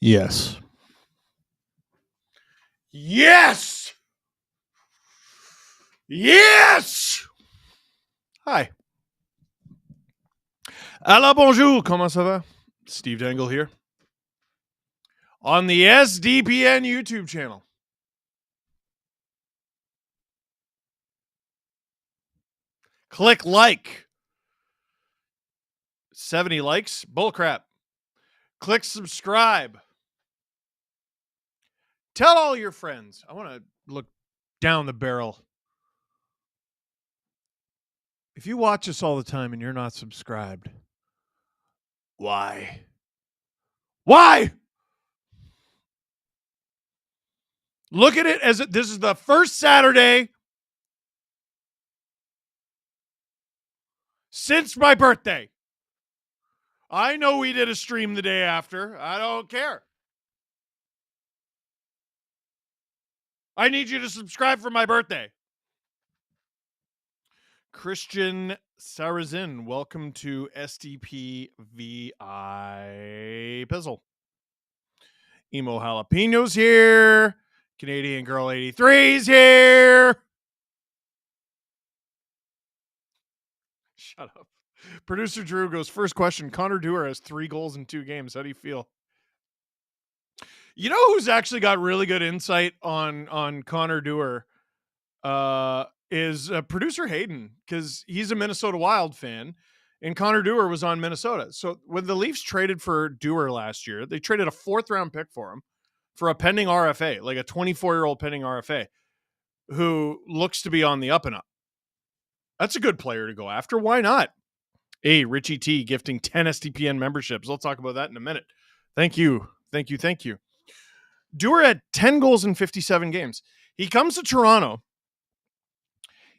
Yes. Yes! Yes! Hi. Alors, bonjour. Comment ça va? Steve Dangle here. On the SDPN YouTube channel. Click like. 70 likes? Bullcrap. Click subscribe. Tell all your friends. I want to look down the barrel. If you watch us all the time and you're not subscribed, why? Why? Look at it as this is the first Saturday since my birthday. I know we did a stream the day after. I don't care. I need you to subscribe for my birthday. Christian Sarazin, welcome to SDP VI Pizzle. Emo Jalapenos here. Canadian Girl 83's here. Shut up. Producer Drew goes, first question, Connor Dewar has 3 goals in 2 games. How do you feel? You know who's actually got really good insight on Connor Dewar is producer Hayden, because he's a Minnesota Wild fan, and Connor Dewar was on Minnesota. So when the Leafs traded for Dewar last year, they traded a 4th-round pick for him for a pending RFA, like a 24-year-old pending RFA, who looks to be on the up and up. That's a good player to go after. Why not? Hey, Richie T gifting 10 SDPN memberships. I'll talk about that in a minute. Thank you. Thank you. Thank you. Dewar had 10 goals in 57 games. He comes to Toronto.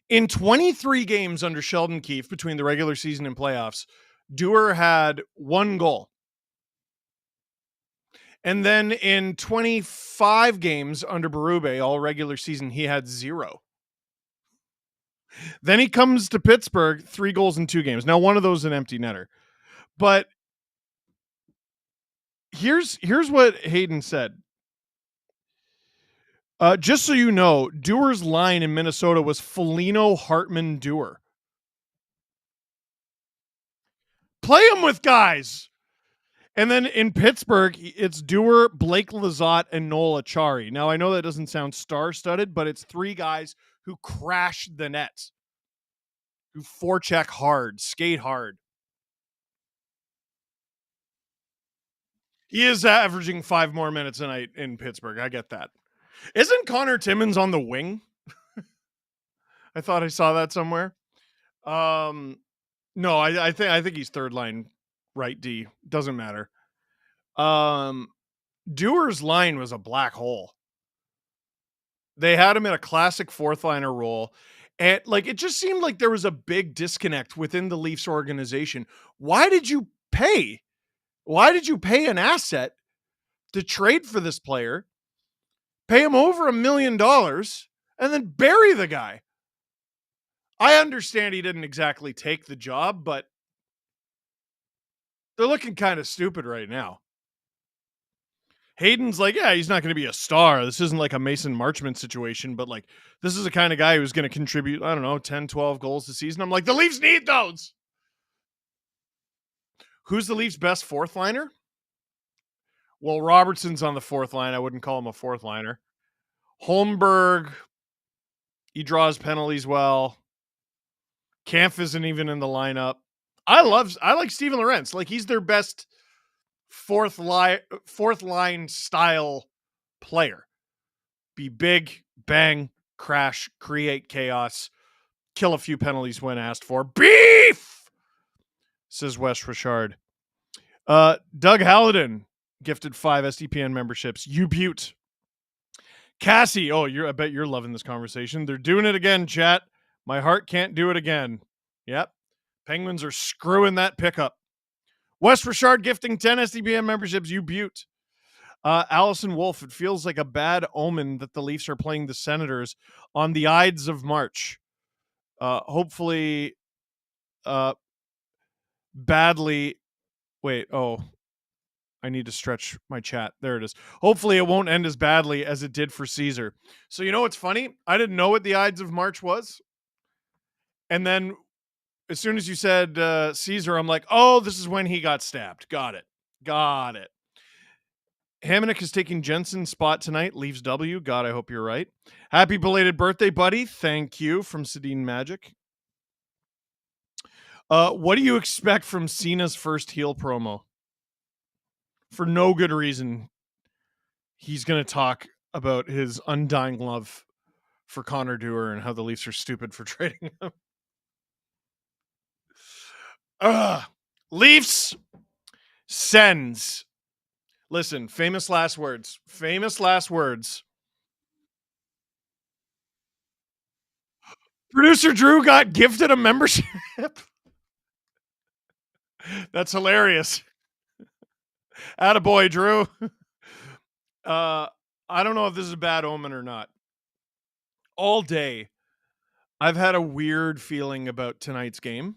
In 23 games under Sheldon Keefe between the regular season and playoffs, Dewar had 1 goal. And then in 25 games under Berube, all regular season, he had 0. Then he comes to Pittsburgh, 3 goals in 2 games. Now, one of those is an empty netter. But here's what Hayden said. Just so you know, Dewar's line in Minnesota was Foligno, Hartman, Dewar. Play him with guys. And then in Pittsburgh, it's Dewar, Blake Lizotte, and Noel Acciari. Now, I know that doesn't sound star-studded, but it's 3 guys who crash the net, who forecheck hard, skate hard. He is averaging 5 more minutes a night in Pittsburgh. I get that. Isn't Connor Timmins on the wing? I thought I saw that somewhere. No, I think he's 3rd line right D. Doesn't matter. Dewar's line was a black hole. They had him in a classic 4th liner role. And it just seemed like there was a big disconnect within the Leafs organization. Why did you pay? Why did you pay an asset to trade for this player, pay him over $1 million, and then bury the guy? I understand he didn't exactly take the job, but they're looking kind of stupid right now. Hayden's like, yeah, he's not going to be a star. This isn't like a Mason Marchment situation, but this is the kind of guy who's going to contribute, I don't know, 10, 12 goals a season. I'm like, the Leafs need those. Who's the Leafs' best 4th liner? Well, Robertson's on the 4th line. I wouldn't call him a 4th liner. Holmberg, he draws penalties well. Kampf isn't even in the lineup. I like Steven Lorentz. He's their best 4th line style player. Be big, bang, crash, create chaos, kill a few penalties when asked for. Beef, says Wes Richard. Doug Hallidan gifted 5 SDPN memberships. You Butte. Cassie, I bet you're loving this conversation. They're doing it again, chat. My heart can't do it again. Yep. Penguins are screwing that pickup. Wes Richard gifting 10 SDPN memberships. You Butte. Allison Wolf, it feels like a bad omen that the Leafs are playing the Senators on the Ides of March. Hopefully, badly. Wait, I need to stretch my chat. There it is. Hopefully, it won't end as badly as it did for Caesar. So, you know what's funny? I didn't know what the Ides of March was. And then as soon as you said Caesar, I'm like, oh, this is when he got stabbed. Got it. Got it. Hamonic is taking Jensen's spot tonight. Leaves W. God, I hope you're right. Happy belated birthday, buddy. Thank you from Sedine Magic. What do you expect from Cena's first heel promo? For no good reason, he's going to talk about his undying love for Connor Dewar and how the Leafs are stupid for trading him. Leafs sends. Listen, famous last words. Famous last words. Producer Drew got gifted a membership. That's hilarious. Attaboy, Drew. I don't know if this is a bad omen or not. All day, I've had a weird feeling about tonight's game.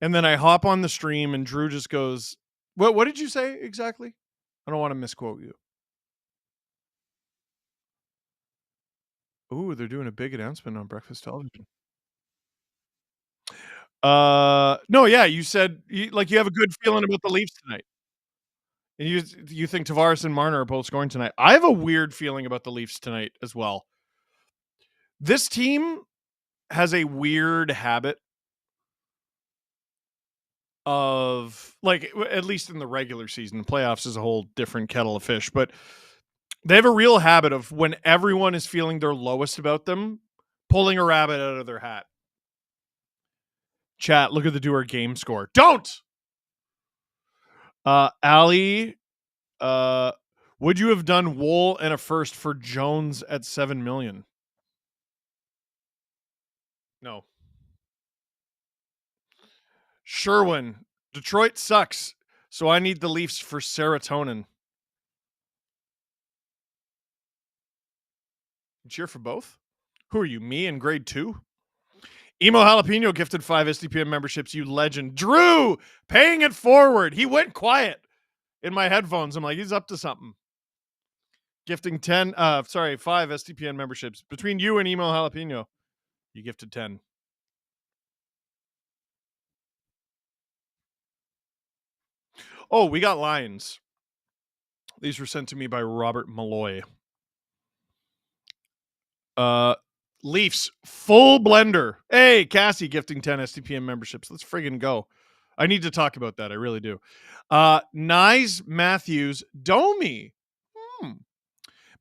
And then I hop on the stream and Drew just goes, what did you say exactly? I don't want to misquote you. Ooh, they're doing a big announcement on breakfast television. No, yeah, you said you have a good feeling about the Leafs tonight. And you think Tavares and Marner are both scoring tonight. I have a weird feeling about the Leafs tonight as well. This team has a weird habit of, like, at least in the regular season, playoffs is a whole different kettle of fish, but they have a real habit of when everyone is feeling their lowest about them, pulling a rabbit out of their hat. Chat, look at the Dewar game score. Don't! Ali, would you have done Wool and a first for Jones at $7 million? No. Sherwin, Detroit sucks, so I need the Leafs for serotonin. You cheer for both? Who are you, me in grade 2? Emo Jalapeno gifted 5 SDPN memberships, you legend. Drew, paying it forward. He went quiet in my headphones. I'm like, he's up to something. Gifting 5 SDPN memberships. Between you and Emo Jalapeno, you gifted 10. Oh, we got lines. These were sent to me by Robert Malloy. Leafs full blender. Hey, Cassie gifting 10 SDPN memberships. Let's friggin' go. I need to talk about that. I really do. Nyes, Matthews, Domi.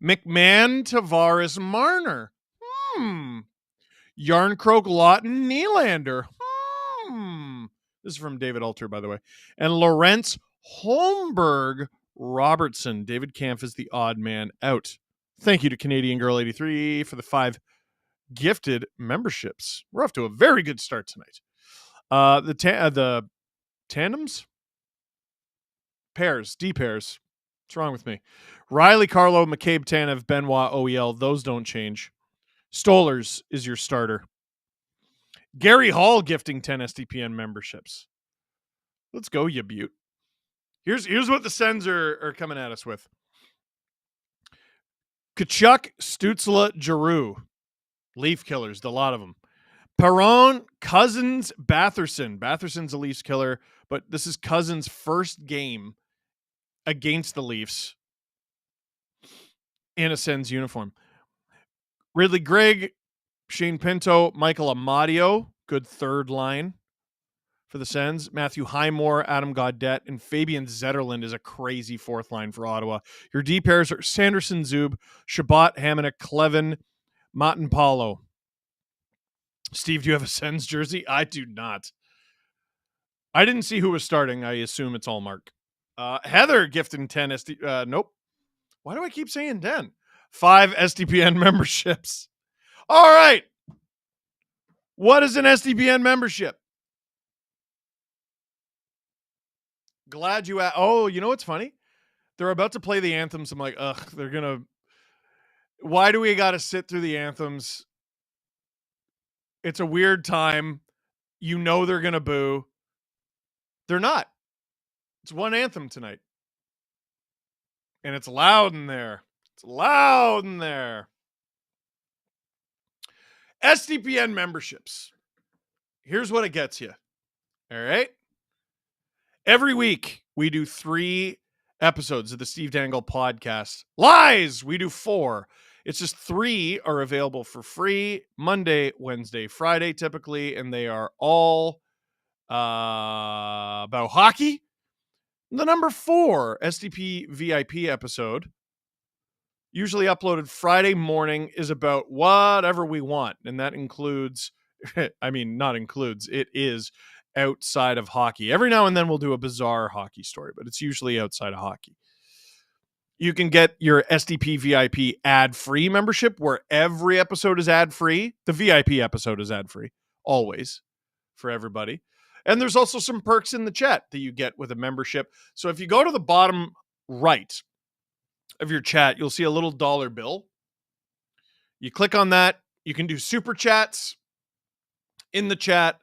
McMahon, Tavares, Marner. Yarncroak, Lawton, Nylander. This is from David Alter, by the way. And Lawrence Holmberg Robertson. David Kampf is the odd man out. Thank you to Canadian Girl 83 for the 5 gifted memberships. We're off to a very good start tonight. The tandems? Pairs, D pairs. What's wrong with me? Riley, Carlo, McCabe, Tanev, Benoit, OEL. Those don't change. Stolers is your starter. Gary Hall gifting 10 SDPN memberships. Let's go, you beaut. Here's what the Sens are coming at us with. Kachuk, Stützle, Giroux. Leaf killers, a lot of them. Perron, Cousins, Batherson. Batherson's a Leafs killer, but this is Cousins' first game against the Leafs in a Sens uniform. Ridley Gregg, Shane Pinto, Michael Amadio, good third line for the Sens. Matthew Highmore, Adam Gaudette, and Fabian Zetterlund is a crazy fourth line for Ottawa. Your D pairs are Sanderson, Zub, Shabbat, Hamonic, Clevin, Martin Paulo. Steve, do you have a Sens jersey? I do not. I didn't see who was starting. I assume it's all Mark. Heather gifting 10 nope. Why do I keep saying 10? 5 SDPN memberships. All right. What is an SDPN membership? Glad you oh, you know what's funny? They're about to play the anthems. I'm like, ugh, they're going to. Why do we got to sit through the anthems? It's a weird time. You know they're going to boo. They're not. It's one anthem tonight. And it's loud in there. It's loud in there. SDPN memberships. Here's what it gets you. All right. Every week, we do 3 episodes of the Steve Dangle podcast. Lies! We do 4. It's just 3 are available for free Monday, Wednesday, Friday, typically, and they are all about hockey. The number 4 SDP VIP episode, usually uploaded Friday morning, is about whatever we want, and that includes, it is outside of hockey. Every now and then we'll do a bizarre hockey story, but it's usually outside of hockey. You can get your SDP VIP ad-free membership where every episode is ad-free. The VIP episode is ad-free, always, for everybody. And there's also some perks in the chat that you get with a membership. So if you go to the bottom right of your chat, you'll see a little dollar bill. You click on that. You can do super chats in the chat.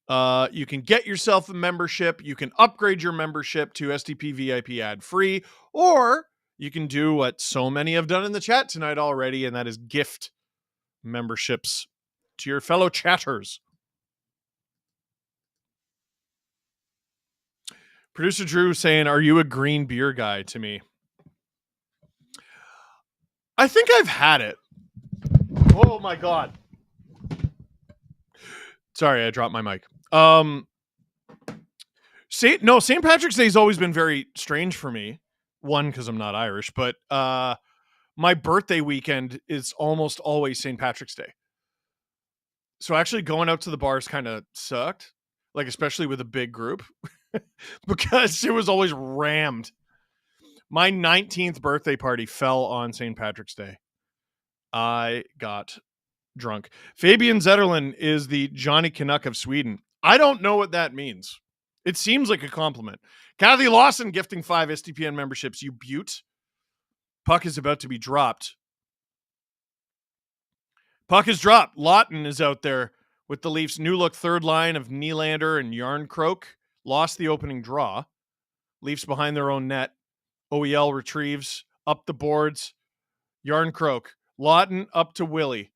You can get yourself a membership. You can upgrade your membership to SDP VIP ad-free, or you can do what so many have done in the chat tonight already, and that is gift memberships to your fellow chatters. Producer Drew saying, "Are you a green beer guy?" to me. I think I've had it. Oh my God. Sorry, I dropped my mic. St. Patrick's Day has always been very strange for me. One, because I'm not Irish, but my birthday weekend is almost always St. Patrick's Day. So actually going out to the bars kind of sucked, like especially with a big group, because it was always rammed. My 19th birthday party fell on St. Patrick's Day. I got drunk. Fabian Zetterlund is the Johnny Canuck of Sweden. I don't know what that means. It seems like a compliment. Kathy Lawson gifting 5 SDPN memberships. You beaut. Puck is about to be dropped. Puck is dropped. Lawton is out there with the Leafs' new look third line of Nylander and Yarncroke. Lost the opening draw. Leafs behind their own net. OEL retrieves up the boards. Yarncroke. Lawton up to Willie.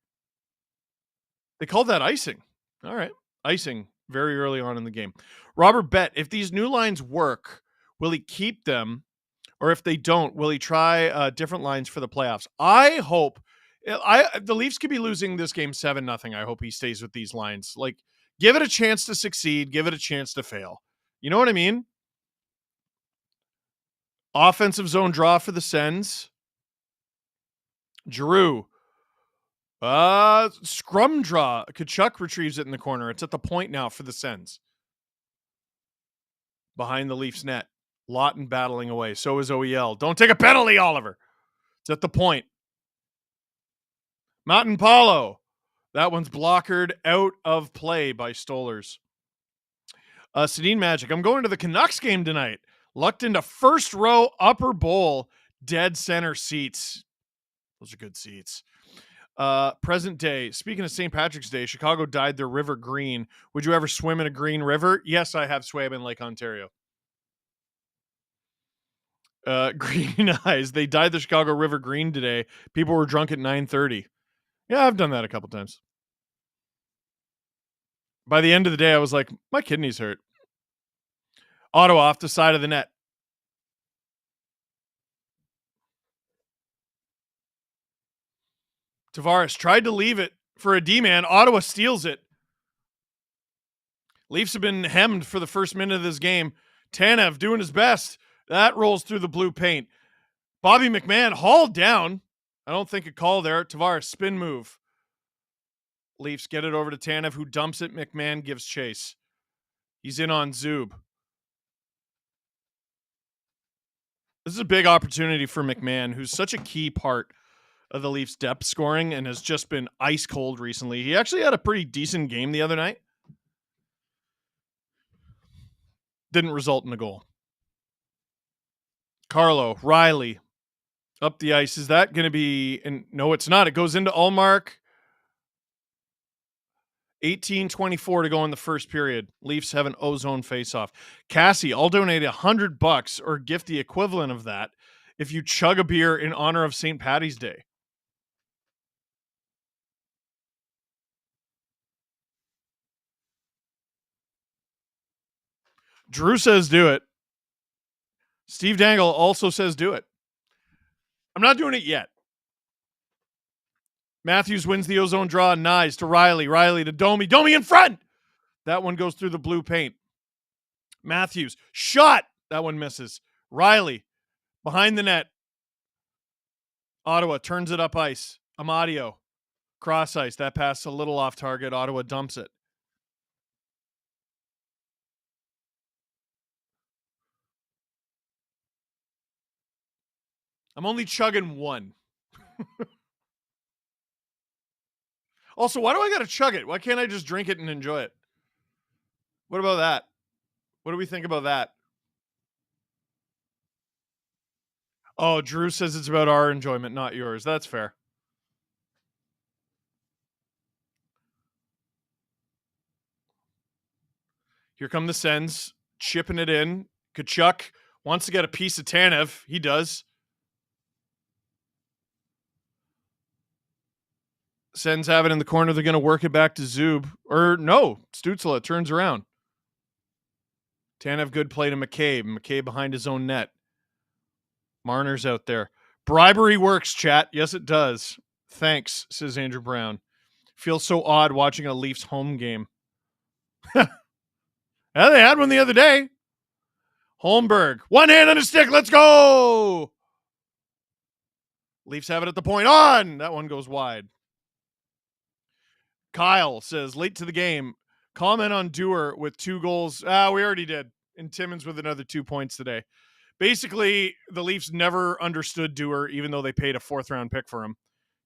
They called that icing. All right. Icing very early on in the game. Robert Bet, if these new lines work, will he keep them? Or if they don't, will he try different lines for the playoffs? I hope the Leafs could be losing this game 7-0. I hope he stays with these lines. Like, give it a chance to succeed. Give it a chance to fail. You know what I mean? Offensive zone draw for the Sens. Giroux. Scrum draw. Kachuk retrieves it in the corner. It's at the point now for the Sens. Behind the Leafs net. Lawton battling away. So is OEL. Don't take a penalty, Oliver. It's at the point. Mountain Paulo. That one's blockered out of play by Stolers. Sedin Magic. I'm going to the Canucks game tonight. Lucked into first row upper bowl. Dead center seats. Those are good seats. Present day. Speaking of St. Patrick's Day, Chicago dyed their river green. Would you ever swim in a green river? Yes, I have swam in Lake Ontario. Green eyes. They dyed the Chicago River green today. People were drunk at 9:30. Yeah, I've done that a couple times. By the end of the day, I was like, my kidneys hurt. Ottawa off the side of the net. Tavares tried to leave it for a D-man. Ottawa steals it. Leafs have been hemmed for the first minute of this game. Tanev doing his best. That rolls through the blue paint. Bobby McMahon hauled down. I don't think a call there. Tavares spin move. Leafs get it over to Tanev, who dumps it. McMahon gives chase. He's in on Zub. This is a big opportunity for McMahon, who's such a key part of the Leafs' depth scoring and has just been ice cold recently. He actually had a pretty decent game the other night. Didn't result in a goal. Carlo, Riley, up the ice. Is that going to be... No, it's not. It goes into Ullmark. 18:24 to go in the first period. Leafs have an ozone face-off. Cassie, I'll donate $100 or gift the equivalent of that if you chug a beer in honor of St. Patty's Day. Drew says do it. Steve Dangle also says do it. I'm not doing it yet. Matthews wins the ozone draw. Nyes to Riley. Riley to Domi. Domi in front. That one goes through the blue paint. Matthews. Shot. That one misses. Riley. Behind the net. Ottawa turns it up ice. Amadio. Cross ice. That pass a little off target. Ottawa dumps it. I'm only chugging one. Also, why do I got to chug it? Why can't I just drink it and enjoy it? What about that? What do we think about that? Oh, Drew says it's about our enjoyment, not yours. That's fair. Here come the Sens, chipping it in. Kachuk wants to get a piece of Tanev. He does. Sens have it in the corner. They're going to work it back to Zub. Or no, Stützle turns around. Tanev, good play to McCabe. McCabe behind his own net. Marner's out there. Bribery works, chat. Yes, it does. Thanks, says Andrew Brown. Feels so odd watching a Leafs home game. Yeah, they had one the other day. Holmberg. One hand on a stick. Let's go. Leafs have it at the point. On. That one goes wide. Kyle says, late to the game. Comment on Dewar with 2 goals. We already did. And Timmins with another 2 points today. Basically, the Leafs never understood Dewar, even though they paid a 4th-round pick for him.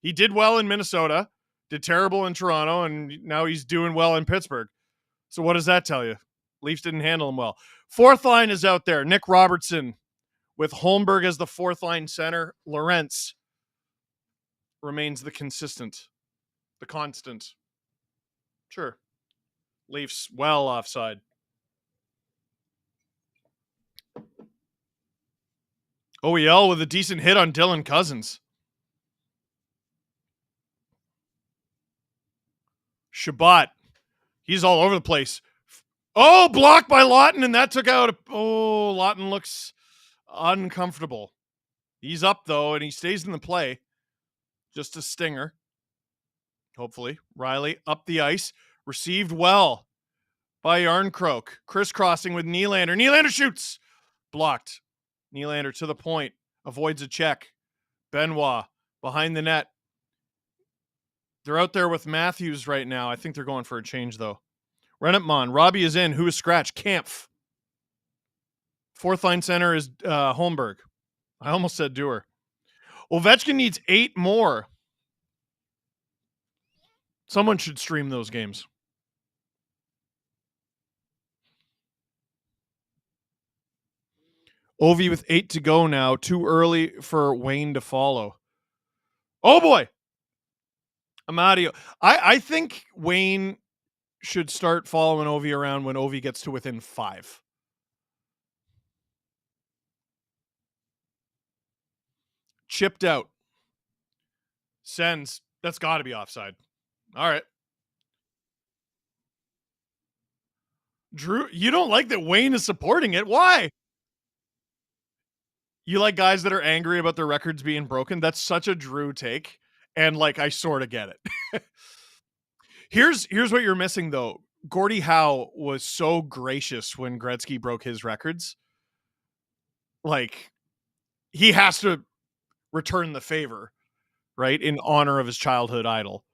He did well in Minnesota, did terrible in Toronto, and now he's doing well in Pittsburgh. So what does that tell you? Leafs didn't handle him well. 4th line is out there. Nick Robertson with Holmberg as the 4th line center. Lorentz remains the constant. Sure. Leafs well offside. OEL with a decent hit on Dylan Cousins. Shabbat. He's all over the place. Oh, blocked by Lawton, and that took out. Lawton looks uncomfortable. He's up, though, and he stays in the play. Just a stinger. Hopefully. Riley up the ice. Received well by Yarncroke. Crisscrossing with Nylander. Nylander shoots. Blocked. Nylander to the point. Avoids a check. Benoit behind the net. They're out there with Matthews right now. I think they're going for a change, though. Rennettmann. Robbie is in. Who is scratched? Kampf. 4th line center is Holmberg. I almost said Dewar. Ovechkin needs 8 more. Someone should stream those games. Ovi with 8 to go now. Too early for Wayne to follow. Oh, boy. Amadio. I think Wayne should start following Ovi around when Ovi gets to within 5. Chipped out. Sends. That's got to be offside. All right. Drew, you don't like that Wayne is supporting it. Why? You like guys that are angry about their records being broken? That's such a Drew take. And I sort of get it. Here's what you're missing, though. Gordie Howe was so gracious when Gretzky broke his records. He has to return the favor, right? In honor of his childhood idol.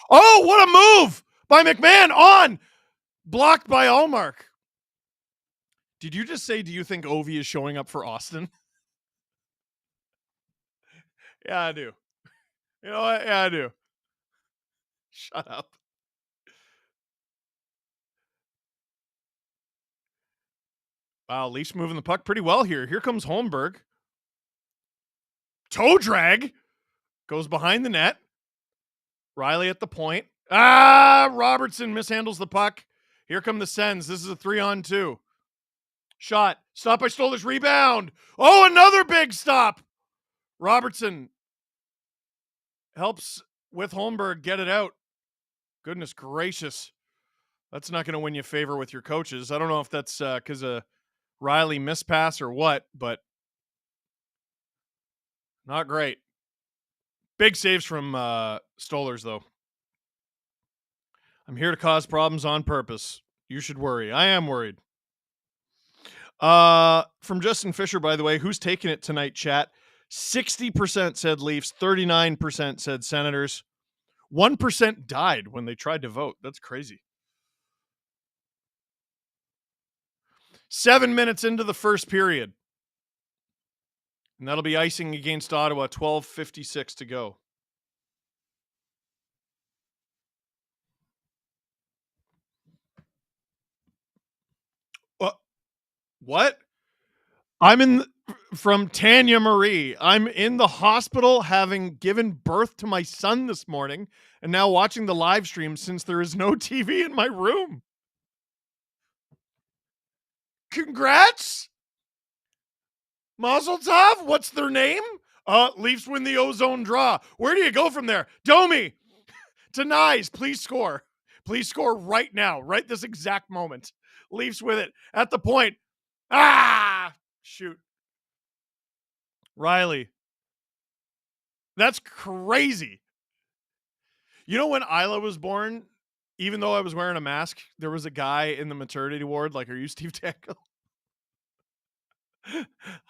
Oh, what a move by McMahon on. Blocked by Allmark. Did you just say, do you think Ovi is showing up for Austin? Yeah, I do. You know what? Yeah, I do. Shut up. Wow, Leafs moving the puck pretty well here. Here comes Holmberg. Toe drag. Goes behind the net. Riley at the point. Robertson mishandles the puck. Here come the Sens. This is a 3-on-2. Shot. Stop by Stolar's rebound. Oh, another big stop. Robertson helps with Holmberg get it out. Goodness gracious. That's not going to win you favor with your coaches. I don't know if that's because of Riley mispass or what, but not great. Big saves from Stolars, though. I'm here to cause problems on purpose. You should worry. I am worried. From Justin Fisher, by the way, who's taking it tonight, chat? 60% said Leafs, 39% said Senators. 1% died when they tried to vote. That's crazy. 7 minutes into the first period. And that'll be icing against Ottawa, 12:56 to go. What? From Tanya Marie. I'm in the hospital having given birth to my son this morning and now watching the live stream since there is no TV in my room. Congrats. Mazel tov. What's their name? Leafs win the ozone draw. Where do you go from there? Domi to Nyes. Please score. Please score right now. Right this exact moment. Leafs with it at the point. Shoot. Riley. That's crazy. You know, when Isla was born, even though I was wearing a mask, there was a guy in the maternity ward like, "Are you Steve Dangle?"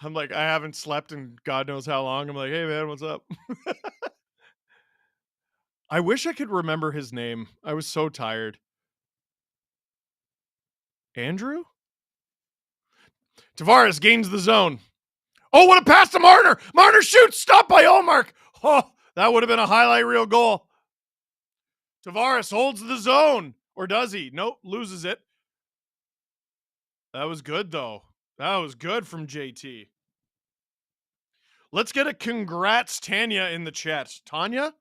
I'm like, I haven't slept in God knows how long. I'm like, "Hey man, what's up?" I wish I could remember his name. I was so tired. Andrew? Tavares gains the zone. Oh, what a pass to Marner. Marner shoots. Stopped by Allmark. Oh, that would have been a highlight reel goal. Tavares holds the zone. Or does he? Nope, loses it. That was good, though. That was good from JT. Let's get a congrats Tanya in the chat. Tanya?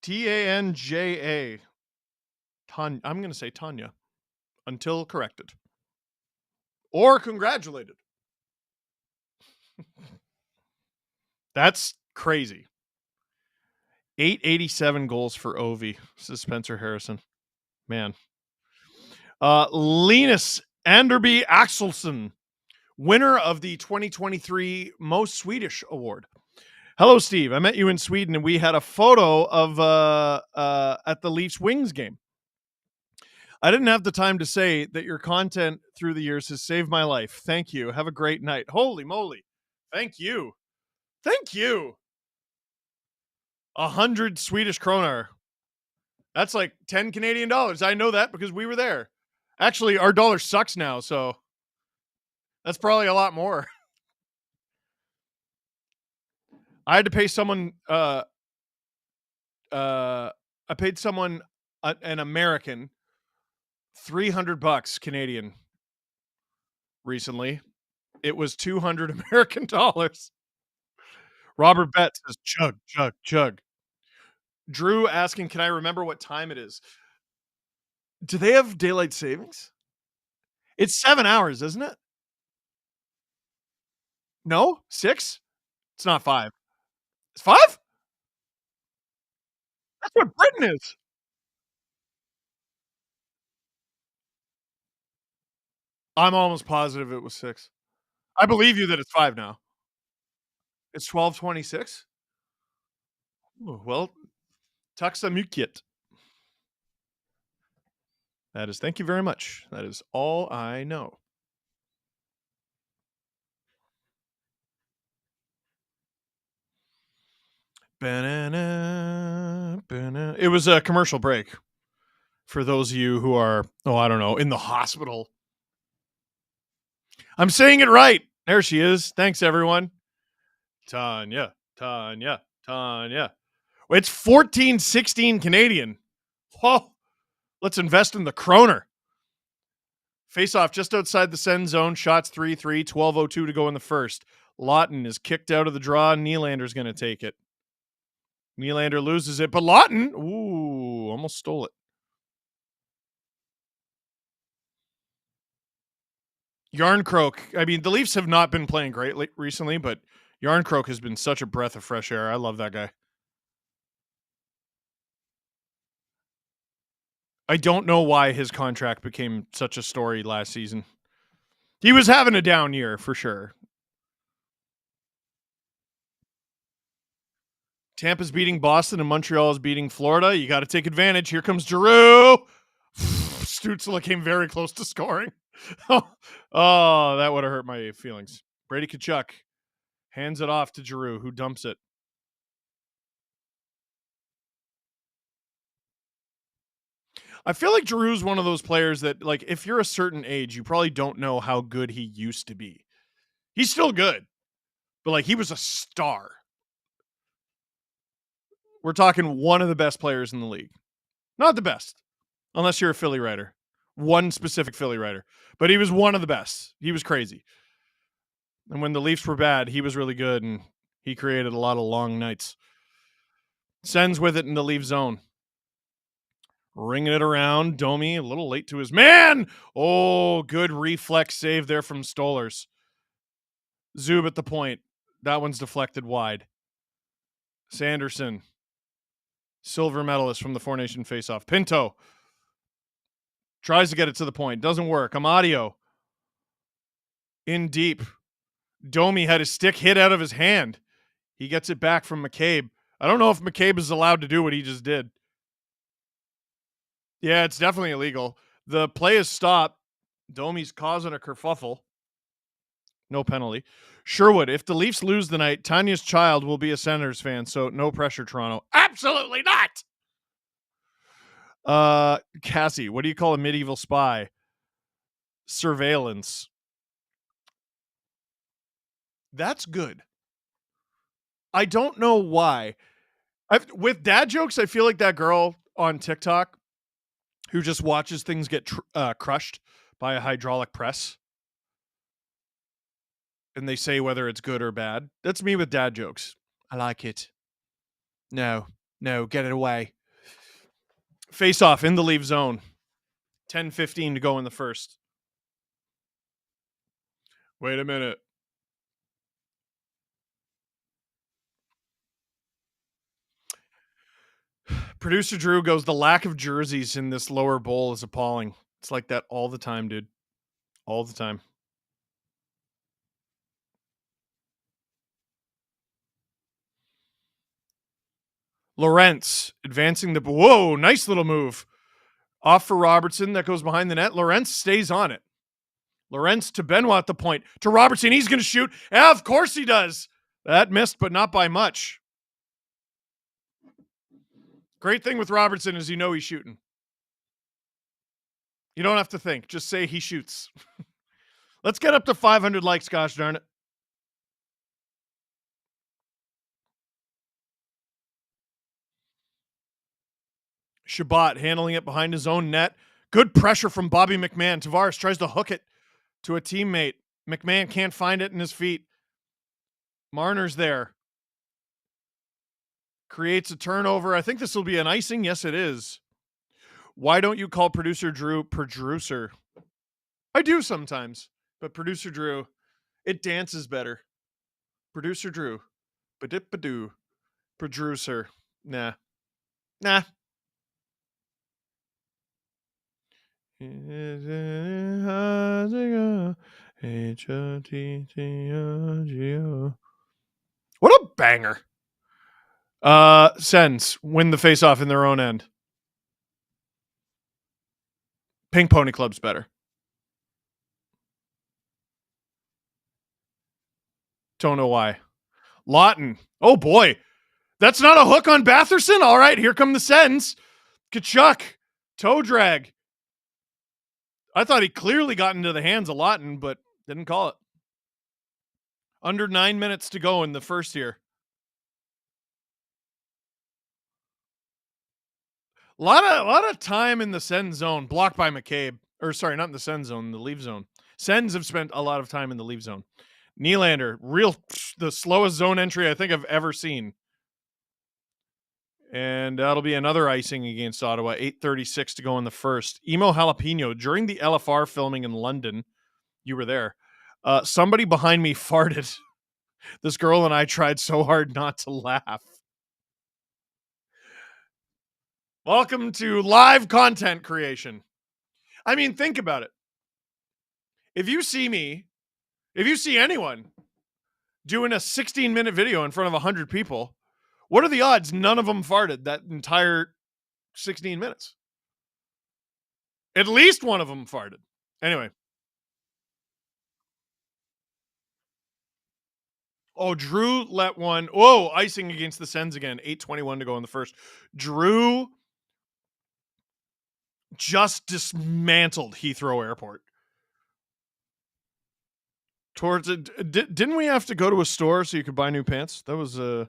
Tanja. I'm going to say Tanya until corrected. Or congratulated. That's crazy. 887 goals for Ovi. This is Spencer Harrison. Man. Linus Anderby Axelsson, winner of the 2023 Most Swedish Award. Hello, Steve. I met you in Sweden, and we had a photo of at the Leafs Wings game. I didn't have the time to say that your content through the years has saved my life. Thank you. Have a great night. Holy moly. Thank you. Thank you. 100 Swedish kroner. That's like 10 Canadian dollars. I know that because we were there. Actually, our dollar sucks now, so that's probably a lot more. I had to pay someone I paid someone an American $300 Canadian recently. It was 200 American dollars. Robert Betts says chug, chug, chug. Drew asking, can I remember what time it is? Do they have daylight savings? It's 7 hours, isn't it? No? 6? It's not 5. It's 5? That's what Britain is. I'm almost positive it was 6. I believe you that it's 5 now. It's 12:26? Well, taxa mycket. That is, thank you very much. That is all I know. It was a commercial break for those of you who are, I don't know, in the hospital. I'm saying it right. There she is. Thanks, everyone. Tanya. It's 14.16 Canadian. Oh, let's invest in the kroner. Face off just outside the send zone. Shots 3-3. 12:02 to go in the first. Lawton is kicked out of the draw. Nylander's going to take it. Nylander loses it, but Lawton, ooh, almost stole it. Yarncroke. I mean, the Leafs have not been playing great recently, but Yarncroke has been such a breath of fresh air. I love that guy. I don't know why his contract became such a story last season. He was having a down year for sure. Tampa's beating Boston and Montreal is beating Florida. You got to take advantage. Here comes Giroux. Stützle came very close to scoring. Oh, that would have hurt my feelings. Brady Tkachuk hands it off to Giroux, who dumps it. I feel like Giroux's one of those players that, like, if you're a certain age, you probably don't know how good he used to be. He's still good, but, like, he was a star. We're talking one of the best players in the league. Not the best, unless you're a Philly writer. One specific Philly writer. But he was one of the best. He was crazy. And when the Leafs were bad, he was really good, and he created a lot of long nights. Sends with it in the Leaf zone. Ringing it around. Domi a little late to his man. Oh, good reflex save there from Stolers. Zub at the point. That one's deflected wide. Sanderson. Silver medalist from the Four Nation faceoff. Pinto. Tries to get it to the point. Doesn't work. Amadio. In deep. Domi had his stick hit out of his hand. He gets it back from McCabe. I don't know if McCabe is allowed to do what he just did. Yeah, it's definitely illegal. The play is stopped. Domi's causing a kerfuffle. No penalty. Sherwood, if the Leafs lose tonight, Tanya's child will be a Senators fan, so no pressure, Toronto. Absolutely not! Cassie, what do you call a medieval spy? Surveillance. That's good. I don't know why. With dad jokes, I feel like that girl on TikTok who just watches things get crushed by a hydraulic press. And they say whether it's good or bad. That's me with dad jokes. I like it. No, get it away. Face off in the Leaf zone. 10:15 to go in the first. Wait a minute. Producer Drew goes, the lack of jerseys in this lower bowl is appalling. It's like that all the time, dude. All the time. Lorentz advancing the... Whoa, nice little move. Off for Robertson. That goes behind the net. Lorentz stays on it. Lorentz to Benoit at the point. To Robertson. He's going to shoot. Yeah, of course he does. That missed, but not by much. Great thing with Robertson is you know he's shooting. You don't have to think. Just say he shoots. Let's get up to 500 likes, gosh darn it. Shabbat handling it behind his own net. Good pressure from Bobby McMahon. Tavares tries to hook it to a teammate. McMahon can't find it in his feet. Marner's there. Creates a turnover. I think this will be an icing. Yes, it is. Why don't you call producer Drew producer? I do sometimes, but producer Drew, it dances better. Producer Drew. Badip-badoo. Producer. Nah. What a banger. Sens win the face-off in their own end. Pink Pony Club's better. Don't know why. Lawton. Oh, boy. That's not a hook on Batherson? All right, here come the Sens. Tkachuk. Toe drag. I thought he clearly got into the hands of Lawton, but didn't call it. Under 9 minutes to go in the first here. A lot of time in the Sens zone, blocked by McCabe. Or sorry, not in the Sens zone, the Leaf zone. Sens have spent a lot of time in the Leaf zone. Nylander, the slowest zone entry I think I've ever seen. And that'll be another icing against Ottawa. 8:36 to go in the first. Emo Jalapeno, during the LFR filming in London, you were there. Somebody behind me farted. This girl and I tried so hard not to laugh. Welcome to live content creation. I mean, think about it. If you see anyone doing a 16-minute video in front of 100 people, what are the odds none of them farted that entire 16 minutes? At least one of them farted. Anyway. Oh, Drew let one. Whoa, icing against the Sens again. 8:21 to go in the first. Drew just dismantled Heathrow Airport. Towards it. Didn't we have to go to a store so you could buy new pants? That was oh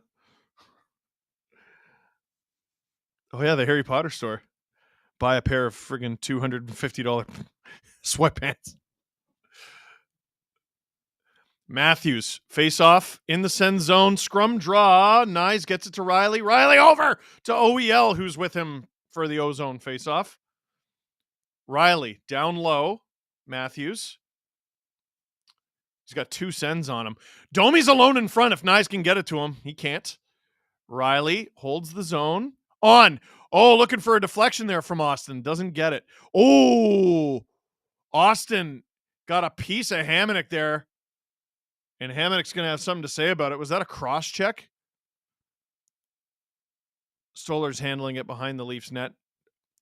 yeah, the Harry Potter store. Buy a pair of friggin' $250 sweatpants. Matthews, face off in the send zone, scrum draw. Nyes gets it to Riley. Riley over to OEL, who's with him for the O-zone face off. Riley down low. Matthews. He's got two sends on him. Domi's alone in front if Nyes can get it to him. He can't. Riley holds the zone. On. Oh, looking for a deflection there from Austin. Doesn't get it. Oh, Austin got a piece of Hamonic there. And Hamonic's going to have something to say about it. Was that a cross check? Stolar's handling it behind the Leafs net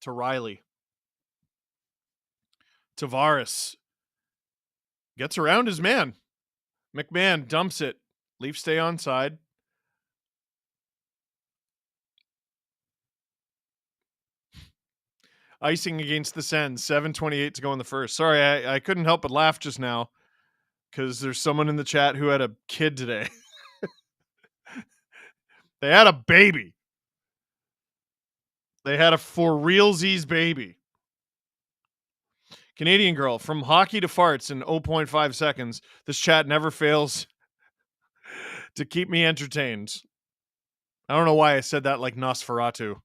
to Riley. Tavares gets around his man. McMahon dumps it. Leafs stay onside. Icing against the Sens. 7:28 to go in the first. Sorry, I couldn't help but laugh just now because there's someone in the chat who had a kid today. They had a baby. They had a for realsies baby. Canadian girl, from hockey to farts in 0.5 seconds. This chat never fails to keep me entertained. I don't know why I said that like Nosferatu.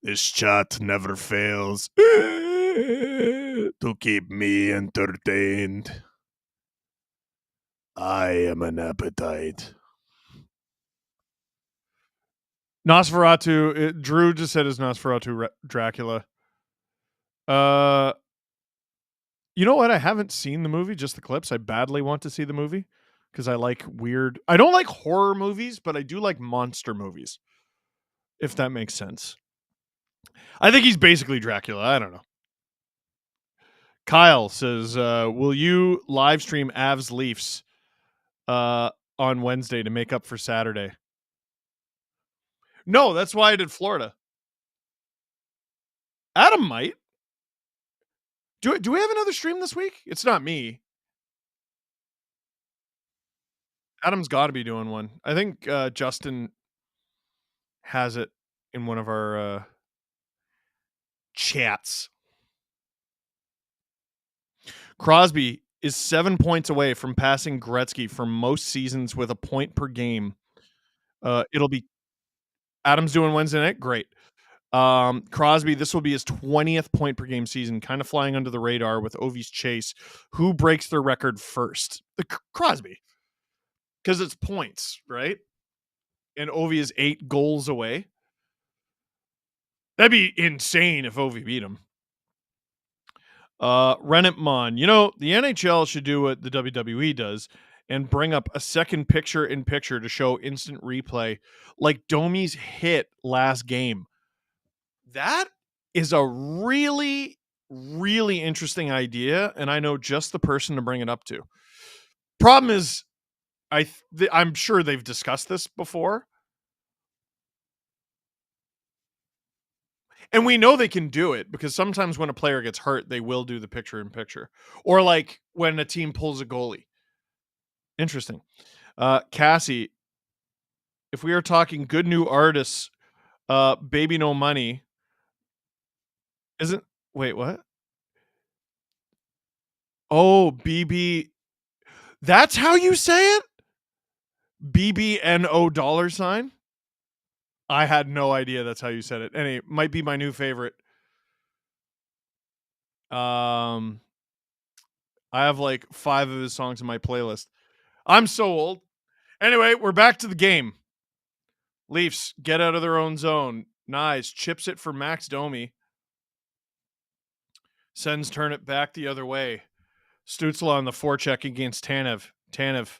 This chat never fails to keep me entertained. I am an appetite. Nosferatu. Drew just said his Nosferatu Dracula. You know what? I haven't seen the movie, just the clips. I badly want to see the movie because I like weird. I don't like horror movies, but I do like monster movies, if that makes sense. I think he's basically Dracula. I don't know. Kyle says, will you live stream Avs Leafs on Wednesday to make up for Saturday? No, that's why I did Florida. Adam might. Do we have another stream this week? It's not me. Adam's got to be doing one. I think Justin has it in one of our chats. Crosby is 7 points away from passing Gretzky for most seasons with a point per game. It'll be Adam's doing Wednesday night. Great. Crosby, this will be his 20th point per game season, kind of flying under the radar with Ovi's chase. Who breaks their record first? Crosby. Because it's points, right? And Ovi is 8 goals away. That'd be insane if Ovi beat him. Rennet Mon. You know, the NHL should do what the WWE does and bring up a second picture-in-picture to show instant replay like Domi's hit last game. That is a really, really interesting idea, and I know just the person to bring it up to. Problem is, I'm sure they've discussed this before. And we know they can do it because sometimes when a player gets hurt, they will do the picture-in-picture. Or like when a team pulls a goalie. Interesting. Cassie, if we are talking good new artists, Baby No Money isn't... Wait, what? Oh, BB... That's how you say it? BBNO $? I had no idea that's how you said it. And it might be my new favorite. I have like 5 of his songs in my playlist. I'm so old. Anyway, we're back to the game. Leafs get out of their own zone. Nice. Chips it for Max Domi. Sens turn it back the other way. Stützle on the forecheck against Tanev. Tanev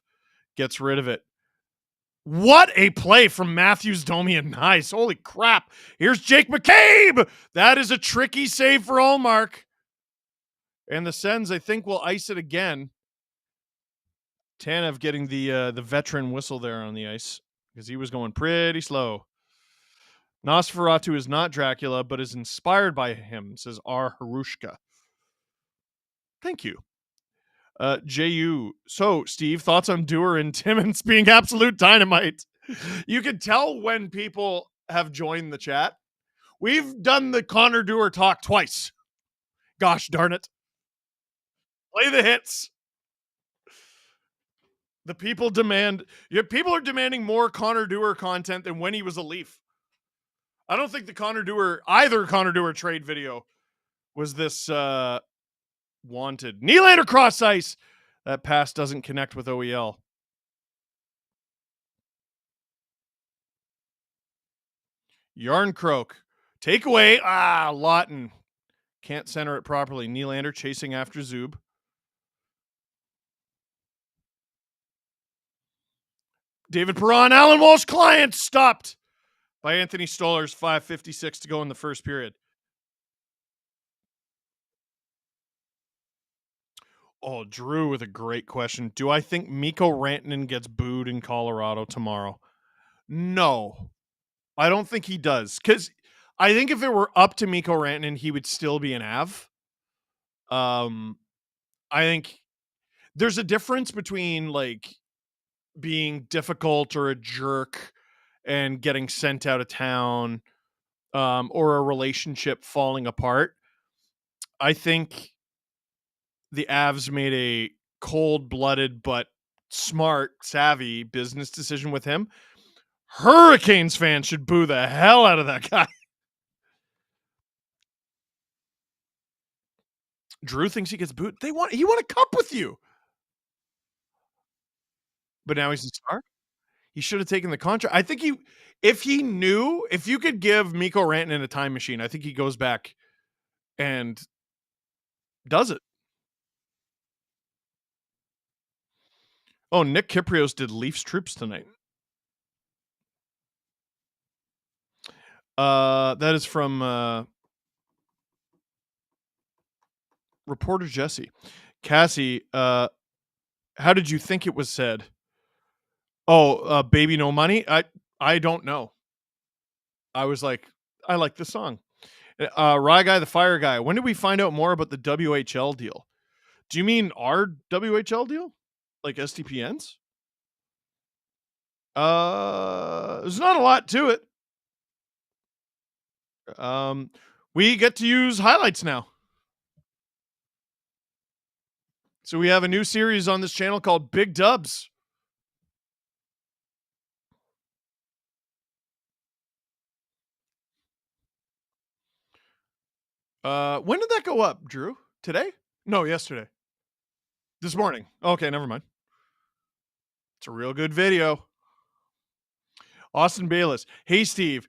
gets rid of it. What a play from Matthews, Domi, and Nice. Holy crap. Here's Jake McCabe. That is a tricky save for Ullmark. And the Sens, I think, will ice it again. Tanev getting the veteran whistle there on the ice because he was going pretty slow. Nosferatu is not Dracula, but is inspired by him, says R. Harushka. Thank you. JU. So, Steve, thoughts on Dewar and Timmins being absolute dynamite? You can tell when people have joined the chat. We've done the Connor Dewar talk twice. Gosh darn it. Play the hits. The people people are demanding more Connor Dewar content than when he was a Leaf. I don't think either Connor Dewar trade video was this wanted. Nylander cross ice. That pass doesn't connect with OEL. Yarncroak. Takeaway. Lawton. Can't center it properly. Nylander chasing after Zub. David Perron, Alan Walsh, client stopped by Anthony Stolarz. 5:56 to go in the first period. Oh, Drew with a great question. Do I think Mikko Rantanen gets booed in Colorado tomorrow? No, I don't think he does. Because I think if it were up to Mikko Rantanen, he would still be an Av. I think there's a difference between like being difficult or a jerk and getting sent out of town, or a relationship falling apart. I think the Avs made a cold-blooded but smart, savvy business decision with him. Hurricanes fans should boo the hell out of that guy. Drew thinks he gets booed. He won a cup with you. But now he's a star? He should have taken the contract. I think if you could give Mikko Rantanen a time machine, I think he goes back and does it. Oh, Nick Kyprios did Leafs troops tonight. That is from reporter Jesse. Cassie, how did you think it was said? Oh, baby no money? I don't know. I was like, I like the song. Rye Guy the Fire Guy. When did we find out more about the WHL deal? Do you mean our WHL deal? Like STPN's? There's not a lot to it. We get to use highlights now. So we have a new series on this channel called Big Dubs. When did that go up, Drew? Today? No, yesterday. This morning. Okay, never mind. It's a real good video. Austin Bayless. Hey, Steve.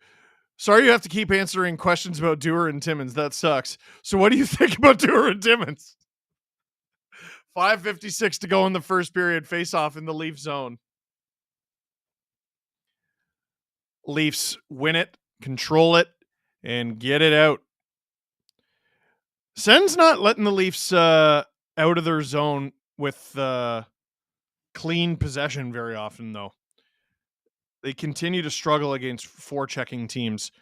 Sorry you have to keep answering questions about Dewar and Timmins. That sucks. So what do you think about Dewar and Timmins? 5:56 to go in the first period. Face off in the Leaf zone. Leafs win it, control it, and get it out. Sen's not letting the Leafs out of their zone with clean possession very often, though. They continue to struggle against forechecking teams.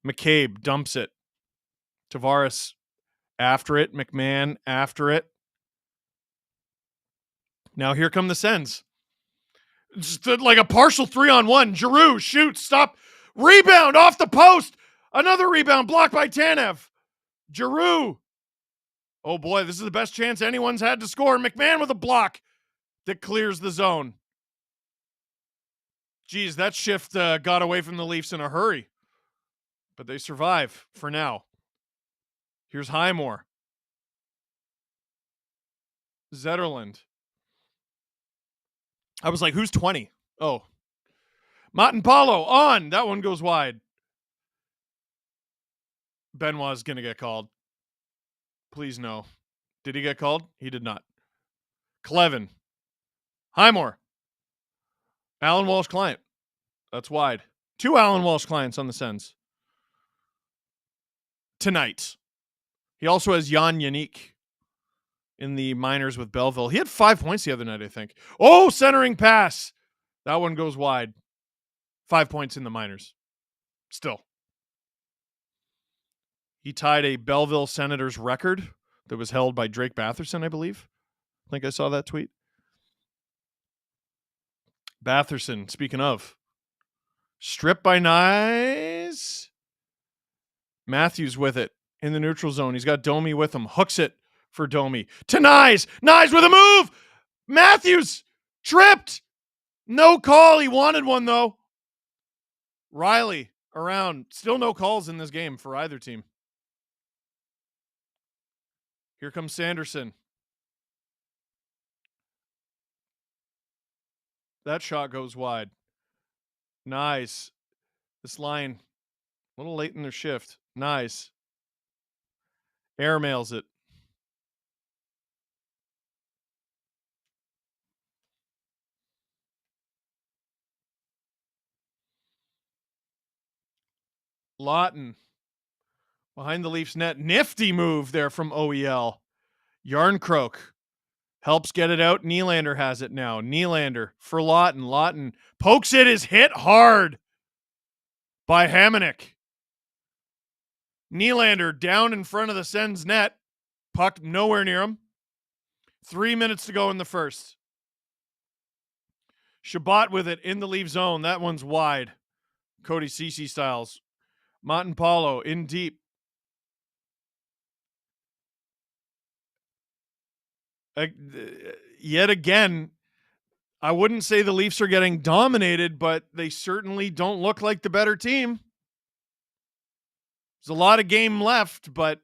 McCabe dumps it. Tavares after it. McMahon after it. Now here come the Sens. Just like a partial 3-on-1. Giroux shoots. Stop. Rebound off the post. Another rebound blocked by Tanev. Giroux. Oh boy, this is the best chance anyone's had to score. McMahon with a block that clears the zone. Geez, that shift got away from the Leafs in a hurry. But they survive for now. Here's Highmore. Zetterland. I was like, who's 20? Oh. Montemapalo on. That one goes wide. Benoit's going to get called. Please no. Did he get called? He did not. Clevin. Highmore. Alan Walsh client. That's wide. 2 Alan Walsh clients on the Sens. Tonight. He also has Jan Yannick in the minors with Belleville. He had 5 points the other night, I think. Oh, centering pass. That one goes wide. 5 points in the minors. Still. He tied a Belleville Senators record that was held by Drake Batherson, I believe. I think I saw that tweet. Batherson, speaking of. Stripped by Nyes. Matthews with it in the neutral zone. He's got Domi with him. Hooks it for Domi. To Nyes. Nyes with a move. Matthews tripped. No call. He wanted one, though. Riley around. Still no calls in this game for either team. Here comes Sanderson. That shot goes wide. Nice. This line, a little late in their shift. Nice. Airmails it. Lawton. Behind the Leafs net. Nifty move there from OEL. Yarncroak helps get it out. Nylander has it now. Nylander for Lawton. Lawton pokes it. Is hit hard by Hamonic. Nylander down in front of the Sens net. Puck nowhere near him. 3 minutes to go in the first. Shabbat with it in the Leaf zone. That one's wide. Cody Ceci styles. Montemapalo in deep. Yet again, I wouldn't say the Leafs are getting dominated, but they certainly don't look like the better team. There's a lot of game left, but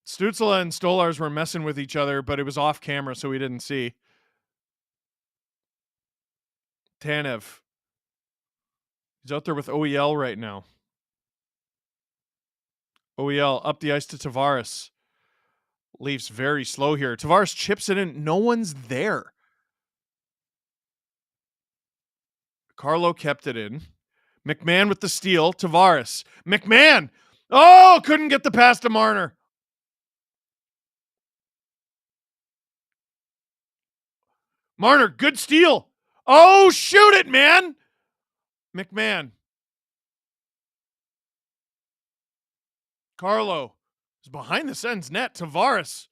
Stützle and Stolarz were messing with each other, but it was off camera, so we didn't see. Tanev. He's out there with OEL right now. OEL up the ice to Tavares. Leafs very slow here. Tavares chips it in. No one's there. Carlo kept it in. McMahon with the steal. Tavares. McMahon. Oh, couldn't get the pass to Marner. Marner, good steal. Oh, shoot it, man. McMahon. Carlo is behind the Sens net. Tavares.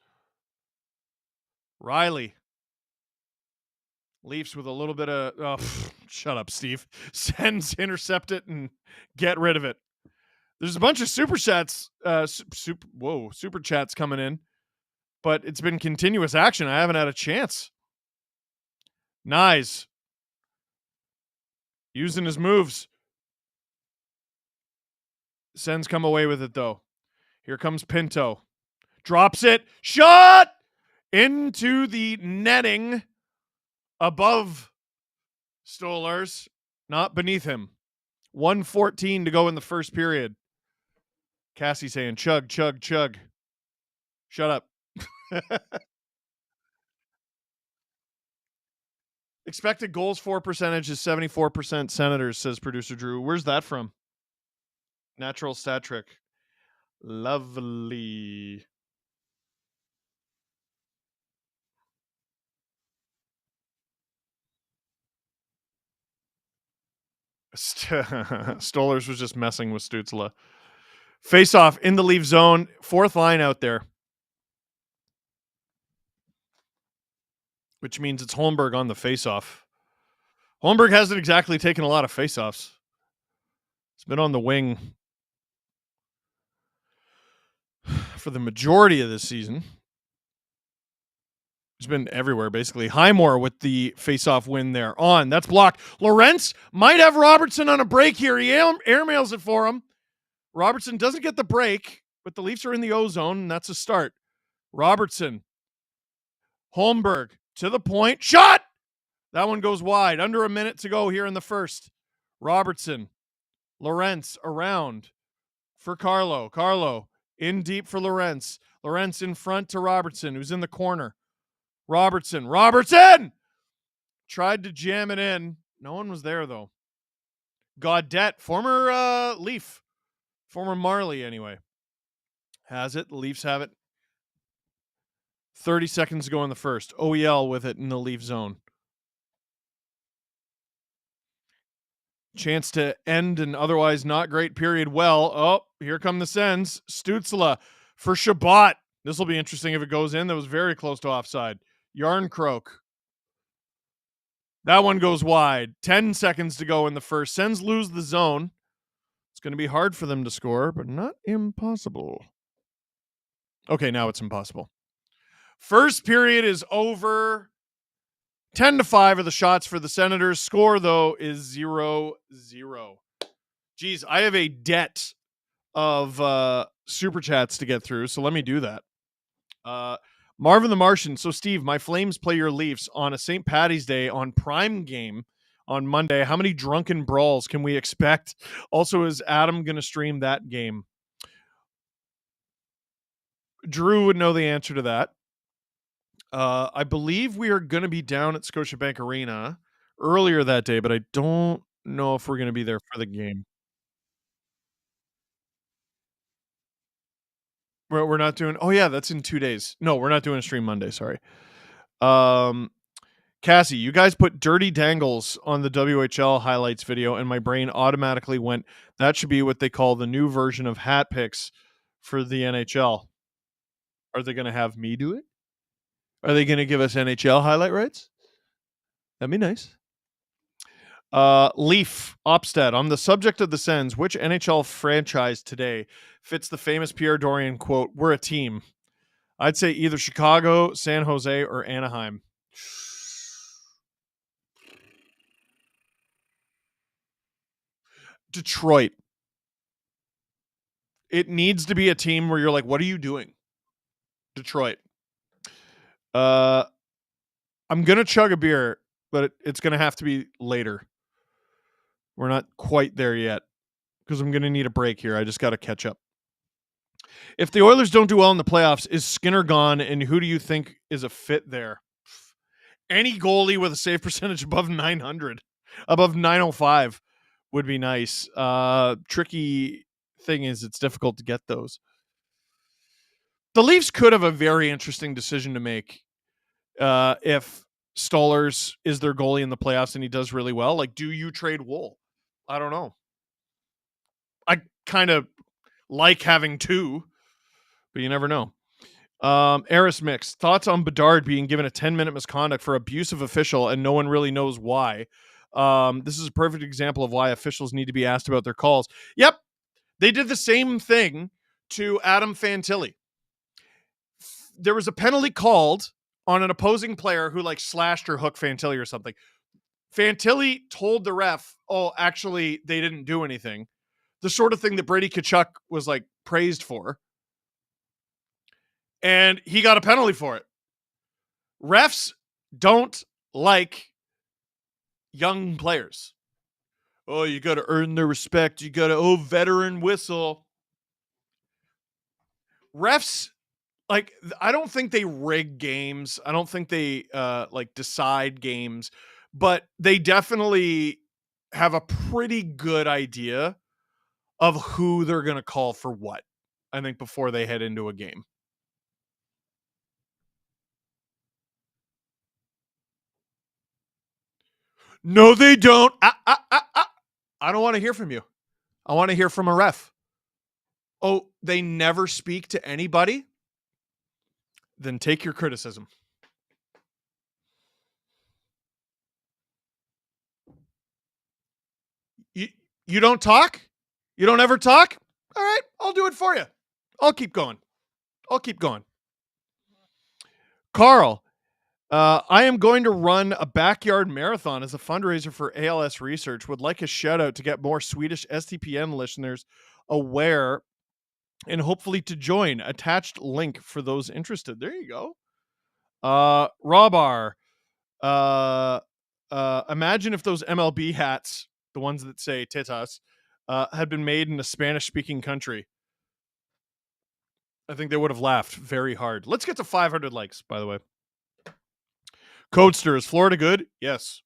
Riley. Leafs with a little bit of... shut up, Steve. Sens intercept it and get rid of it. There's a bunch of super chats. Super chats coming in. But it's been continuous action. I haven't had a chance. Nyes. Using his moves. Sens come away with it, though. Here comes Pinto. Drops it. Shot! Into the netting above Stolarz. Not beneath him. 1:14 to go in the first period. Cassie saying, chug, chug, chug. Shut up. Expected goals for percentage is 74% Senators, says producer Drew. Where's that from? Natural stat trick. Lovely. Stolarz was just messing with Stützle. Face off in the Leaf zone. Fourth line out there. Which means it's Holmberg on the face-off. Holmberg hasn't exactly taken a lot of face-offs. It's been on the wing for the majority of this season. It's been everywhere, basically. Highmore with the face-off win there. On. That's blocked. Lorentz might have Robertson on a break here. He airmails it for him. Robertson doesn't get the break, but the Leafs are in the O zone, and that's a start. Robertson. Holmberg to the point. Shot! That one goes wide. Under a minute to go here in the first. Robertson. Lorentz around for Carlo. Carlo in deep for Lorentz. Lorentz in front to Robertson, who's in the corner. Robertson. Tried to jam it in. No one was there, though. Gaudette, former Leaf. Former Marley, anyway. Has it. The Leafs have it. 30 seconds to go in the first. OEL with it in the Leaf zone. Chance to end an otherwise not great period well. Oh, here come the Sens. Stützle for Shabbat. This will be interesting if it goes in. That was very close to offside. Yarncroak. That one goes wide. 10 seconds to go in the first. Sens lose the zone. It's going to be hard for them to score, but not impossible. Okay, now it's impossible. First period is over. 10-5 are the shots for the Senators. Score, though, is 0-0. Geez, I have a debt of super chats to get through, so let me do that. Marvin the Martian. So, Steve, my Flames play your Leafs on a St. Paddy's Day on Prime Game on Monday. How many drunken brawls can we expect? Also, is Adam going to stream that game? Drew would know the answer to that. I believe we are going to be down at Scotiabank Arena earlier that day, but I don't know if we're going to be there for the game. We're not doing. Oh yeah, that's in 2 days. No, we're not doing a stream Monday. Sorry. Cassie, you guys put dirty dangles on the WHL highlights video, and my brain automatically went, that should be what they call the new version of hat picks for the NHL. Are they going to have me do it? Are they going to give us NHL highlight rights? That'd be nice. Leaf Opstad, on the subject of the Sens, which NHL franchise today fits the famous Pierre Dorian quote, "We're a team"? I'd say either Chicago, San Jose, or Anaheim. Detroit. It needs to be a team where you're like, what are you doing? Detroit. I'm going to chug a beer, but it's going to have to be later. We're not quite there yet because I'm going to need a break here. I just got to catch up. If the Oilers don't do well in the playoffs, is Skinner gone, and who do you think is a fit there? Any goalie with a save percentage above 900, above 905 would be nice. Tricky thing is it's difficult to get those. The Leafs could have a very interesting decision to make if Stolarz is their goalie in the playoffs and he does really well. Like, do you trade Wool? I don't know. I kind of like having two, but you never know. Eris Mix, thoughts on Bedard being given a 10-minute misconduct for abusive official and no one really knows why. This is a perfect example of why officials need to be asked about their calls. Yep, they did the same thing to Adam Fantilli. There was a penalty called on an opposing player who like slashed or hooked Fantilli or something. Fantilli told the ref, oh, actually, they didn't do anything. The sort of thing that Brady Tkachuk was like praised for. And he got a penalty for it. Refs don't like young players. Oh, you got to earn their respect. You got to, veteran whistle. Refs, like, I don't think they rig games. I don't think they, decide games. But they definitely have a pretty good idea of who they're going to call for what, I think, before they head into a game. No, they don't. I don't want to hear from you. I want to hear from a ref. Oh, they never speak to anybody? Then take your criticism. You don't talk? You don't ever talk? All right, I'll do it for you. I'll keep going. Carl, I am going to run a backyard marathon as a fundraiser for ALS research. Would like a shout out to get more Swedish STPM listeners aware and hopefully to join. Attached link for those interested. There you go. Robar. Imagine if those MLB hats, the ones that say Tetas, had been made in a Spanish-speaking country. I think they would have laughed very hard. Let's get to 500 likes, by the way. Codester, is Florida good? Yes.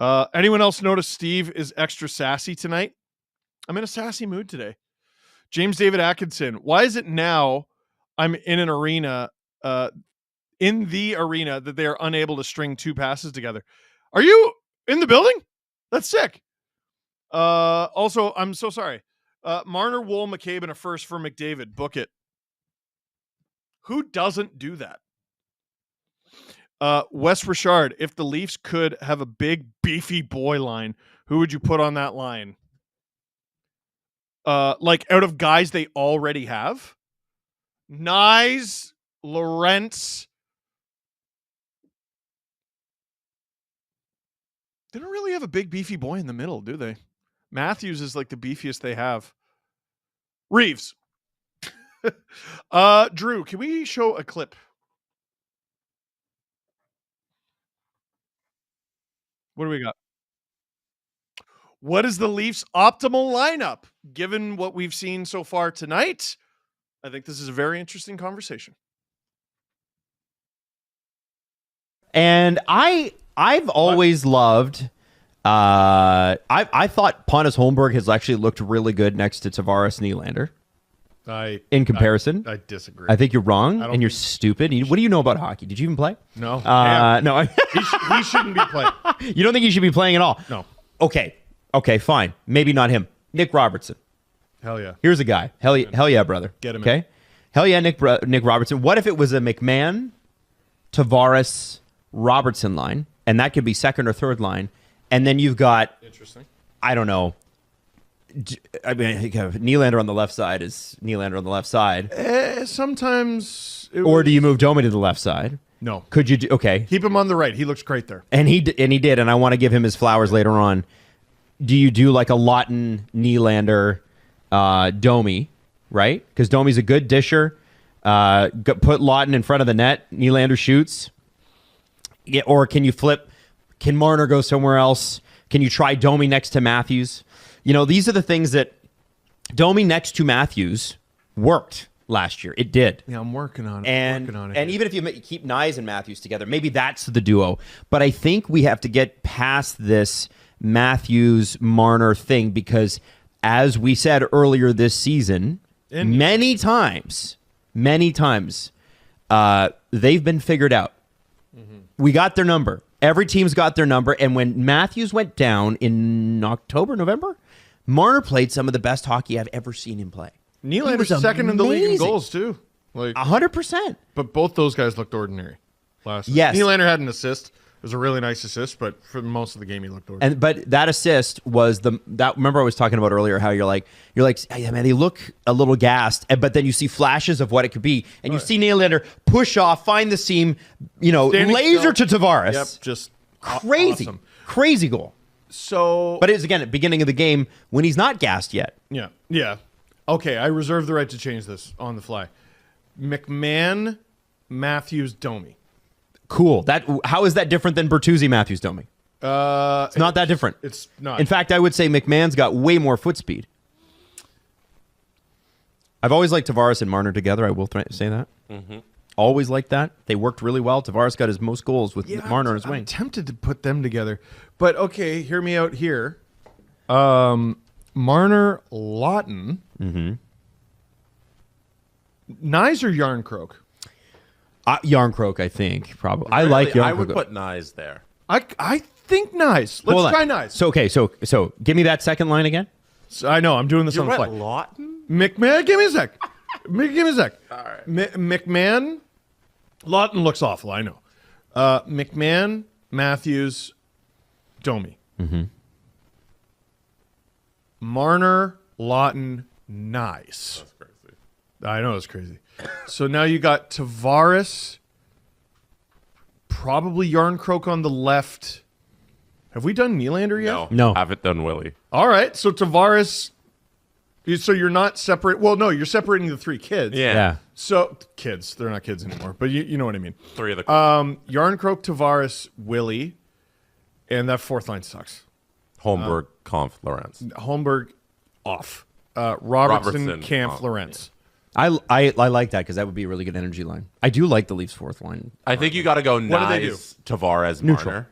Anyone else notice Steve is extra sassy tonight? I'm in a sassy mood today. James David Atkinson, why is it now I'm in an arena, in the arena, that they are unable to string two passes together? Are you in the building? That's sick. Also, I'm so sorry. Marner, Wool, McCabe, and a first for McDavid. Book it. Who doesn't do that? Wes Richard, if the Leafs could have a big, beefy boy line, who would you put on that line? Like out of guys they already have? Nyes, Lorentz. They don't really have a big, beefy boy in the middle, do they? Matthews is like the beefiest they have. Reeves. Drew, can we show a clip? What do we got? What is the Leafs' optimal lineup given what we've seen so far tonight? I think this is a very interesting conversation. And I've always loved. I thought Pontus Holmberg has actually looked really good next to Tavares Nylander. In comparison, I disagree. I think you're wrong and you're stupid. What do you know about hockey? Did you even play? No. No. he shouldn't be playing. You don't think he should be playing at all? No. Okay, fine. Maybe not him. Nick Robertson. Hell yeah. Here's a guy. Hell yeah, brother. Get him. Okay. In. Hell yeah, Nick Robertson. What if it was a McMahon, Tavares, Robertson line, and that could be second or third line, and then you've got, interesting. I don't know. I mean, Nylander on the left side is Nylander on the left side. Sometimes. Or do you move Domi to the left side? No. Could you do? Okay. Keep him on the right. He looks great there. And he did, and I want to give him his flowers later on. Do you do like a Lawton, Nylander, Domi, right? Because Domi's a good disher. Put Lawton in front of the net. Nylander shoots. Yeah, or can you flip? Can Marner go somewhere else? Can you try Domi next to Matthews? You know, these are the things that Domi next to Matthews worked last year. It did. Yeah, I'm working on it. And even if you keep Nyes and Matthews together, maybe that's the duo. But I think we have to get past this Matthews-Marner thing because, as we said earlier this season, many times, they've been figured out. Mm-hmm. We got their number. Every team's got their number. And when Matthews went down in October, November, Marner played some of the best hockey I've ever seen him play. Nylander's second in the league in goals, too. Like 100%. But both those guys looked ordinary last night. Yes. Nylander had an assist. It was a really nice assist, but for most of the game, he looked ordinary. But that assist was remember I was talking about earlier how you're like, yeah, man, they look a little gassed, but then you see flashes of what it could be, and you see Nylander push off, find the seam, Standing laser still. to Tavares. Yep, just crazy, crazy goal. So, but it's again at the beginning of the game when he's not gassed yet. Yeah. Okay, I reserve the right to change this on the fly. McMahon, Matthews, Domi. Cool. How is that different than Bertuzzi, Matthews, Domi? It's not that different. It's not. In fact, I would say McMahon's got way more foot speed. I've always liked Tavares and Marner together. I will say that. Mm-hmm. Always liked that. They worked really well. Tavares got his most goals with Marner on his wing. I'm tempted to put them together. But okay, hear me out here. Marner, Lawton. Mm-hmm. Nyes or Yarncroke? Yarncroke, I think, probably. Really? I like Yarncroke. I would put Nyes there. I think Nyes. Let's try Nyes. So give me that second line again. So, I know, I'm doing this on the fly. Lawton? McMahon, give me a sec. All right. McMahon, Lawton looks awful, I know. McMahon, Matthews, Domi. Mm-hmm. Marner, Lawton, Nyes. That's crazy. I know it's crazy. So now you got Tavares, probably Yarncroke on the left. Have we done Nylander yet? No. Haven't done Willie. All right, so Tavares. So you're not separate. Well, no, you're separating the 3 kids. Yeah. So kids, they're not kids anymore, but you know what I mean. 3 of the. Yarncroke, Tavares, Willie, and that 4th line sucks. Holmberg, Kampf, Lawrence. Holmberg off. Robertson, Robertson, Kampf, oh, Lawrence. I like that because that would be a really good energy line. I do like the Leafs 4th line. I think you got to go What do they do? Nyes, Tavares, Neutral. Marner.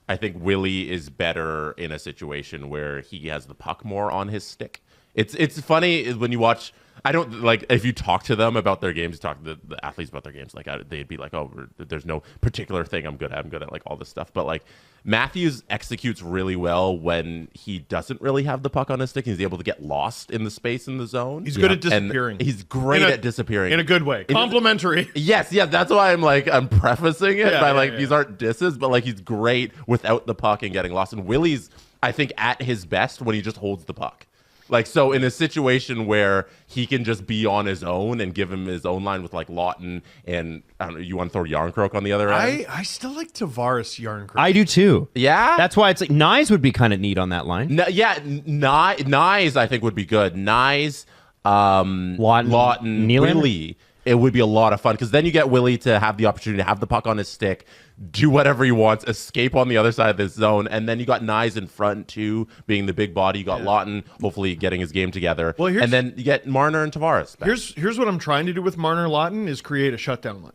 I think Willie is better in a situation where he has the puck more on his stick. It's funny when you watch. I don't like if you talk to them about their games, talk to the athletes about their games. Like they'd be like, "Oh, there's no particular thing I'm good at. I'm good at like all this stuff." But like Matthews executes really well when he doesn't really have the puck on his stick. He's able to get lost in the space in the zone. He's good at And disappearing. he's great at disappearing In a good way. Complimentary. Yes, yeah, that's why I'm prefacing it by like yeah. these aren't disses, but like he's great without the puck and getting lost. And Willie's, I think, at his best when he just holds the puck. Like, so in a situation where he can just be on his own and give him his own line with like Lawton and I don't know, you want to throw Yarncroke on the other end? I still like Tavares Yarncroke. I do too. Yeah, That's why it's like Nyes would be kind of neat on that line. Nyes I think would be good. Nyes, Lawton, Nylander? Willie. It would be a lot of fun because then you get Willie to have the opportunity to have the puck on his stick, do whatever he wants, escape on the other side of this zone, and then you got Nyes in front too, being the big body. You got Lawton, hopefully getting his game together, Well, and then you get Marner and Tavares back. Here's what I'm trying to do with Marner Lawton is create a shutdown line.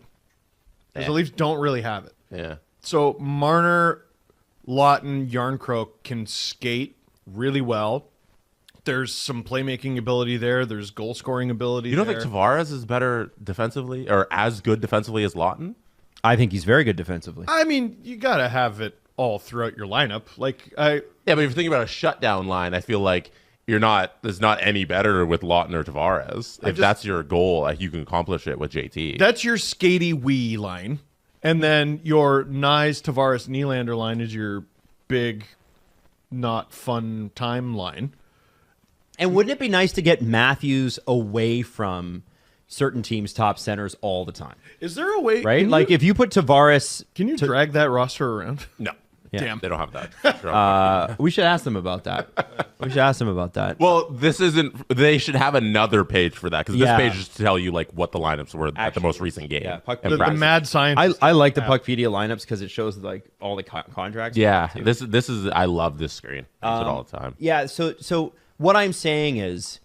Because the Leafs don't really have it. Yeah, So Marner, Lawton, Yarncroke can skate really well. There's some playmaking ability there. There's goal scoring ability. you don't there. think Tavares is better defensively or as good defensively as Lawton? I think he's very good defensively. I mean, you gotta have it all throughout your lineup. Yeah, but if you're thinking about a shutdown line, I feel like there's not any better with Lawton or Tavares. If that's your goal, you can accomplish it with JT. That's your skatey wee line, and then your Nyes, Tavares, Nylander line is your big, not fun time line. And wouldn't it be nice to get Matthews away from certain teams' top centers all the time? Is there a way? Right? Like if you put Tavares, Can you drag that roster around? No. Yeah. Damn. They don't have that. we should ask them about that. We should ask them about that. Well, this isn't. They should have another page for that because Yeah. this page is to tell you like what the lineups were at the most recent game. Yeah, Puck- and The practice. mad science. I like the Puckpedia lineups because it shows like all the contracts. Yeah, this is. I love this screen. I use it all the time. Yeah. So what I'm saying is,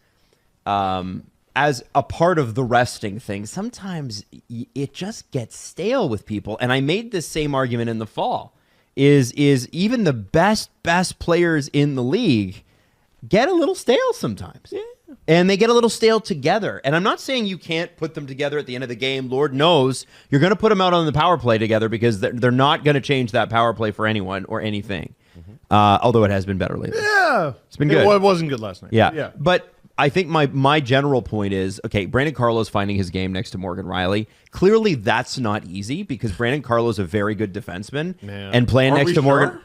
as a part of the resting thing, sometimes it just gets stale with people. And I made this same argument in the fall. Is even the best players in the league get a little stale sometimes. Yeah. And they get a little stale together. And I'm not saying you can't put them together at the end of the game. Lord knows you're going to put them out on the power play together because they're not going to change that power play for anyone or anything. Although it has been better lately. yeah, It's been good. It wasn't good last night. Yeah. But I think my general point is, okay, Brandon Carlo's finding his game next to Morgan Riley. Clearly, that's not easy because Brandon Carlo's a very good defenseman. Man. And playing Are next we to Morgan... sure?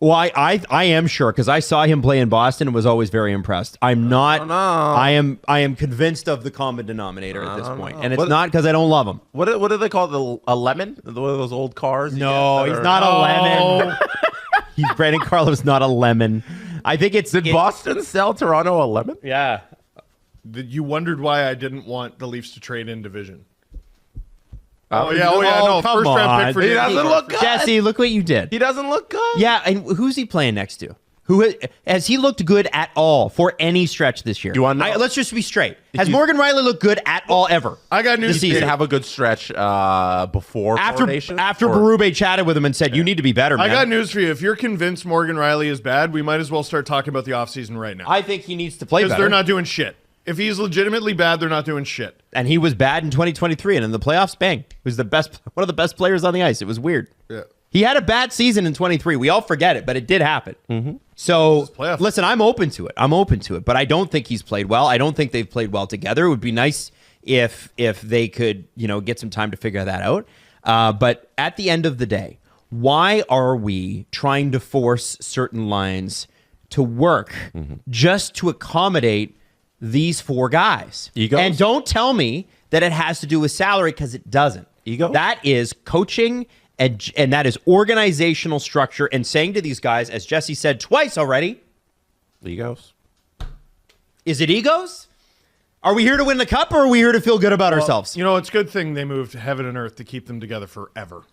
Well, I am sure because I saw him play in Boston and was always very impressed. I'm not... know. I am convinced of the common denominator at this point. know. And it's What- not because I don't love him. What do they call it? A lemon? One of those old cars? you No, get that he's are- not a lemon. Brandon Carlo's not a lemon. I think it's... Did Boston sell Toronto a lemon? Yeah. You wondered why I didn't want the Leafs to trade in division. Oh, No, come first round on. pick for He you. doesn't look good. Jesse, look what you did. He doesn't look good. Yeah, and who's he playing next to? Who has he looked good at all for any stretch this year? You wanna know? Let's just be straight. Has Morgan Riley looked good at all ever? I got news this for He you. did season? have a good stretch before After coronation, or- Berube chatted with him and said, "You need to be better, man." I got news for you. If you're convinced Morgan Riley is bad, we might as well start talking about the offseason right now. I think he needs to play Because better. they're not doing shit. If he's legitimately bad, they're not doing shit. And he was bad in 2023, and in the playoffs, bang, he was one of the best players on the ice. It was weird. Yeah. He had a bad season in 23. We all forget it, but it did happen. So, playoff. listen, I'm open to it. But I don't think he's played well. I don't think they've played well together. It would be nice if they could, get some time to figure that out. But at the end of the day, why are we trying to force certain lines to work just to accommodate these four guys? Egos? And don't tell me that it has to do with salary because it doesn't. Ego? That is coaching And that is organizational structure and saying to these guys, as Jesse said twice already, Egos. is it egos? Are we here to win the cup or are we here to feel good about ourselves? You know, it's a good thing they moved heaven and earth to keep them together forever.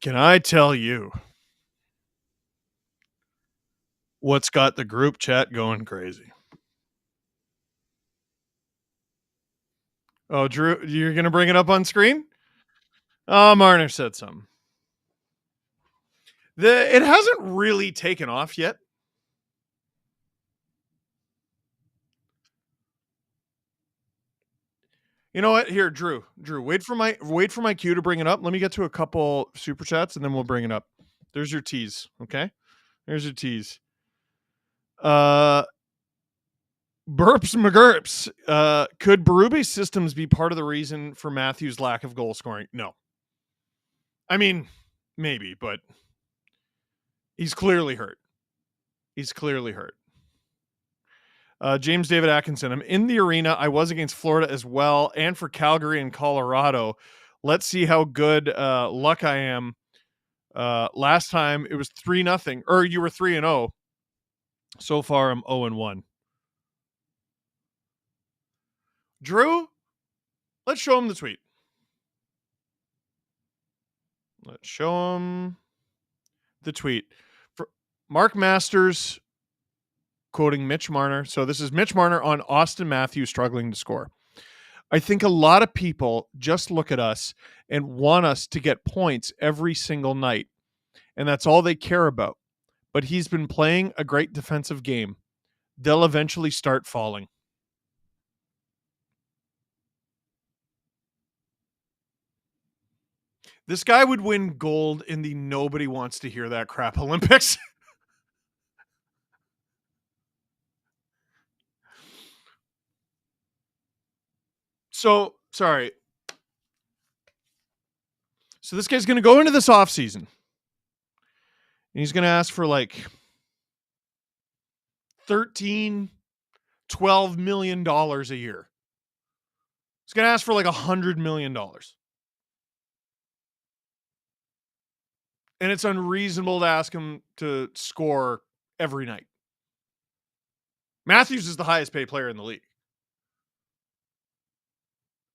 Can I tell you what's got the group chat going crazy? Oh, Drew, you're going to bring it up on screen? Oh, Marner said something. It hasn't really taken off yet. You know what? Here, Drew, wait for my cue to bring it up. Let me get to a couple super chats and then we'll bring it up. There's your tease, okay? There's your tease. Burps McGurps. Could Berube's systems be part of the reason for Matthews' lack of goal scoring? No. I mean, maybe, but he's clearly hurt. James David Atkinson. I'm in the arena. I was against Florida as well, and for Calgary and Colorado. Let's see how good luck I am. Last time it was 3-0, or you were 3-0. So far, I'm 0-1. Drew, let's show him the tweet. Let's show him the tweet. For Mark Masters quoting Mitch Marner. So this is Mitch Marner on Austin Matthews struggling to score. I think a lot of people just look at us and want us to get points every single night, and that's all they care about. But he's been playing a great defensive game. They'll eventually start falling. This guy would win gold in the nobody wants to hear that crap Olympics. So, sorry. So this guy's going to go into this offseason. And he's going to ask for like $13, $12 million a year. He's going to ask for like $100 million. And it's unreasonable to ask him to score every night. Matthews is the highest paid player in the league.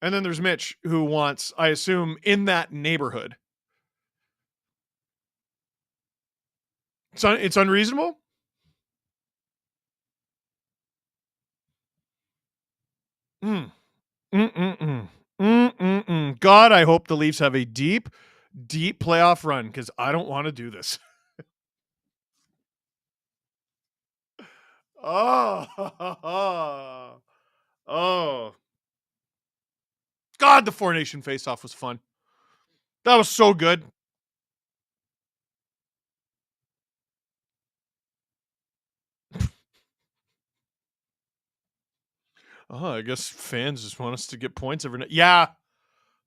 And then there's Mitch, who wants, I assume, in that neighborhood. It's unreasonable? God, I hope the Leafs have a deep, deep playoff run because I don't want to do this. Oh. God, the Four Nation face-off was fun. That was so good. I guess fans just want us to get points every night. Yeah,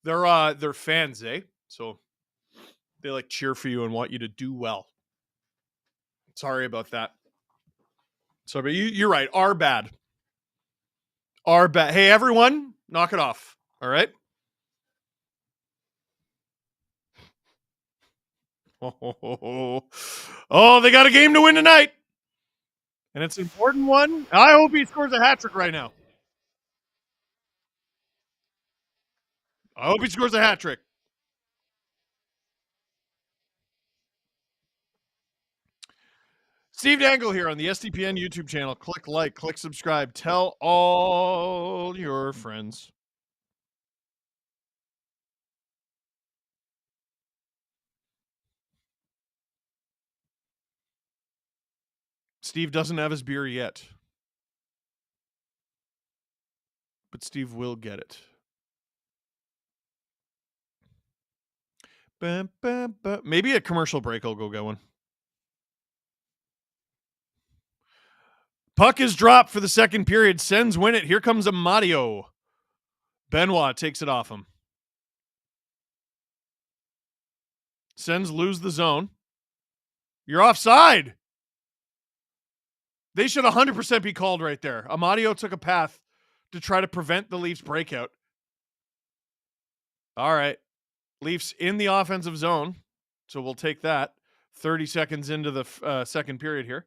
they're fans, eh? So they like cheer for you and want you to do well. Sorry about that. So, but you're right. Our bad. Hey, everyone, knock it off. All right. Oh, they got a game to win tonight. And it's an important one. I hope he scores a hat trick right now. I hope he scores a hat trick. Steve Dangle here on the SDPN YouTube channel. Click like, click subscribe. Tell all your friends. Steve doesn't have his beer yet. But Steve will get it. Maybe a commercial break will go going. Puck is dropped for the second period. Sens win it. Here comes Amadio. Benoit takes it off him. Sens lose the zone. You're offside. They should 100% be called right there. Amadio took a path to try to prevent the Leafs breakout. All right. Leafs in the offensive zone. So we'll take that. 30 seconds into the second period here.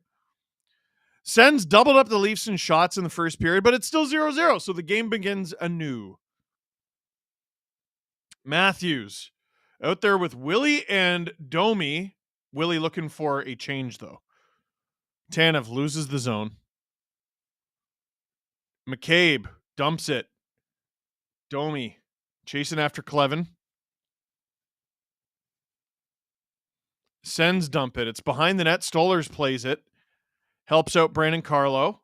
Sens doubled up the Leafs in shots in the first period, but it's still 0-0. So the game begins anew. Matthews out there with Willie and Domi. Willie looking for a change, though. Tanev loses the zone. McCabe dumps it. Domi chasing after Clevin. Sens dump it. It's behind the net. Stolarz plays it. Helps out Brandon Carlo,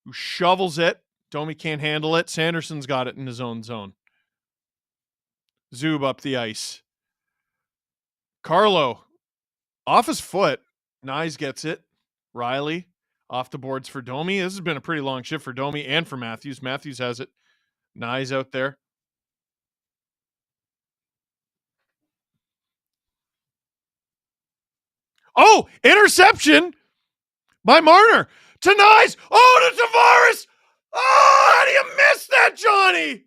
who shovels it. Domi can't handle it. Sanderson's got it in his own zone. Zub up the ice. Carlo off his foot. Nyes gets it. Riley off the boards for Domi. This has been a pretty long shift for Domi and for Matthews. Matthews has it. Nyes out there. Oh, interception by Marner to Nyes. Oh, to Tavares. Oh, how do you miss that, Johnny?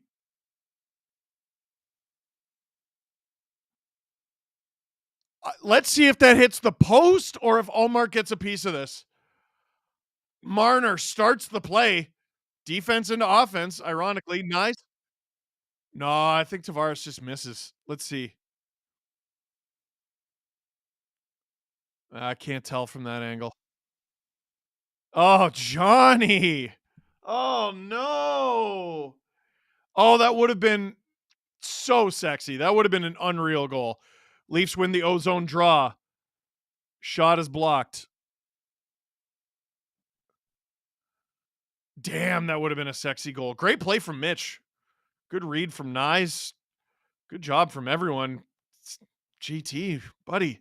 Let's see if that hits the post or if Ullmark gets a piece of this. Marner starts the play. Defense into offense, ironically. Nice. No, I think Tavares just misses. Let's see. I can't tell from that angle. Oh, Johnny. Oh, no. Oh, that would have been so sexy. That would have been an unreal goal. Leafs win the ozone draw. Shot is blocked. Damn, that would have been a sexy goal. Great play from Mitch. Good read from Nyes. Good job from everyone. GT, buddy.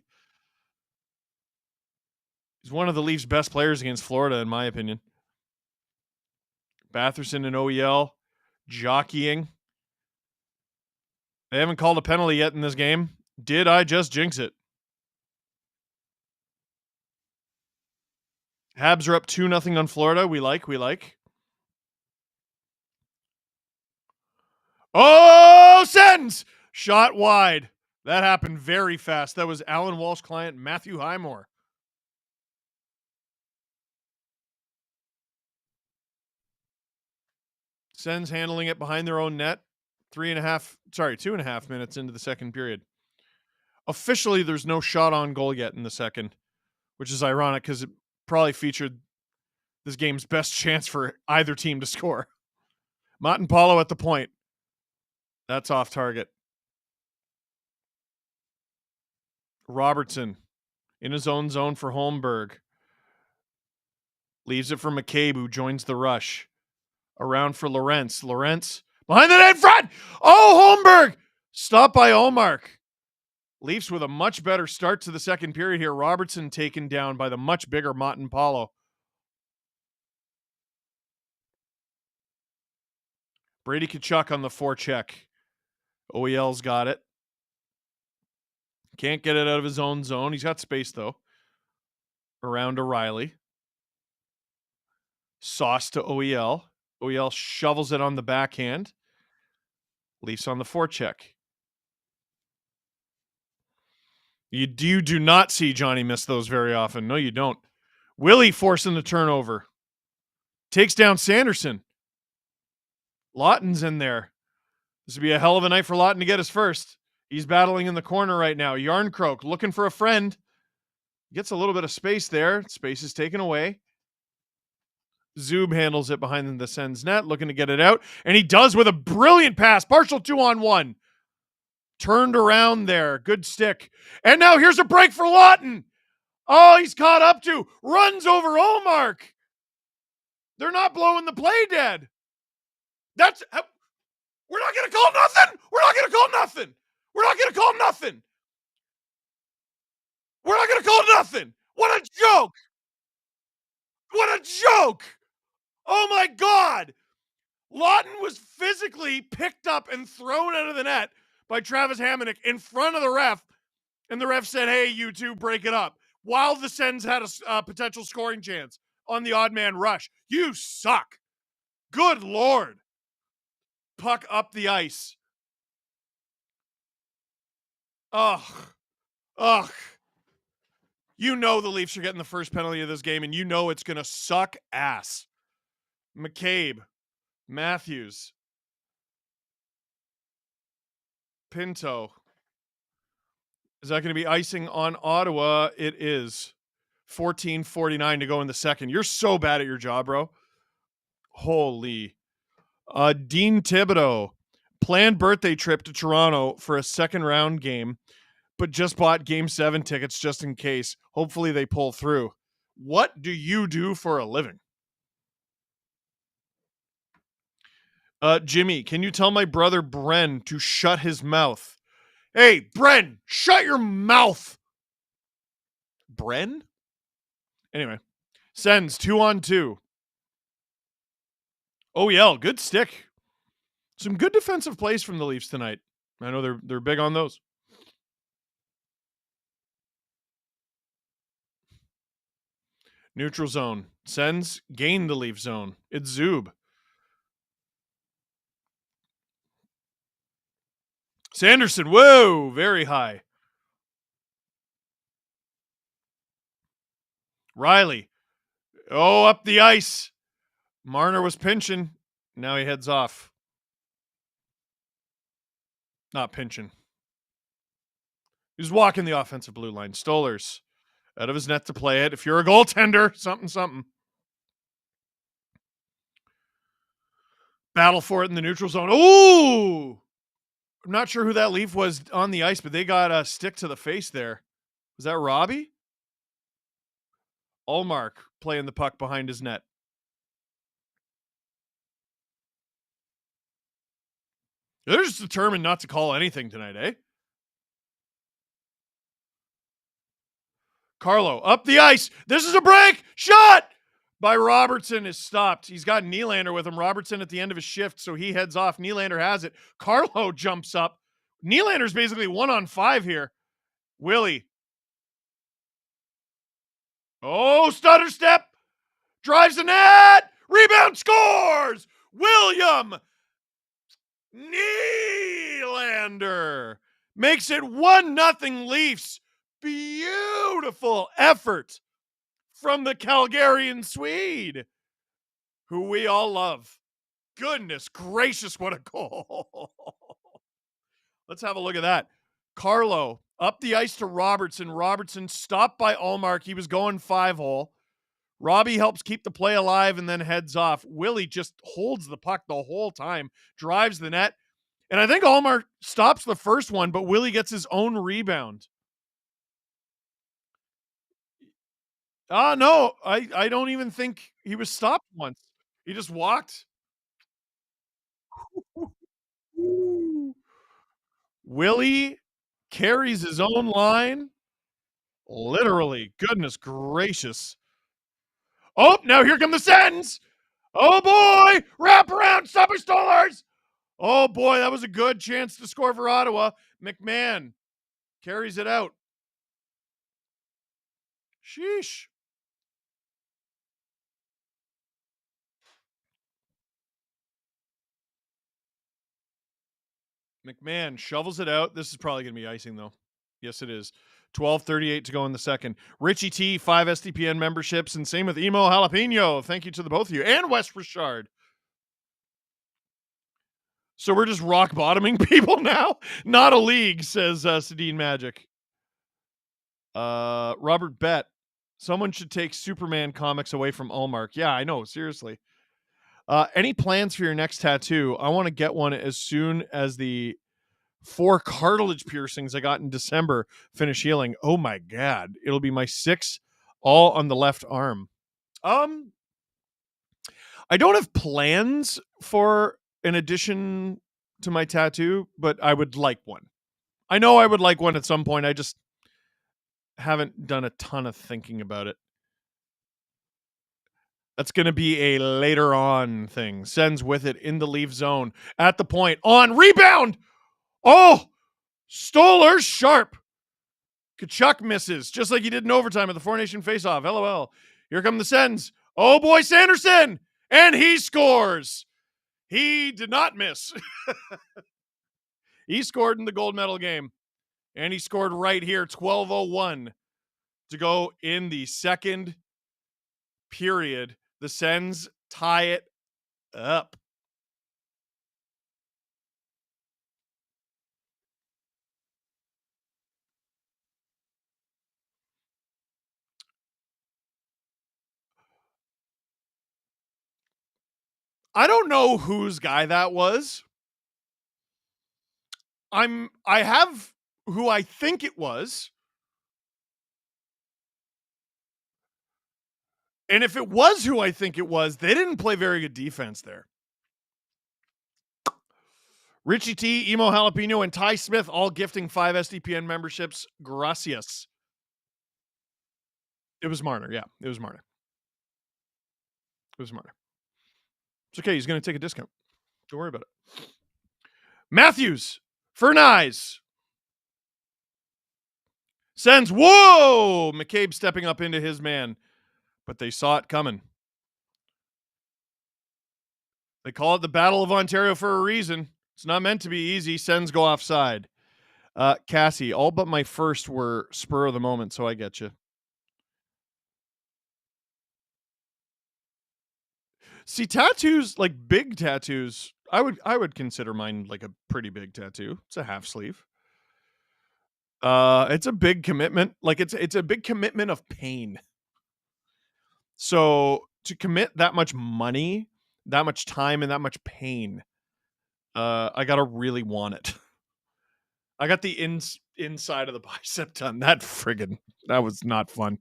He's one of the Leafs' best players against Florida, in my opinion. Batherson and OEL jockeying. They haven't called a penalty yet in this game. Did I just jinx it? Habs are up 2-0 on Florida. We like. Oh, Sens! Shot wide. That happened very fast. That was Alan Walsh client Matthew Highmore. Sens handling it behind their own net. 2.5 minutes into the second period. Officially, there's no shot on goal yet in the second, which is ironic because it probably featured this game's best chance for either team to score. Montempallo at the point. That's off target. Robertson in his own zone for Holmberg. Leaves it for McCabe, who joins the rush. Around for Lorentz. Lorentz behind the net in front. Oh, Holmberg! Stopped by Ullmark. Leafs with a much better start to the second period here. Robertson taken down by the much bigger Montempallo. Brady Tkachuk on the forecheck. OEL's got it. Can't get it out of his own zone. He's got space, though. Around to Riley. Sauce to OEL. OEL shovels it on the backhand. Leafs on the forecheck. You do not see Johnny miss those very often. No, you don't. Willie forcing the turnover. Takes down Sanderson. Lawton's in there. This would be a hell of a night for Lawton to get his first. He's battling in the corner right now. Yarncroke looking for a friend. Gets a little bit of space there. Space is taken away. Zub handles it behind the Sens net, looking to get it out. And he does with a brilliant pass. Partial 2-on-1. Turned around there. Good stick. And now here's a break for Lawton. Oh, he's caught up to. Runs over Ullmark. They're not blowing the play dead. That's... We're not going to call nothing. We're not going to call nothing. We're not going to call nothing. We're not going to call nothing. What a joke. What a joke! Oh my God! Lawton was physically picked up and thrown out of the net by Travis Hamonic in front of the ref, and the ref said, hey, you two, break it up, while the Sens had a potential scoring chance on the odd man rush. You suck. Good Lord. Puck up the ice. Ugh. You know the Leafs are getting the first penalty of this game, and you know it's going to suck ass. McCabe, Matthews, Pinto. Is that going to be icing on Ottawa? It is. 14:49 to go in the second. You're so bad at your job, bro. Holy. Dean Thibodeau, planned birthday trip to Toronto for a second round game, but just bought game 7 tickets just in case. Hopefully they pull through. What do you do for a living? Jimmy, can you tell my brother Bren to shut his mouth? Hey, Bren, shut your mouth. Bren? Anyway, Sens 2-on-2. OEL, good stick. Some good defensive plays from the Leafs tonight. I know they're big on those. Neutral zone. Sens gain the Leaf zone. It's Zub. Sanderson, whoa, very high. Riley, up the ice. Marner was pinching. Now he heads off. Not pinching. He's walking the offensive blue line. Stolers out of his net to play it. If you're a goaltender, something. Battle for it in the neutral zone. Ooh! I'm not sure who that Leaf was on the ice, but they got a stick to the face there. Was that Robbie? Ullmark playing the puck behind his net. They're just determined not to call anything tonight, eh? Carlo, up the ice. This is a break. Shot by Robertson is stopped. He's got Nylander with him. Robertson at the end of his shift, so he heads off. Nylander has it. Carlo jumps up. Nylander's basically 1-on-5 here. Willie. Oh, stutter step. Drives the net. Rebound, scores. William Nylander makes it 1-0 Leafs. Beautiful effort from the Calgarian Swede, who we all love. Goodness gracious, what a goal. Let's have a look at that. Carlo up the ice to Robertson. Robertson stopped by Ullmark. He was going 5-hole. Robbie helps keep the play alive and then heads off. Willie just holds the puck the whole time, drives the net. And I think Ullmark stops the first one, but Willie gets his own rebound. No, I don't even think he was stopped once. He just walked. Willie carries his own line. Literally. Goodness gracious. Oh, now here come the Sens. Oh, boy. Wrap around. Supper Stolers. Oh, boy. That was a good chance to score for Ottawa. McMahon carries it out. Sheesh. McMahon shovels it out. This is probably going to be icing, though. Yes, it is. 12:38 to go in the second. Richie T, 5 SDPN memberships, and same with Emo Jalapeno. Thank you to the both of you. And West Richard. So we're just rock bottoming people now? Not a league, says Sedine Magic. Robert Bett. Someone should take Superman comics away from Ullmark. Yeah, I know. Seriously. Any plans for your next tattoo? I want to get one as soon as the 4 cartilage piercings I got in December finish healing. Oh my God. It'll be my 6 all on the left arm. I don't have plans for an addition to my tattoo, but I would like one. I know I would like one at some point. I just haven't done a ton of thinking about it. That's going to be a later on thing. Sends with it in the Leaf zone at the point. On rebound. Oh, Stoller sharp. Kachuk misses just like he did in overtime at the Four Nation faceoff. LOL. Here come the Sens. Oh boy, Sanderson. And he scores. He did not miss. He scored in the gold medal game. And he scored right here. 12:01 to go in the second period. The Sens tie it up. I don't know whose guy that was. I have who I think it was. And if it was who I think it was, they didn't play very good defense there. Richie T, Emo Jalapeno, and Ty Smith all gifting 5 SDPN memberships. Gracias. It was Marner. Yeah, it was Marner. It's okay. He's going to take a discount. Don't worry about it. Matthews for Nyes. Sends. Whoa! McCabe stepping up into his man. But they saw it coming. They call it the Battle of Ontario for a reason. It's not meant to be easy. Sens go offside. Cassie, all but my first were spur of the moment, so I get you. See, tattoos, like big tattoos, I would consider mine like a pretty big tattoo. It's a half sleeve. It's a big commitment. Like it's a big commitment of pain. So to commit that much money, that much time, and that much pain, I gotta really want it. I got the inside of the bicep done. That was not fun.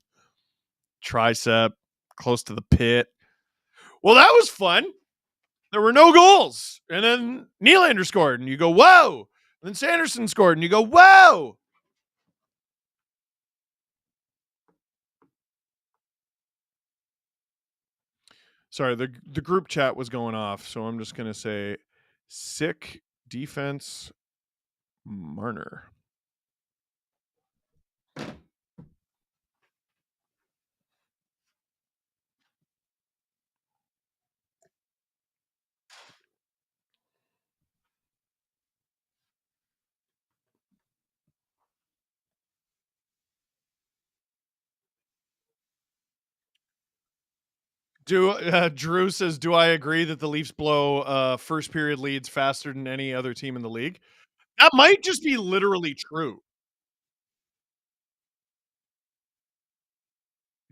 Tricep, close to the pit. Well, that was fun. There were no goals. And then Nylander scored, and you go, whoa. And then Sanderson scored, and you go, whoa. Sorry, the group chat was going off, so I'm just going to say, sick defense, Marner. Drew says, do I agree that the Leafs blow first period leads faster than any other team in the league? That might just be literally true.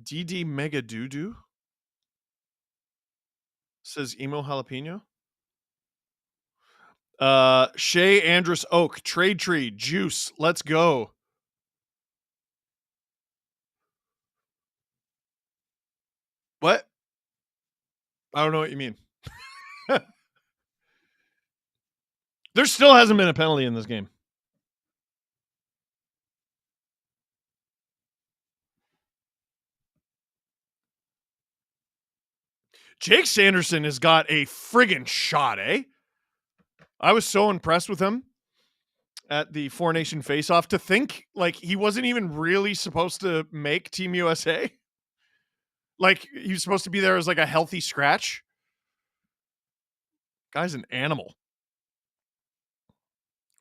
DD Mega Doo says Emo Jalapeno. Shea Andrus Oak, Trade Tree, Juice, let's go. What? I don't know what you mean. There still hasn't been a penalty in this game. Jake Sanderson has got a friggin' shot, eh? I was so impressed with him at the Four Nation faceoff to think like he wasn't even really supposed to make Team USA. Like he was supposed to be there as like a healthy scratch. Guy's an animal.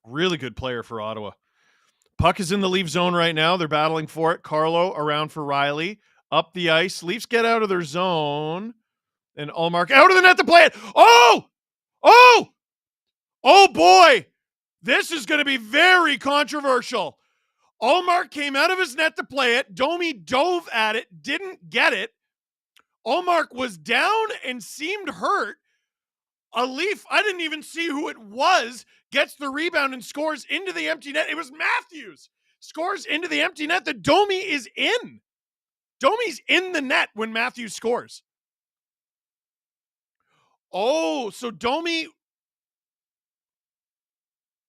Really good player for Ottawa. Puck is in the Leaf zone right now. They're battling for it. Carlo around for Riley. Up the ice. Leafs get out of their zone. And Ullmark out of the net to play it. Oh! Oh! Oh boy! This is going to be very controversial. Ullmark came out of his net to play it. Domi dove at it, didn't get it. Ullmark was down and seemed hurt. A Leaf, I didn't even see who it was, gets the rebound and scores into the empty net. It was Matthews. Scores into the empty net. The Domi is in. Domi's in the net when Matthews scores. Oh, so Domi...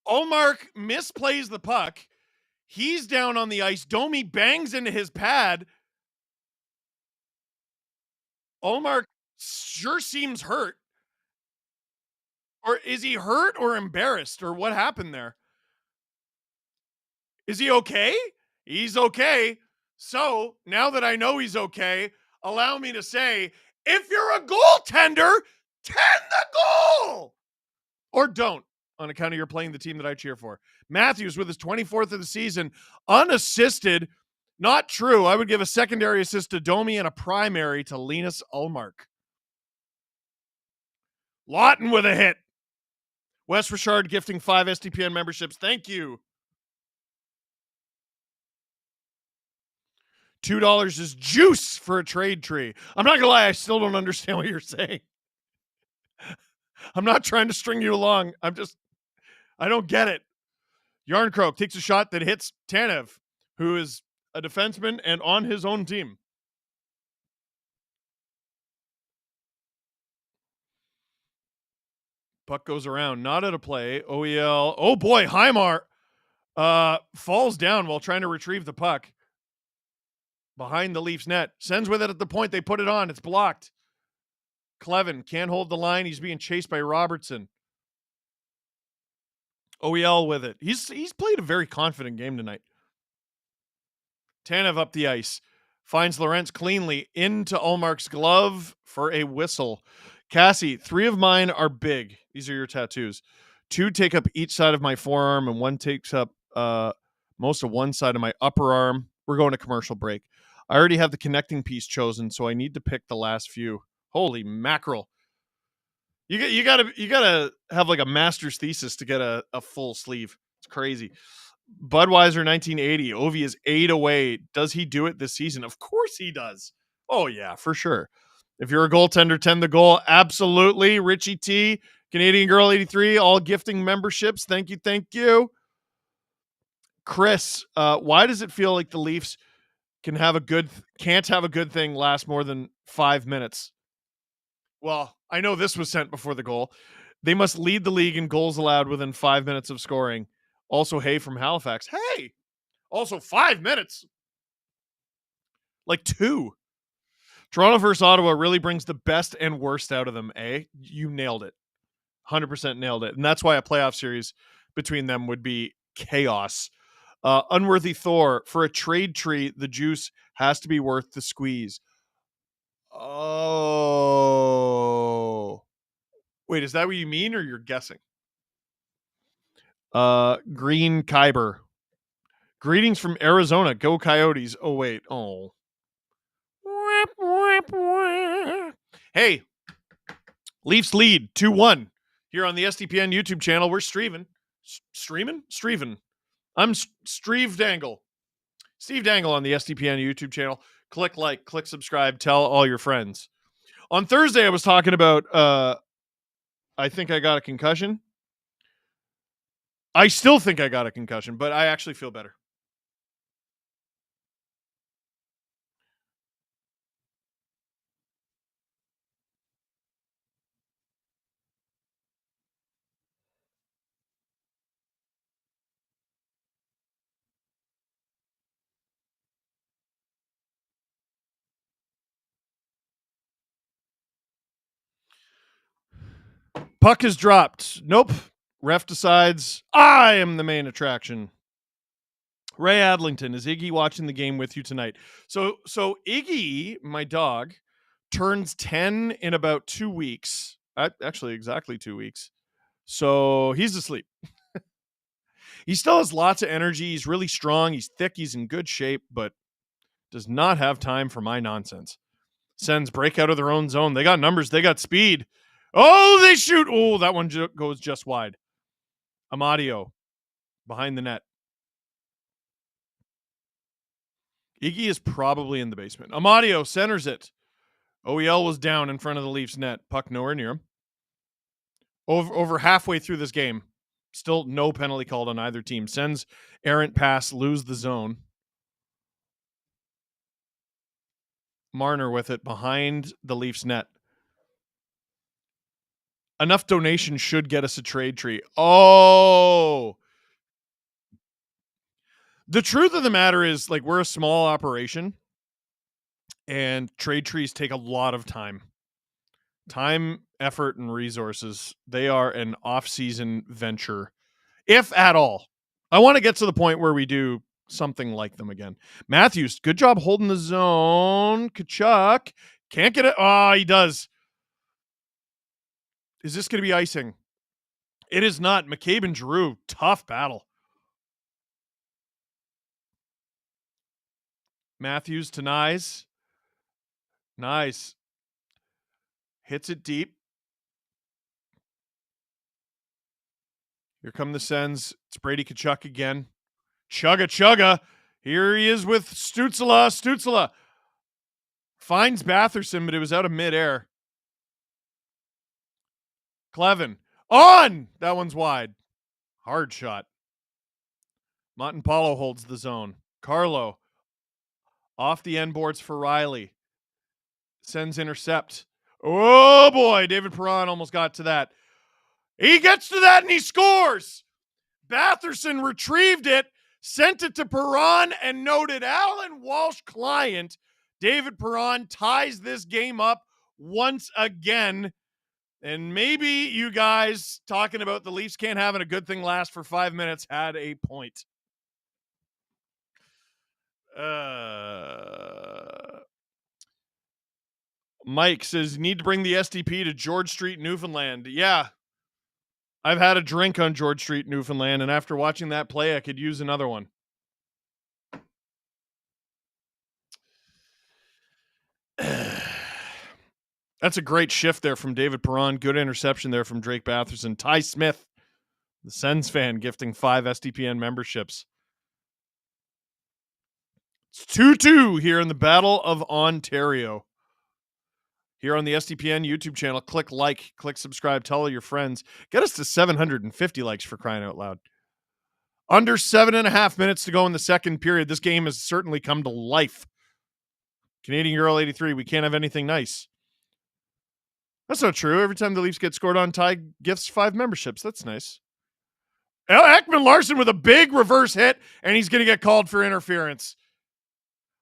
Ullmark misplays the puck. He's down on the ice. Domi bangs into his pad. Ullmark sure seems hurt. Or is he hurt or embarrassed or what happened there? Is he okay? He's okay. So now that I know he's okay, allow me to say, if you're a goaltender, tend the goal. Or don't, on account of you're playing the team that I cheer for. Matthews with his 24th of the season, unassisted. Not true. I would give a secondary assist to Domi and a primary to Linus Ullmark. Lawton with a hit. Wes Richard gifting 5 SDPN memberships. Thank you. $2 is juice for a trade tree. I'm not going to lie. I still don't understand what you're saying. I'm not trying to string you along. I don't get it. Yarncroak takes a shot that hits Tanev, who is a defenseman and on his own team. Puck goes around, not at a play. OEL. Oh boy, Heimar falls down while trying to retrieve the puck behind the Leafs net. Sends with it at the point. They put it on. It's blocked. Clevin can't hold the line. He's being chased by Robertson. OEL with it. He's played a very confident game tonight. Tanev up the ice. Finds Lorentz cleanly into Ullmark's glove for a whistle. Cassie, 3 of mine are big. These are your tattoos. 2 take up each side of my forearm, and 1 takes up most of one side of my upper arm. We're going to commercial break. I already have the connecting piece chosen, so I need to pick the last few. Holy mackerel. You gotta have like a master's thesis to get a full sleeve. It's crazy. Budweiser 1980. Ovi is 8 away. Does he do it this season? Of course he does. Oh yeah, for sure. If you're a goaltender, tend the goal. Absolutely. Richie T, Canadian Girl 83, all gifting memberships. Thank you. Chris, why does it feel like the Leafs can't have a good thing last more than 5 minutes? Well, I know this was sent before the goal. They must lead the league in goals allowed within 5 minutes of scoring. Also, hey from Halifax. Hey! Also 5 minutes. Like 2. Toronto versus Ottawa really brings the best and worst out of them, eh? You nailed it. 100% nailed it. And that's why a playoff series between them would be chaos. Unworthy Thor, for a trade tree, the juice has to be worth the squeeze. Oh. Wait, is that what you mean or you're guessing? Green Kyber. Greetings from Arizona. Go Coyotes. Oh, wait. Oh. Hey, Leafs lead 2-1 here on the SDPN YouTube channel. We're streaming. I'm Steve Dangle. Steve Dangle on the SDPN YouTube channel. Click like, click subscribe, tell all your friends. On Thursday, I was talking about I think I got a concussion. I still think I got a concussion, but I actually feel better. Puck is dropped. Nope. Ref decides I am the main attraction. Ray Adlington, is Iggy watching the game with you tonight? So Iggy, my dog, turns 10 in about 2 weeks. Actually, exactly 2 weeks. So he's asleep. He still has lots of energy. He's really strong. He's thick. He's in good shape, but does not have time for my nonsense. Sends break out of their own zone. They got numbers. They got speed. Oh, they shoot. Oh, that one goes just wide. Amadio behind the net. Iggy is probably in the basement. Amadio centers it. OEL was down in front of the Leafs net. Puck nowhere near him. Over halfway through this game. Still no penalty called on either team. Sends errant pass, lose the zone. Marner with it behind the Leafs net. Enough donation should get us a trade tree. Oh! The truth of the matter is, like, we're a small operation, and trade trees take a lot of time. Time, effort, and resources. They are an off-season venture, if at all. I want to get to the point where we do something like them again. Matthews, good job holding the zone. Kachuk can't get it. Oh, he does. Is this going to be icing? It is not. McCabe and Giroux, tough battle. Matthews to Nyes. Nice. Hits it deep. Here come the Sens. It's Brady Kachuk again. Chugga. Here he is with Stützle. Stützle finds Batherson, but it was out of midair. Clevin. On! That one's wide. Hard shot. Montemapalo holds the zone. Carlo. Off the end boards for Riley. Sends intercept. Oh, boy. David Perron almost got to that. He gets to that and he scores. Batherson retrieved it, sent it to Perron, and noted Alan Walsh client David Perron ties this game up once again. And maybe you guys talking about the Leafs can't have a good thing last for 5 minutes had a point. Mike says, need to bring the SDP to George Street, Newfoundland. Yeah. I've had a drink on George Street, Newfoundland, and after watching that play, I could use another one. That's a great shift there from David Perron. Good interception there from Drake Batherson. Ty Smith, the Sens fan, gifting 5 SDPN memberships. It's 2-2 here in the Battle of Ontario. Here on the SDPN YouTube channel, click like, click subscribe, tell all your friends. Get us to 750 likes for crying out loud. Under 7.5 minutes to go in the second period. This game has certainly come to life. Canadian Girl 83, we can't have anything nice. That's not true. Every time the Leafs get scored on, Ty gifts 5 memberships. That's nice. Ekman Larson with a big reverse hit, and he's going to get called for interference.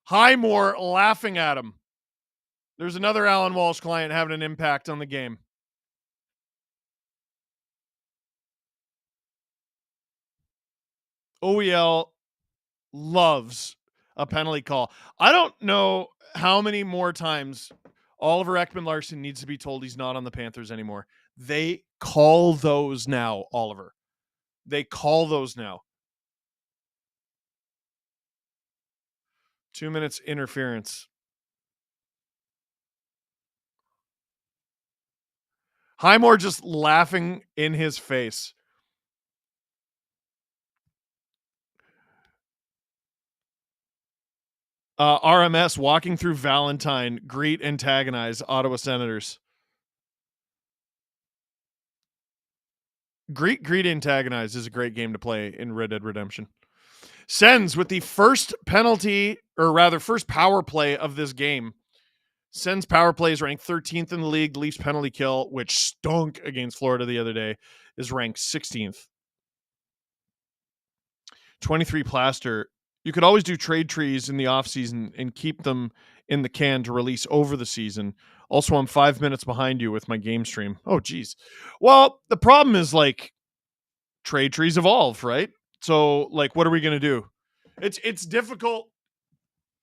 Highmore laughing at him. There's another Alan Walsh client having an impact on the game. OEL loves a penalty call. I don't know how many more times Oliver Ekman-Larsson needs to be told he's not on the Panthers anymore. They call those now, Oliver. They call those now. 2 minutes interference. Highmore just laughing in his face. RMS walking through Valentine, greet, antagonize Ottawa Senators. Greet, antagonize is a great game to play in Red Dead Redemption. Sens with the first penalty, or rather first power play of this game. Sens power play is ranked 13th in the league. Leafs penalty kill, which stunk against Florida the other day, is ranked 16th. 23 Plaster. You could always do trade trees in the offseason and keep them in the can to release over the season. Also, I'm 5 minutes behind you with my game stream. Oh, geez. Well, the problem is, like, trade trees evolve, right? So, like, what are we going to do? It's difficult.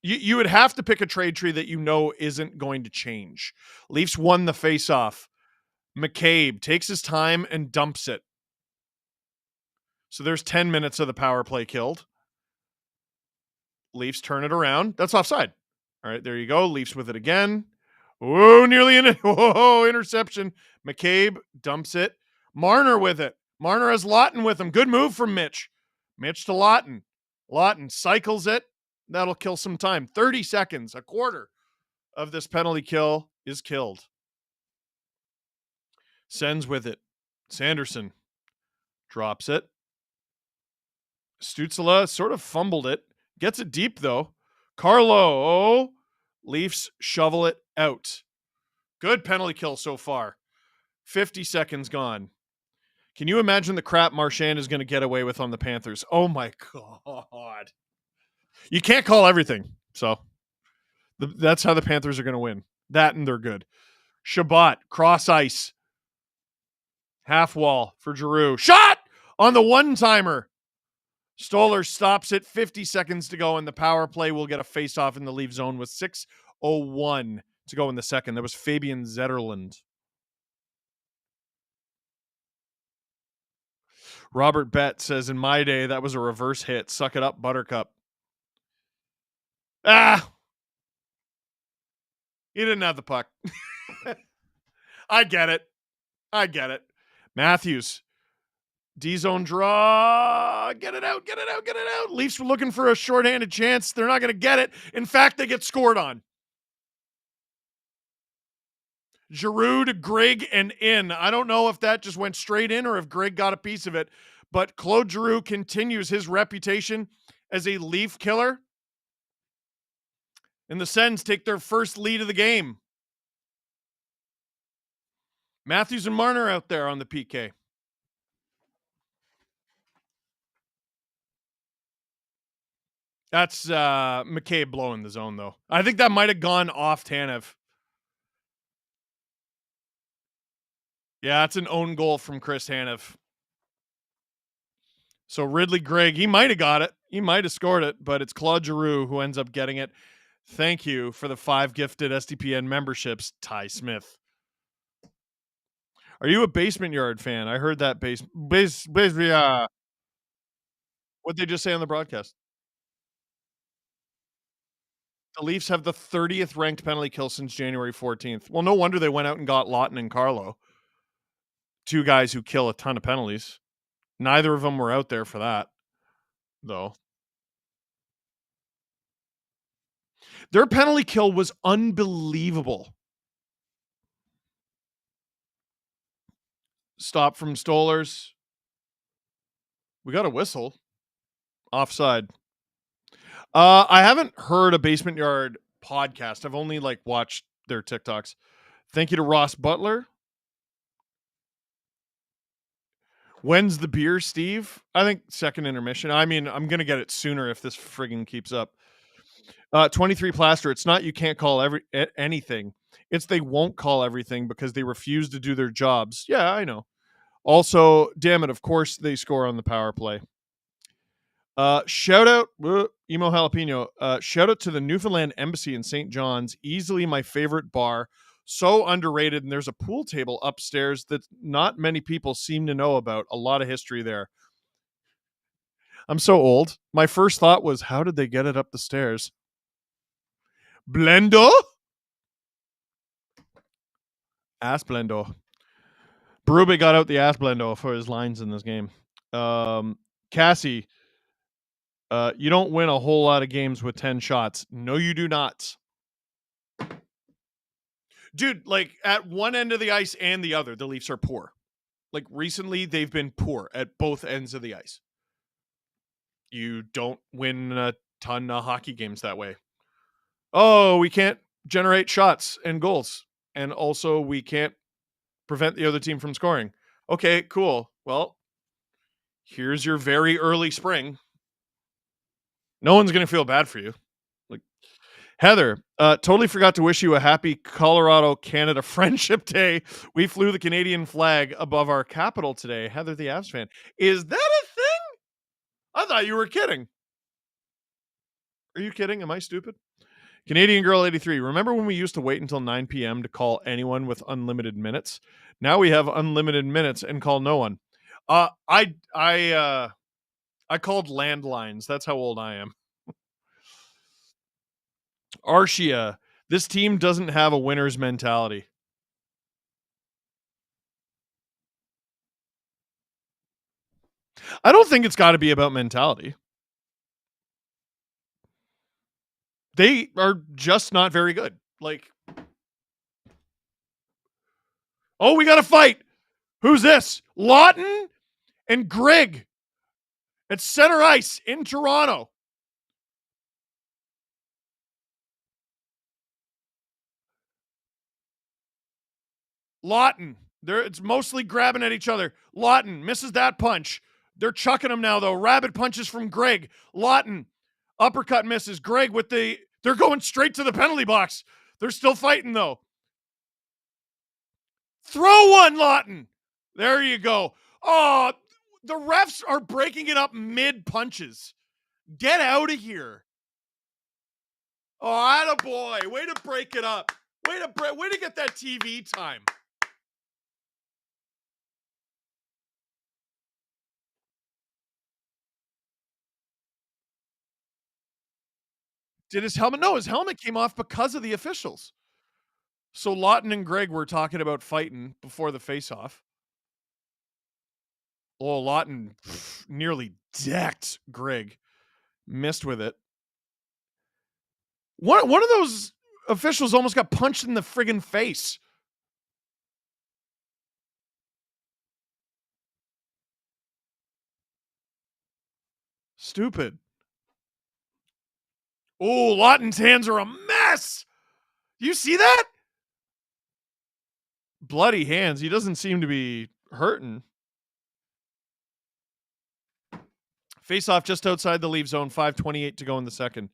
You would have to pick a trade tree that you know isn't going to change. Leafs won the faceoff. McCabe takes his time and dumps it. So there's 10 minutes of the power play killed. Leafs turn it around. That's offside. All right, there you go. Leafs with it again. Oh, nearly in it. Whoa, interception. McCabe dumps it. Marner with it. Marner has Lawton with him. Good move from Mitch. Mitch to Lawton. Lawton cycles it. That'll kill some time. 30 seconds, a quarter of this penalty kill is killed. Sends with it. Sanderson drops it. Stützle sort of fumbled it. Gets it deep, though. Carlo. Leafs shovel it out. Good penalty kill so far. 50 seconds gone. Can you imagine the crap Marchand is going to get away with on the Panthers? Oh, my God. You can't call everything. So that's how the Panthers are going to win. That and they're good. Shabbat, cross ice. Half wall for Giroux. Shot on the one-timer. Stoller stops it. 50 seconds to go, and the power play will get a face-off in the Leaf zone with 6:01 to go in the second. That was Fabian Zetterlund. Robert Bett says, in my day, that was a reverse hit. Suck it up, Buttercup. Ah! He didn't have the puck. I get it. Matthews. D-zone draw. Get it out. Leafs were looking for a shorthanded chance. They're not going to get it. In fact, they get scored on. Giroux to Greg and in. I don't know if that just went straight in or if Greg got a piece of it, but Claude Giroux continues his reputation as a Leaf killer. And the Sens take their first lead of the game. Matthews and Marner out there on the PK. That's McCabe blowing the zone, though. I think that might have gone off Tanev. Yeah, it's an own goal from Chris Tanev. So Ridley Gregg, he might have got it. He might have scored it, but it's Claude Giroux who ends up getting it. Thank you for the 5 gifted SDPN memberships, Ty Smith. Are you a Basement Yard fan? I heard that what'd they just say on the broadcast? The Leafs have the 30th ranked penalty kill since January 14th. Well, no wonder they went out and got Lawton and Carlo. 2 guys who kill a ton of penalties. Neither of them were out there for that, though. Their penalty kill was unbelievable. Stop from Stollers. We got a whistle. Offside. I haven't heard a Basement Yard podcast. I've only watched their TikToks. Thank you to Ross Butler. When's the beer, Steve? I think second intermission. I mean, I'm going to get it sooner if this friggin' keeps up. 23 Plaster. It's not you can't call anything. It's they won't call everything because they refuse to do their jobs. Yeah, I know. Also, damn it, of course they score on the power play. Shout out, Emo Jalapeno. Shout out to the Newfoundland Embassy in St. John's. Easily my favorite bar. So underrated, and there's a pool table upstairs that not many people seem to know about. A lot of history there. I'm so old. My first thought was, how did they get it up the stairs? Blendo? Ass Blendo. Berube got out the ass Blendo for his lines in this game. Cassie, you don't win a whole lot of games with 10 shots. No, you do not. Dude, at one end of the ice and the other, the Leafs are poor. Recently, they've been poor at both ends of the ice. You don't win a ton of hockey games that way. Oh, we can't generate shots and goals. And also, we can't prevent the other team from scoring. Okay, cool. Well, here's your very early spring. No one's going to feel bad for you. Heather, totally forgot to wish you a happy Colorado-Canada Friendship Day. We flew the Canadian flag above our capital today. Heather, the Avs fan. Is that a thing? I thought you were kidding. Are you kidding? Am I stupid? Canadian Girl 83. Remember when we used to wait until 9 p.m. to call anyone with unlimited minutes? Now we have unlimited minutes and call no one. I called landlines. That's how old I am. Arshia, this team doesn't have a winner's mentality. I don't think it's got to be about mentality. They are just not very good. Oh, we got to fight. Who's this? Lawton and Greg at center ice in Toronto. Lawton. It's mostly grabbing at each other. Lawton misses that punch. They're chucking him now, though. Rabbit punches from Greg. Lawton. Uppercut misses. Greg with they're going straight to the penalty box. They're still fighting, though. Throw one, Lawton. There you go. Oh, the refs are breaking it up mid punches. Get out of here. Oh, attaboy. Way to break it up. Way to get that TV time. Did his helmet? No, his helmet came off because of the officials. So Lawton and Greg were talking about fighting before the face-off. Oh, Lawton nearly decked Greg. Missed with it. One of those officials almost got punched in the friggin' face. Stupid. Oh, Lawton's hands are a mess. You see that? Bloody hands. He doesn't seem to be hurting. Face off just outside the leave zone. 5:28 to go in the second.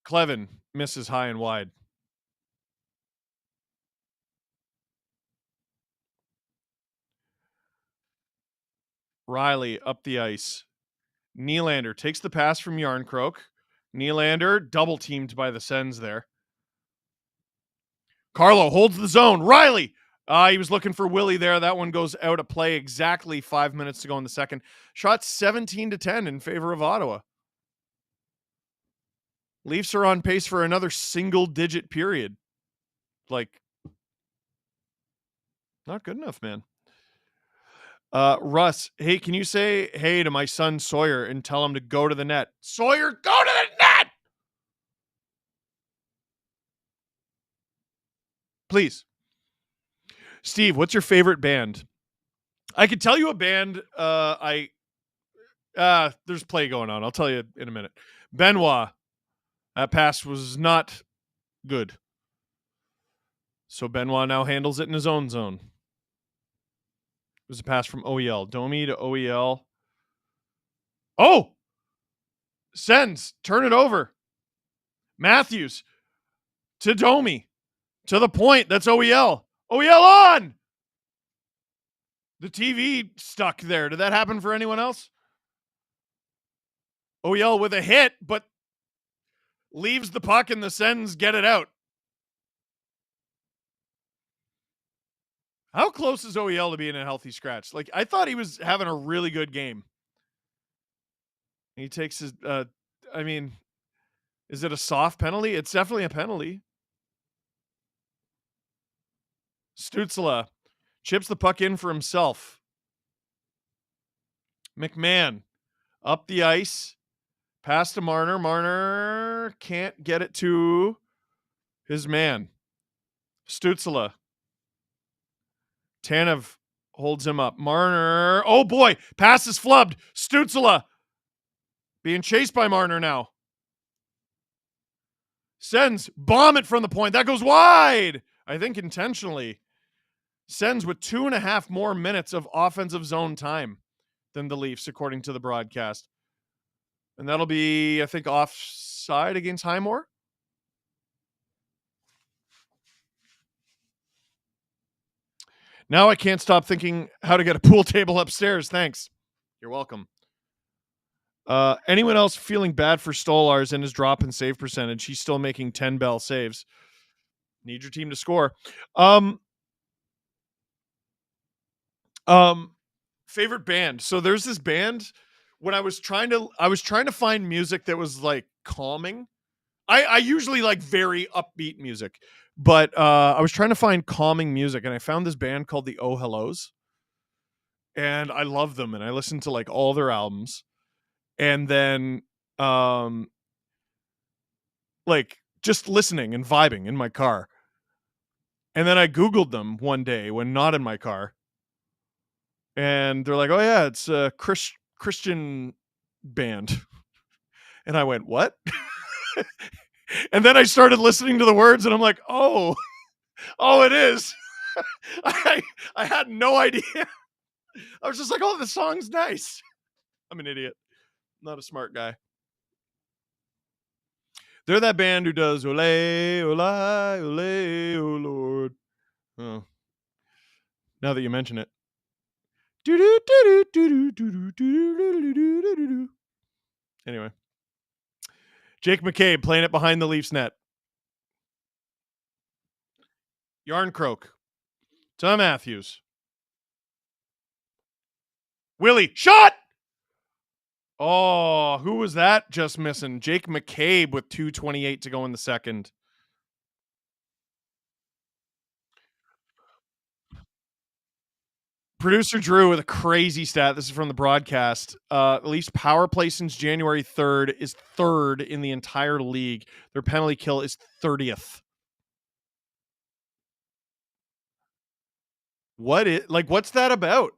Clevin misses high and wide. Riley up the ice. Nylander takes the pass from Yarncroke. Nylander double teamed by the Sens there. Carlo holds the zone. Riley. He was looking for Willie there. That one goes out of play. Exactly 5 minutes to go in the second. Shot 17-10 in favor of Ottawa. Leafs are on pace for another single-digit period. Like, not good enough, man. Russ, hey, can you say hey to my son Sawyer and tell him to go to the net? Sawyer, go to the net! Please. Steve, what's your favorite band? I could tell you a band. There's play going on. I'll tell you in a minute. Benoit. That pass was not good. So Benoit now handles it in his own zone. It was a pass from OEL. Domi to OEL. Oh! Sends. Turn it over. Matthews to Domi. To the point. That's OEL. OEL on! The TV stuck there. Did that happen for anyone else? OEL with a hit, but leaves the puck and the Sens get it out. How close is OEL to being a healthy scratch? Like, I thought he was having a really good game. He takes his, is it a soft penalty? It's definitely a penalty. Stützle chips the puck in for himself. McMahon up the ice. Pass to Marner. Marner can't get it to his man. Stützle. Tanev holds him up. Marner. Oh boy. Pass is flubbed. Stützle being chased by Marner now. Sens bomb it from the point. That goes wide. I think intentionally. Sens with 2.5 more minutes of offensive zone time than the Leafs, according to the broadcast. And that'll be, I think, offside against Highmore. Now I can't stop thinking how to get a pool table upstairs. Thanks. You're welcome. Anyone else feeling bad for Stolarz and his drop in save percentage? He's still making 10 Bell saves. Need your team to score. Favorite band. So there's this band when I was trying to find music that was like calming. I usually like very upbeat music, but I was trying to find calming music and I found this band called the Oh Hellos. And I love them and I listened to like all their albums. And then like just listening and vibing in my car. And then I Googled them one day when not in my car. And they're like, oh yeah, it's a Christian band. And I went, what? And then I started listening to the words and I'm like, oh, it is. I had no idea. I was just like, oh, the song's nice. I'm an idiot. Not a smart guy. They're that band who does ole, ole, ole, oh Lord. Oh. Now that you mention it. Anyway. Jake McCabe playing it behind the Leafs net. Yarncroke. Tom Matthews. Willie. Shot! Oh, who was that just missing? Jake McCabe with 2:28 to go in the second. Producer Drew with a crazy stat. This is from the broadcast. At least power play since January 3rd is third in the entire league. Their penalty kill is 30th. What's that about?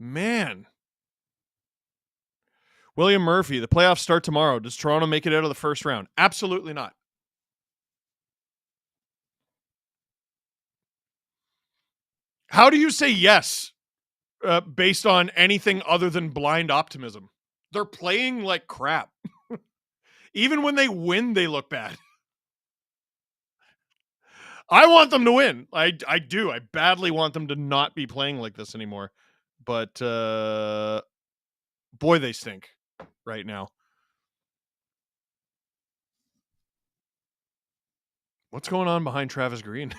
Man. William Murphy, the playoffs start tomorrow. Does Toronto make it out of the first round? Absolutely not. How do you say yes based on anything other than blind optimism? They're playing like crap. Even when they win, they look bad. I want them to win. I do. I badly want them to not be playing like this anymore. But boy, they stink right now. What's going on behind Travis Green?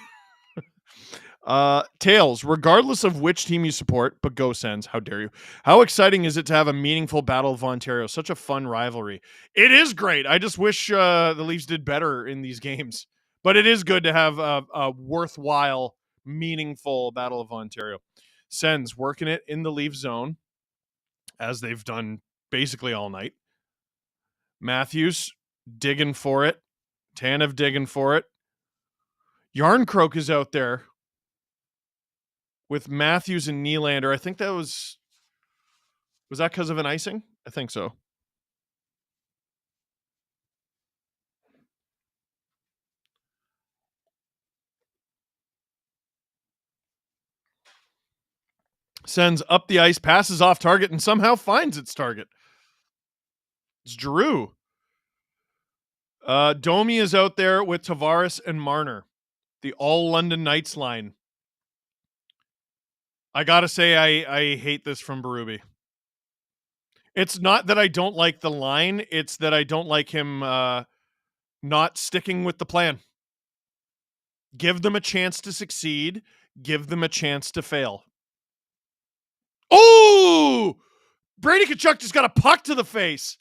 Tails, regardless of which team you support, but go Sens, how dare you? How exciting is it to have a meaningful Battle of Ontario? Such a fun rivalry. It is great. I just wish the Leafs did better in these games. But it is good to have a worthwhile, meaningful Battle of Ontario. Sens working it in the Leaf zone, as they've done basically all night. Matthews digging for it. Tanev digging for it. Yarncroke is out there with Matthews and Nylander. I think that was that because of an icing? I think so. Sends up the ice, passes off target, and somehow finds its target. It's Drew. Domi is out there with Tavares and Marner. The all London Knights line. I gotta say, I hate this from Berube. It's not that I don't like the line. It's that I don't like him not sticking with the plan. Give them a chance to succeed. Give them a chance to fail. Oh! Brady Tkachuk just got a puck to the face.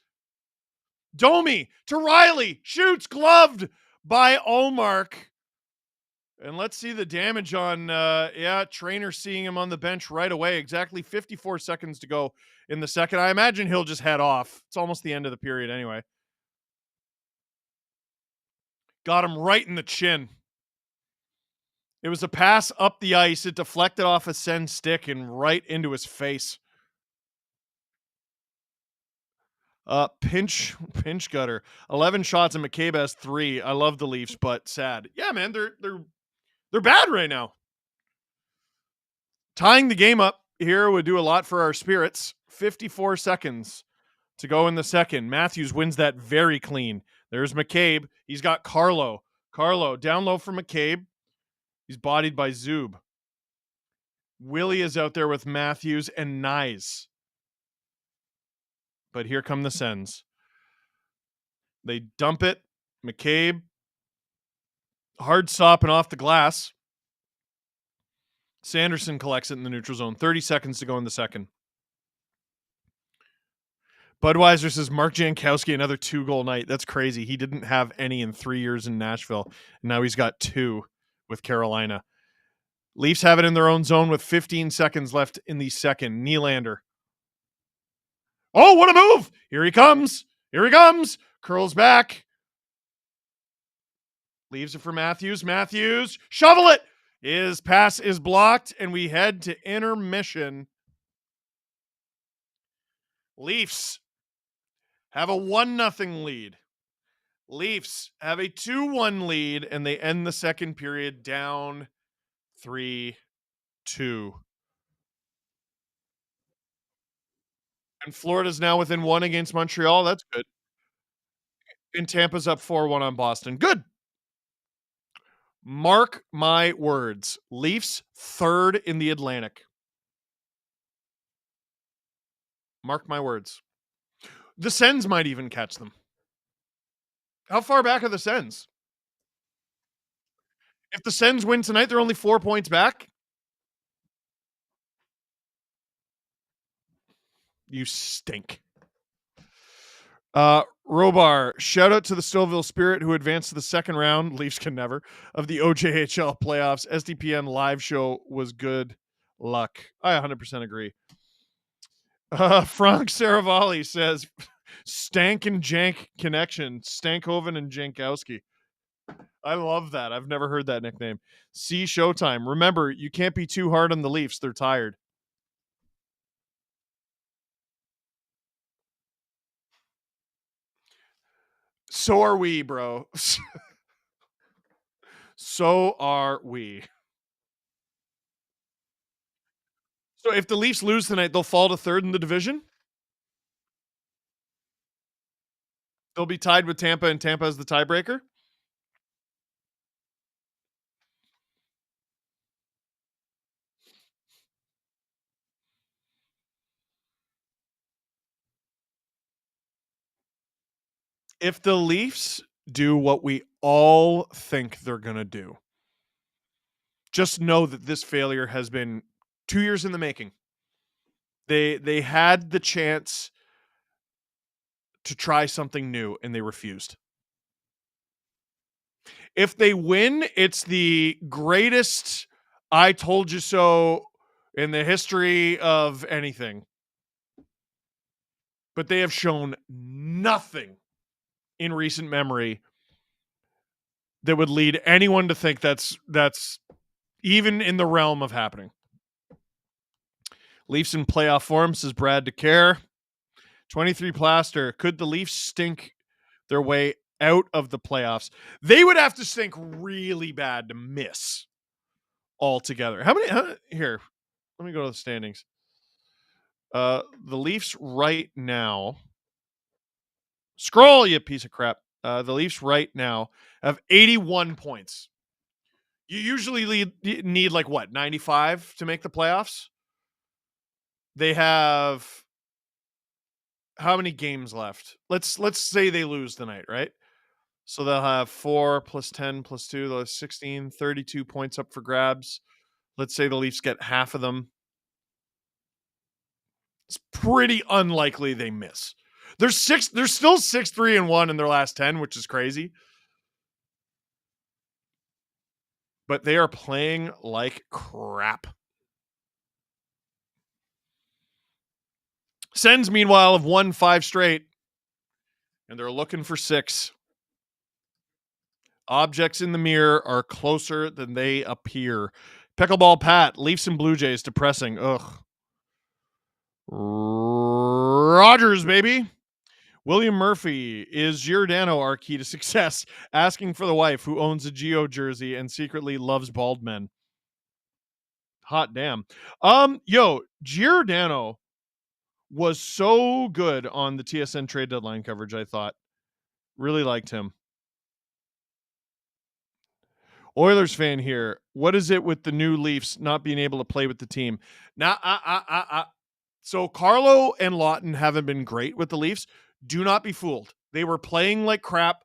Domi to Riley. Shoots, gloved by Ullmark. And let's see the damage on, Trainer seeing him on the bench right away. Exactly 54 seconds to go in the second. I imagine he'll just head off. It's almost the end of the period anyway. Got him right in the chin. It was a pass up the ice. It deflected off a Sen stick and right into his face. Pinch gutter. 11 shots and McCabe has 3. I love the Leafs, but sad. Yeah, man, they're bad right now. Tying the game up here would do a lot for our spirits. 54 seconds to go in the second. Matthews wins that very clean. There's McCabe. He's got Carlo. Carlo down low for McCabe. He's bodied by Zub. Willie is out there with Matthews and Nyes. But here come the Sens. They dump it. McCabe. Hard stopping off the glass. Sanderson collects it in the neutral zone. 30 seconds to go in the second. Budweiser says Mark Jankowski, another 2-goal night. That's crazy. He didn't have any in 3 years in Nashville. Now he's got 2 with Carolina. Leafs have it in their own zone with 15 seconds left in the second. Nylander. Oh, what a move! Here he comes. Here he comes. Curls back. Leaves it for Matthews. Matthews. Shovel it. His pass is blocked, and we head to intermission. Leafs have a 1-0 lead. Leafs have a 2-1 lead, and they end the second period down 3-2. And Florida's now within 1 against Montreal. That's good. And Tampa's up 4-1 on Boston. Good. Mark my words. Leafs 3rd in the Atlantic. Mark my words. The Sens might even catch them. How far back are the Sens? If the Sens win tonight, they're only 4 points back. You stink. Robar, shout out to the Stouffville Spirit who advanced to the second round. Leafs can never. Of the OJHL playoffs. SDPN live show was good luck. I 100% agree. Frank Saravalli says, Stank and Jank connection. Stankhoven and Jankowski. I love that. I've never heard that nickname. See Showtime. Remember, you can't be too hard on the Leafs. They're tired. So are we, bro. So are we. So if the Leafs lose tonight, they'll fall to 3rd in the division? They'll be tied with Tampa, and Tampa is the tiebreaker? If the Leafs do what we all think they're going to do, just know that this failure has been 2 years in the making. They had the chance to try something new, and they refused. If they win, it's the greatest I told you so in the history of anything. But they have shown nothing in recent memory that would lead anyone to think that's even in the realm of happening. Leafs in playoff form, says Brad DeCare. 23 Plaster. Could the Leafs stink their way out of the playoffs? They would have to stink really bad to miss altogether. Here, let me go to the standings. The Leafs right now. Scroll, you piece of crap. The Leafs right now have 81 points. You usually need like what, 95 to make the playoffs? They have how many games left? Let's say they lose tonight, right? So they'll have 4 plus 10 plus 2, they'll have 16, 32 points up for grabs. Let's say the Leafs get half of them. It's pretty unlikely they miss. They're still 6-3-1 in their last 10, which is crazy. But they are playing like crap. Sens, meanwhile, have won 5 straight, and they're looking for 6. Objects in the mirror are closer than they appear. Pickleball Pat, Leafs and Blue Jays, depressing. Ugh. Rogers, baby. William Murphy, is Giordano our key to success? Asking for the wife who owns a Geo jersey and secretly loves bald men. Hot damn. Giordano was so good on the TSN trade deadline coverage, I thought. Really liked him. Oilers fan here. What is it with the new Leafs not being able to play with the team? Now, so Carlo and Lawton haven't been great with the Leafs. Do not be fooled. They were playing like crap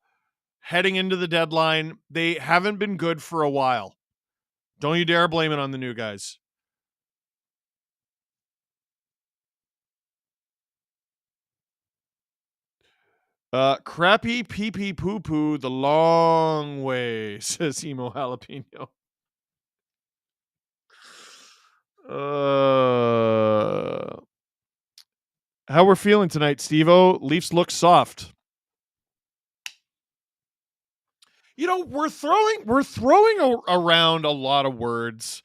heading into the deadline. They haven't been good for a while. Don't you dare blame it on the new guys. Crappy pee-pee poo-poo the long way, says Emo Jalapeno. How we're feeling tonight, Steve-O? Leafs look soft. You know, we're throwing around a lot of words.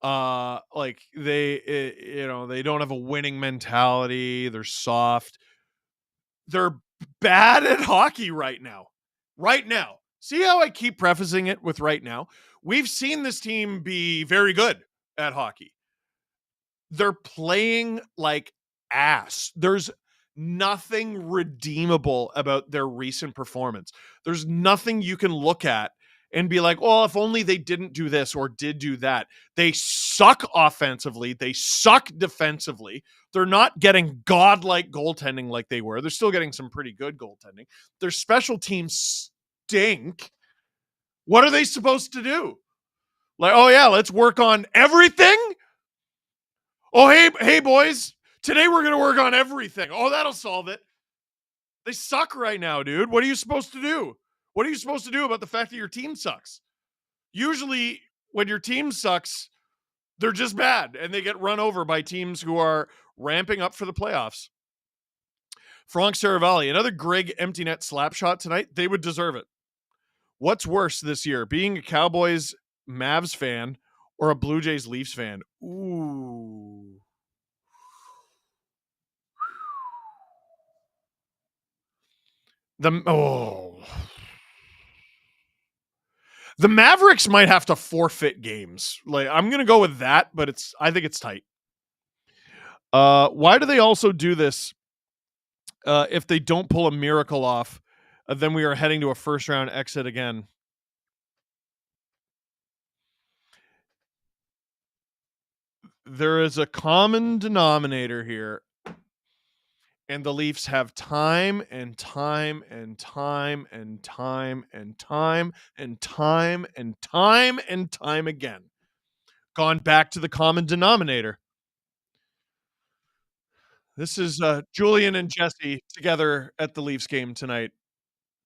Like they don't have a winning mentality. They're soft. They're bad at hockey right now. Right now. See how I keep prefacing it with right now? We've seen this team be very good at hockey. They're playing like ass. There's nothing redeemable about their recent performance. There's nothing you can look at and be like, well, if only they didn't do this or did do that. They suck offensively. They suck defensively. They're not getting godlike goaltending like they were. They're still getting some pretty good goaltending. Their special teams stink. What are they supposed to do? Like, oh yeah, let's work on everything? Oh, hey boys, today we're going to work on everything. Oh, that'll solve it. They suck right now, dude. What are you supposed to do? What are you supposed to do about the fact that your team sucks? Usually when your team sucks, they're just bad and they get run over by teams who are ramping up for the playoffs. Frank Saravalli, another Greg empty net slap shot tonight. They would deserve it. What's worse this year, being a Cowboys Mavs fan or a Blue Jays Leafs fan? Ooh. The Mavericks might have to forfeit games. Like, I'm going to go with that, but I think it's tight. Why do they also do this? If they don't pull a miracle off, then we are heading to a first round exit again. There is a common denominator here. And the Leafs have time and time and time and time and time and time and time and time again gone back to the common denominator. This is Julian and Jesse together at the Leafs game tonight.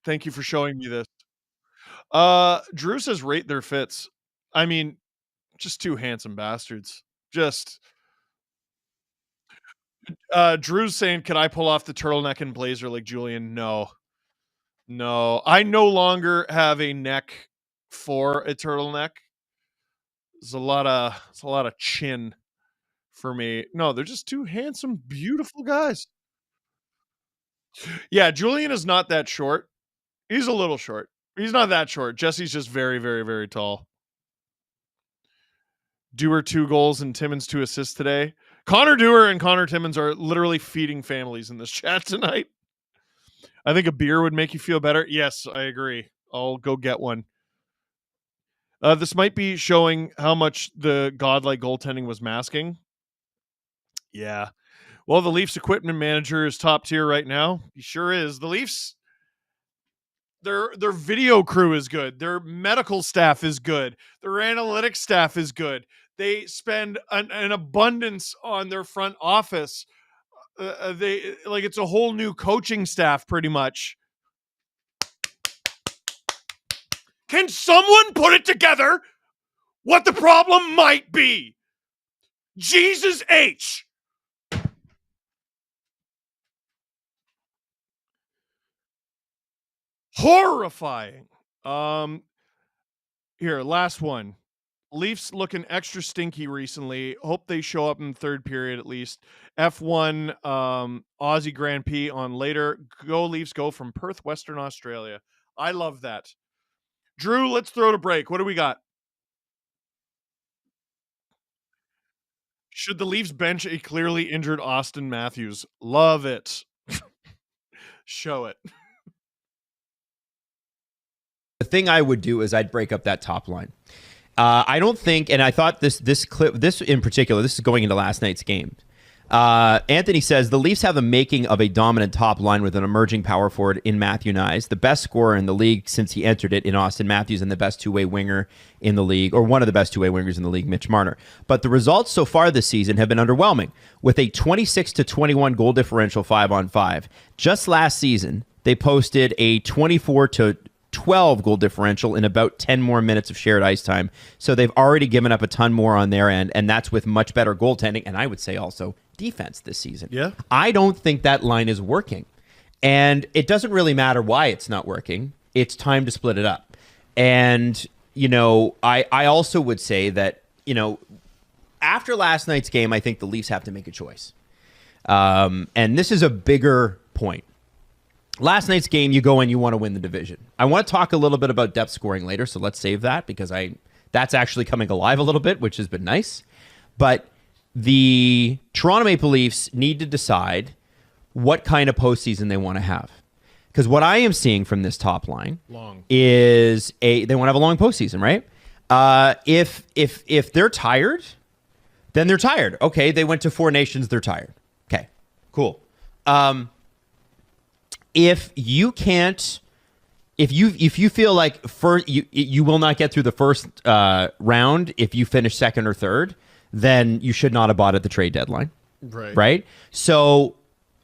Thank you for showing me this. Drew says rate their fits. I mean, just two handsome bastards. Just Drew's saying, can I pull off the turtleneck and blazer like Julian? No. I no longer have a neck for a turtleneck. There's a lot of chin for me. No, they're just two handsome, beautiful guys. Yeah, Julian is not that short. He's a little short. He's not that short. Jesse's just very, very, very tall. Dewar 2 goals and Timmins 2 assists today. Connor Dewar and Connor Timmins are literally feeding families in this chat tonight. I think a beer would make you feel better. Yes, I agree. I'll go get one. This might be showing how much the godlike goaltending was masking. Yeah. Well, the Leafs equipment manager is top tier right now. He sure is. The Leafs, their video crew is good. Their medical staff is good. Their analytics staff is good. They spend an abundance on their front office. It's a whole new coaching staff pretty much. Can someone put it together what the problem might be? Jesus H. Horrifying. Here, last one. Leafs looking extra stinky recently. Hope they show up in the third period at least. F1 Aussie Grand Prix on later. Go Leafs, go from Perth, Western Australia. I love that. Drew, let's throw to break. What do we got? Should the Leafs bench a clearly injured Austin Matthews? Love it. Show it. The thing I would do is I'd break up that top line. I don't think, and I thought this clip, this in particular, this is going into last night's game. Anthony says the Leafs have the making of a dominant top line with an emerging power forward in Matthew Nyes, the best scorer in the league since he entered it in Austin Matthews, and the best two-way winger in the league, or one of the best two-way wingers in the league, Mitch Marner. But the results so far this season have been underwhelming, with a 26-21 goal differential 5-on-5. Just last season, they posted a 24-12 goal differential in about 10 more minutes of shared ice time. So they've already given up a ton more on their end, and that's with much better goaltending, and I would say also defense this season. Yeah. I don't think that line is working. And it doesn't really matter why it's not working. It's time to split it up. And, I also would say that, after last night's game, I think the Leafs have to make a choice. And this is a bigger point. Last night's game, you go and you want to win the division. I want to talk a little bit about depth scoring later, so let's save that because that's actually coming alive a little bit, which has been nice. But the Toronto Maple Leafs need to decide what kind of postseason they want to have. Because what I am seeing from this top line is they want to have a long postseason, right? If they're tired, then they're tired. Okay, they went to 4 nations, they're tired. Okay, cool. If you can't, if you feel like you will not get through the first round if you finish second or third, then you should not have bought at the trade deadline. Right? So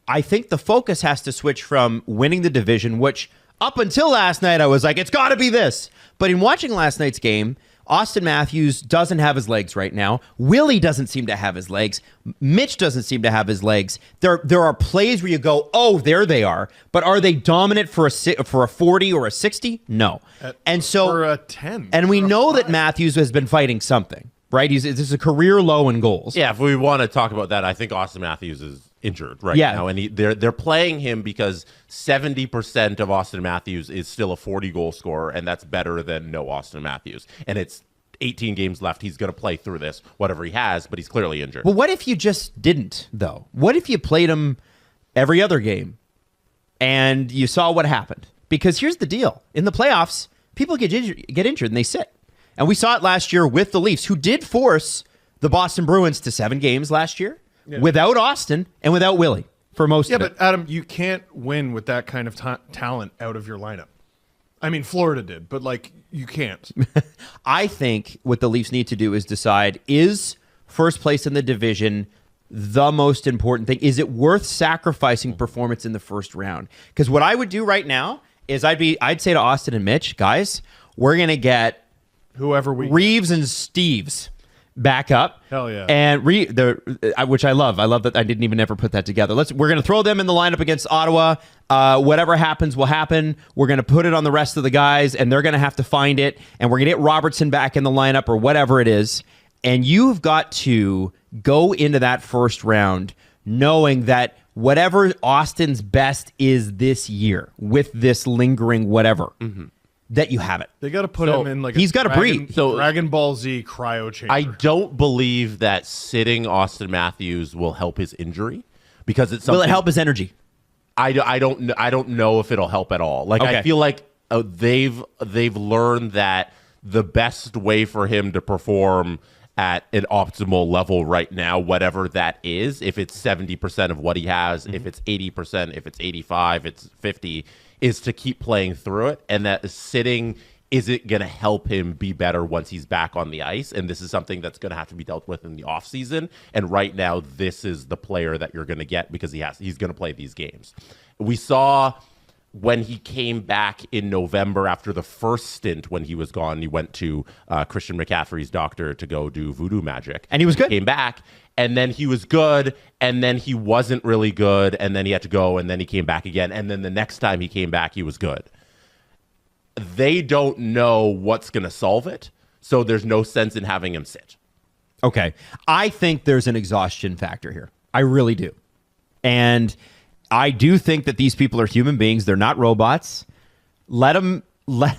I think the focus has to switch from winning the division, which up until last night I was like, it's got to be this. But in watching last night's game, Austin Matthews doesn't have his legs right now. Willie doesn't seem to have his legs. Mitch doesn't seem to have his legs. There are plays where you go, oh, there they are. But are they dominant for a 40 or a 60? No. Or a 10. And we know that Matthews has been fighting something, right? This is a career low in goals. Yeah, if we want to talk about that, I think Austin Matthews is injured now, and they're playing him because 70% of Austin Matthews is still a 40-goal scorer, and that's better than no Austin Matthews. And it's 18 games left. He's going to play through this, whatever he has, but he's clearly injured. Well, what if you just didn't, though? What if you played him every other game and you saw what happened? Because here's the deal. In the playoffs, people get injured and they sit. And we saw it last year with the Leafs, who did force the Boston Bruins to 7 games last year. Yeah. Without Austin and without Willie for most of it. Yeah, but Adam, you can't win with that kind of talent out of your lineup. I mean, Florida did, but you can't. I think what the Leafs need to do is decide, is first place in the division the most important thing? Is it worth sacrificing performance in the first round? Because what I would do right now is I'd say to Austin and Mitch, guys, we're going to get whoever Reeves and Steves back up. Hell yeah. And which I love. I love that I didn't even ever put that together. We're going to throw them in the lineup against Ottawa. Whatever happens will happen. We're going to put it on the rest of the guys, and they're going to have to find it. And we're going to get Robertson back in the lineup or whatever it is. And you've got to go into that first round knowing that whatever Austin's best is this year with this lingering whatever, that you have it. They got to put him in he's got to breathe. So Dragon Ball Z cryo chamber. I don't believe that sitting Austin Matthews will help his injury because it's something. Will it help his energy? I don't know if it'll help at all. I feel like they've learned that the best way for him to perform at an optimal level right now, whatever that is, if it's 70% of what he has, if it's 80%, if it's 85, it's 50, is to keep playing through it, and that sitting isn't going to help him be better once he's back on the ice, and this is something that's going to have to be dealt with in the offseason, and right now this is the player that you're going to get because he's going to play these games. We saw when he came back in November after the first stint when he was gone, he went to Christian McCaffrey's doctor to go do voodoo magic. And he was good. Came back, and then he was good, and then he wasn't really good, and then he had to go, and then he came back again, and then the next time he came back, he was good. They don't know what's going to solve it, so there's no sense in having him sit. Okay. I think there's an exhaustion factor here. I really do. And I do think that these people are human beings. They're not robots. Let them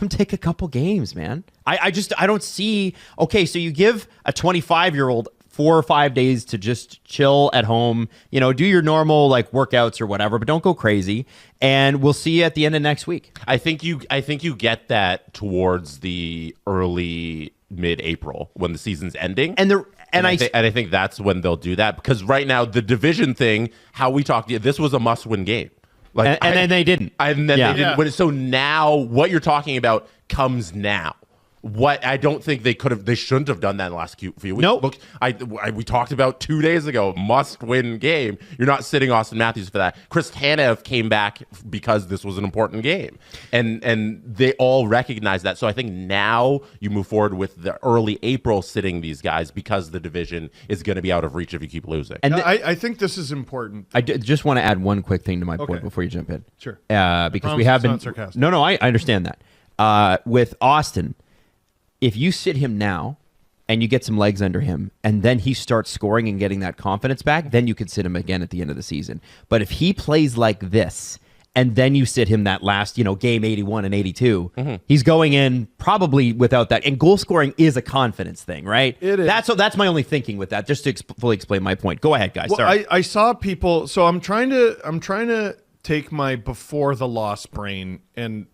take a couple games, man. I don't see. Okay, so you give a 25-year-old 4 or 5 days to just chill at home, do your normal workouts or whatever, but don't go crazy. And we'll see you at the end of next week. I think you get that towards the early mid-April when the season's ending. And I think that's when they'll do that, because right now the division thing, how we talked, this was a must-win game. Then they didn't. They didn't. So now what you're talking about comes now. What I don't think they shouldn't have done that in the last few weeks. Nope. Look, we talked about 2 days ago, must-win game. You're not sitting Austin Matthews for that. Chris Tanev came back because this was an important game, and they all recognize that. So I think now you move forward with the early April sitting these guys because the division is going to be out of reach if you keep losing. And I think this is important. I just want to add one quick thing to my point before you jump in. Sure. Because we have been sarcastic. No, I understand that. With Austin, if you sit him now and you get some legs under him and then he starts scoring and getting that confidence back, then you could sit him again at the end of the season. But if he plays like this and then you sit him that last, game 81 and 82, he's going in probably without that. And goal scoring is a confidence thing, right? It is. That's my only thinking with that, just to fully explain my point. Go ahead, guys. Well, Sorry. I saw people. So I'm trying to take my before the loss brain and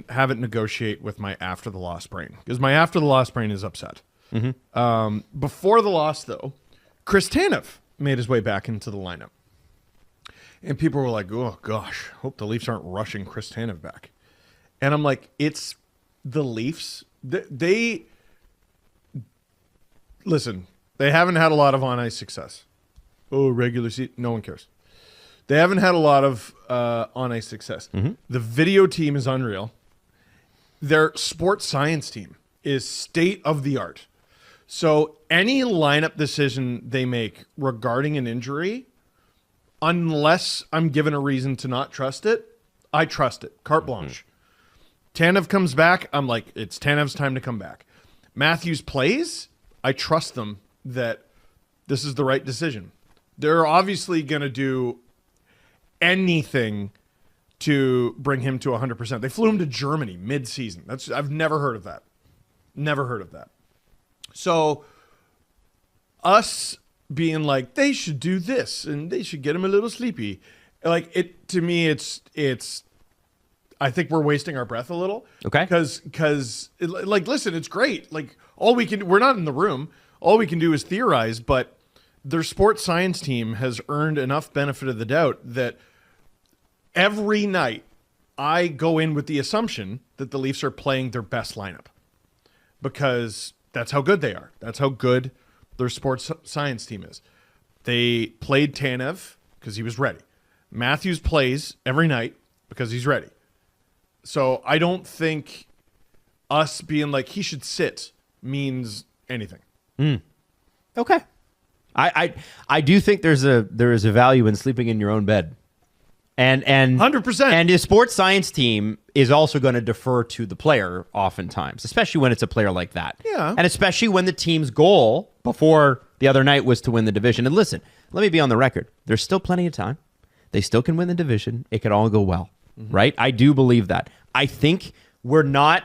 have it negotiate with my after the loss brain, because my after the loss brain is upset. Before the loss, though, Chris Tanev made his way back into the lineup. And people were like, oh, gosh, hope the Leafs aren't rushing Chris Tanev back. And I'm like, it's the Leafs. Listen, they haven't had a lot of on-ice success. Oh, regular season, no one cares. They haven't had a lot of on-ice success. The video team is unreal. Their sports science team is state of the art. So any lineup decision they make regarding an injury, unless I'm given a reason to not trust it, I trust it. Carte blanche. Tanev comes back, I'm like, it's Tanev's time to come back. Matthews plays, I trust them that this is the right decision. They're obviously going to do anything to bring him to 100%. They flew him to Germany mid-season. I've never heard of that. Never heard of that. So us being like, they should do this and they should get him a little sleepy. Like, it, to me, it's I think we're wasting our breath a little. Okay. Because like, listen, it's great. Like, we're not in the room. All we can do is theorize, but their sports science team has earned enough benefit of the doubt that every night I go in with the assumption that the Leafs are playing their best lineup, because that's how good they are. That's how good their sports science team is. They played Tanev because he was ready. Matthews plays every night because he's ready. So I don't think us being like he should sit means anything. Okay. I do think there is a value in sleeping in your own bed. And 100%. And the sports science team is also going to defer to the player oftentimes, especially when it's a player like that. Yeah. And especially when the team's goal before the other night was to win the division. And listen, let me be on the record. There's still plenty of time. They still can win the division. It could all go well, right? I do believe that. I think we're not,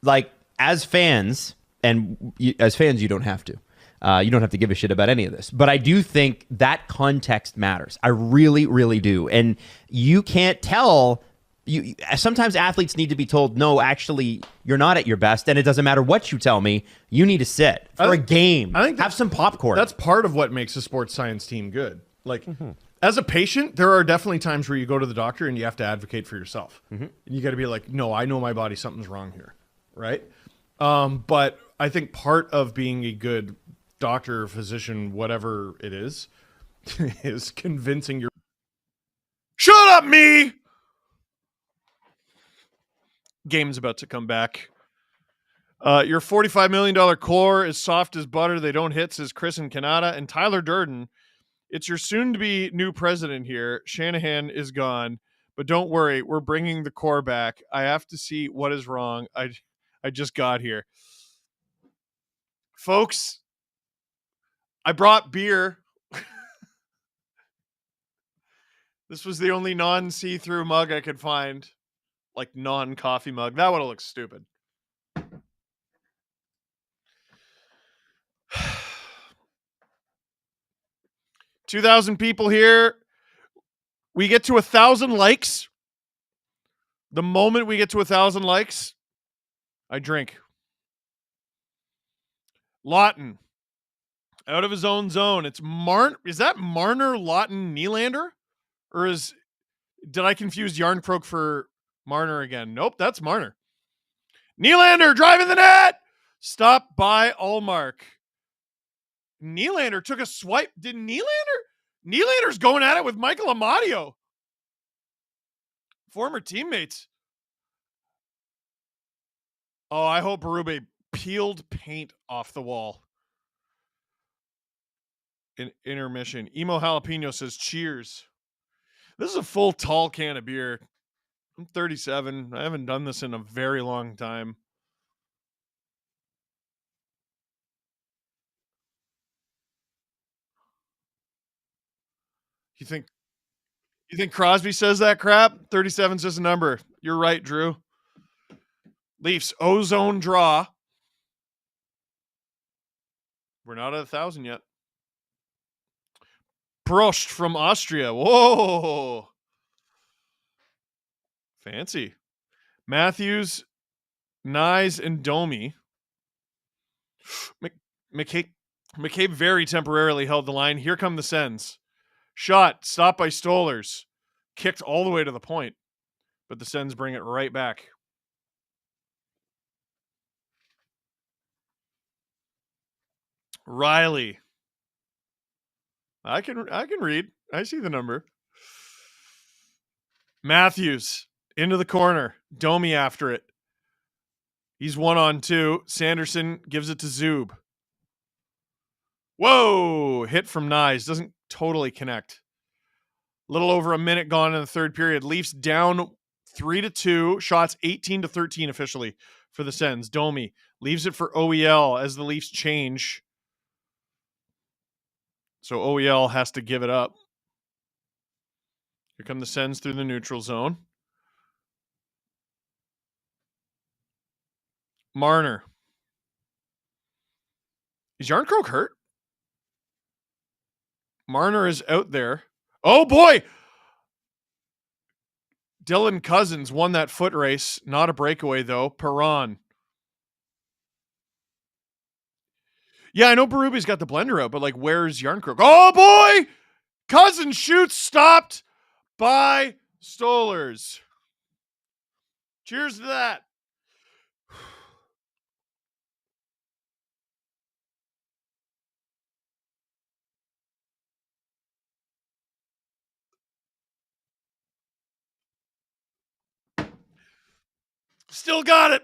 like, as fans, and as fans, you don't have to. You don't have to give a shit about any of this. But I do think that context matters. I really, really do. And you can't tell. Sometimes athletes need to be told, no, actually, you're not at your best, and it doesn't matter what you tell me. You need to sit for a game. I think have some popcorn. That's part of what makes a sports science team good. Like, as a patient, there are definitely times where you go to the doctor and you have to advocate for yourself. And you got to be like, no, I know my body, something's wrong here, right? But I think part of being a good doctor, physician, whatever it is convincing your... Shut up, me! Game's about to come back. Your $45 million core is soft as butter. They don't hit, says Chris and Kanata. And Tyler Durden, it's your soon-to-be new president here. Shanahan is gone. But don't worry, we're bringing the core back. I have to see what is wrong. I just got here. Folks, I brought beer. This was the only non-see-through mug I could find. Like, non-coffee mug. That would have looked stupid. $2,000 people here. We get to 1,000 likes. The moment we get to 1,000 likes, I drink. Lawton. Out of his own zone. It's Is that Marner, Lawton, Nylander? Or did I confuse Yarncroak for Marner again? Nope, that's Marner. Nylander driving the net. Stop by Allmark. Nylander took a swipe. Did Nylander's going at it with Michael Amadio. Former teammates. Oh, I hope Berube peeled paint off the wall. In intermission. Emo Jalapeno says cheers. This is a full tall can of beer. I'm 37. I haven't done this in a very long time. You think You think Crosby says that crap? 37's just a number. You're right, Drew. Leafs, ozone draw. We're not at 1,000 yet. Prost from Austria. Whoa. Fancy. Matthews, Nyes, and Domi. McCabe very temporarily held the line. Here come the Sens. Shot, stopped by Stolers. Kicked all the way to the point. But the Sens bring it right back. Riley. I can read. I see the number. Matthews into the corner. Domi after it. He's 1-on-2. Sanderson gives it to Zub. Whoa! Hit from Nyes. Doesn't totally connect. Little over a minute gone in the third period. Leafs down 3-2. Shots 18-13 officially for the Sens. Domi leaves it for OEL as the Leafs change. So OEL has to give it up. Here come the Sens through the neutral zone. Marner. Is Yarncroke hurt? Marner is out there. Oh, boy! Dylan Cousins won that foot race. Not a breakaway, though. Perron. Yeah, I know Berube's got the blender out, but, like, where's Yarncroke? Oh, boy! Cousins shoots, stopped by Stolers. Cheers to that. Still got it.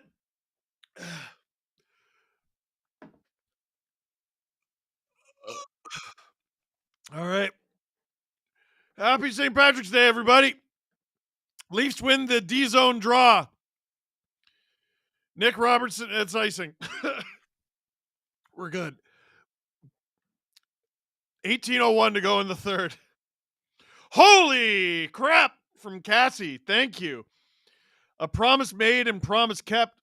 All right. Happy St. Patrick's Day, everybody. Leafs win the D-zone draw. Nick Robertson, it's icing. We're good. 18:01 to go in the third. Holy crap from Cassie. Thank you. A promise made and promise kept.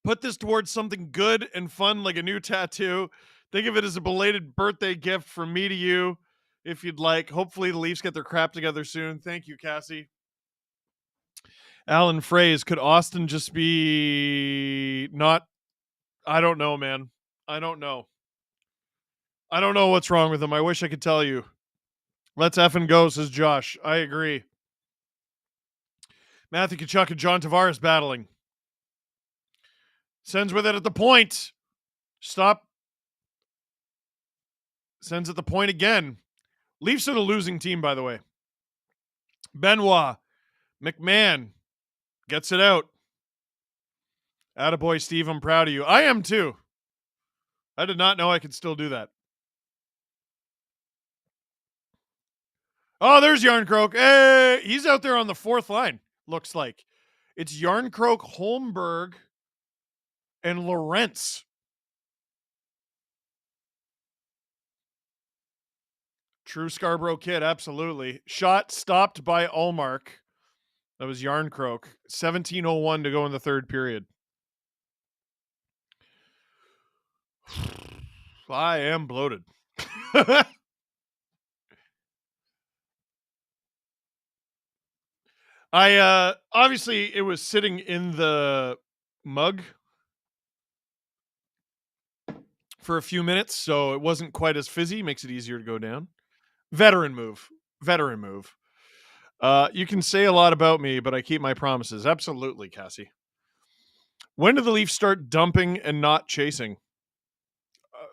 Put this towards something good and fun like a new tattoo. Think of it as a belated birthday gift from me to you if you'd like. Hopefully the Leafs get their crap together soon. Thank you, Cassie. Alan Fraze, could Austin just be not? I don't know, man. I don't know. I don't know what's wrong with him. I wish I could tell you. Let's effing go, says Josh. I agree. Matthew Tkachuk and John Tavares battling. Sends with it at the point. Stop. Sends at the point again. Leafs are the losing team, by the way. Benoit. McMahon. Gets it out. Attaboy, Steve. I'm proud of you. I am too. I did not know I could still do that. Oh, there's Yarncroke. Hey, he's out there on the fourth line, looks like. It's Yarncroke, Holmberg, and Lorentz. True Scarborough kid, absolutely. Shot stopped by Ullmark. That was Yarncroke. 17:01 to go in the third period. I am bloated. I obviously it was sitting in the mug for a few minutes, so it wasn't quite as fizzy. Makes it easier to go down. Veteran move. You can say a lot about me, but I keep my promises. Absolutely, Cassie. When do the Leafs start dumping and not chasing?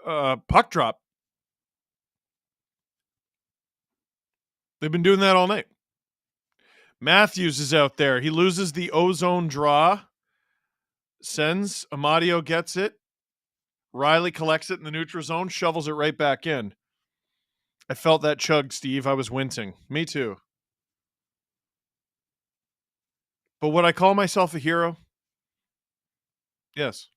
Puck drop. They've been doing that all night. Matthews is out there. He loses the ozone draw. Sends. Amadio gets it. Riley collects it in the neutral zone, shovels it right back in. I felt that chug, Steve. I was wincing. Me too. But would I call myself a hero? Yes.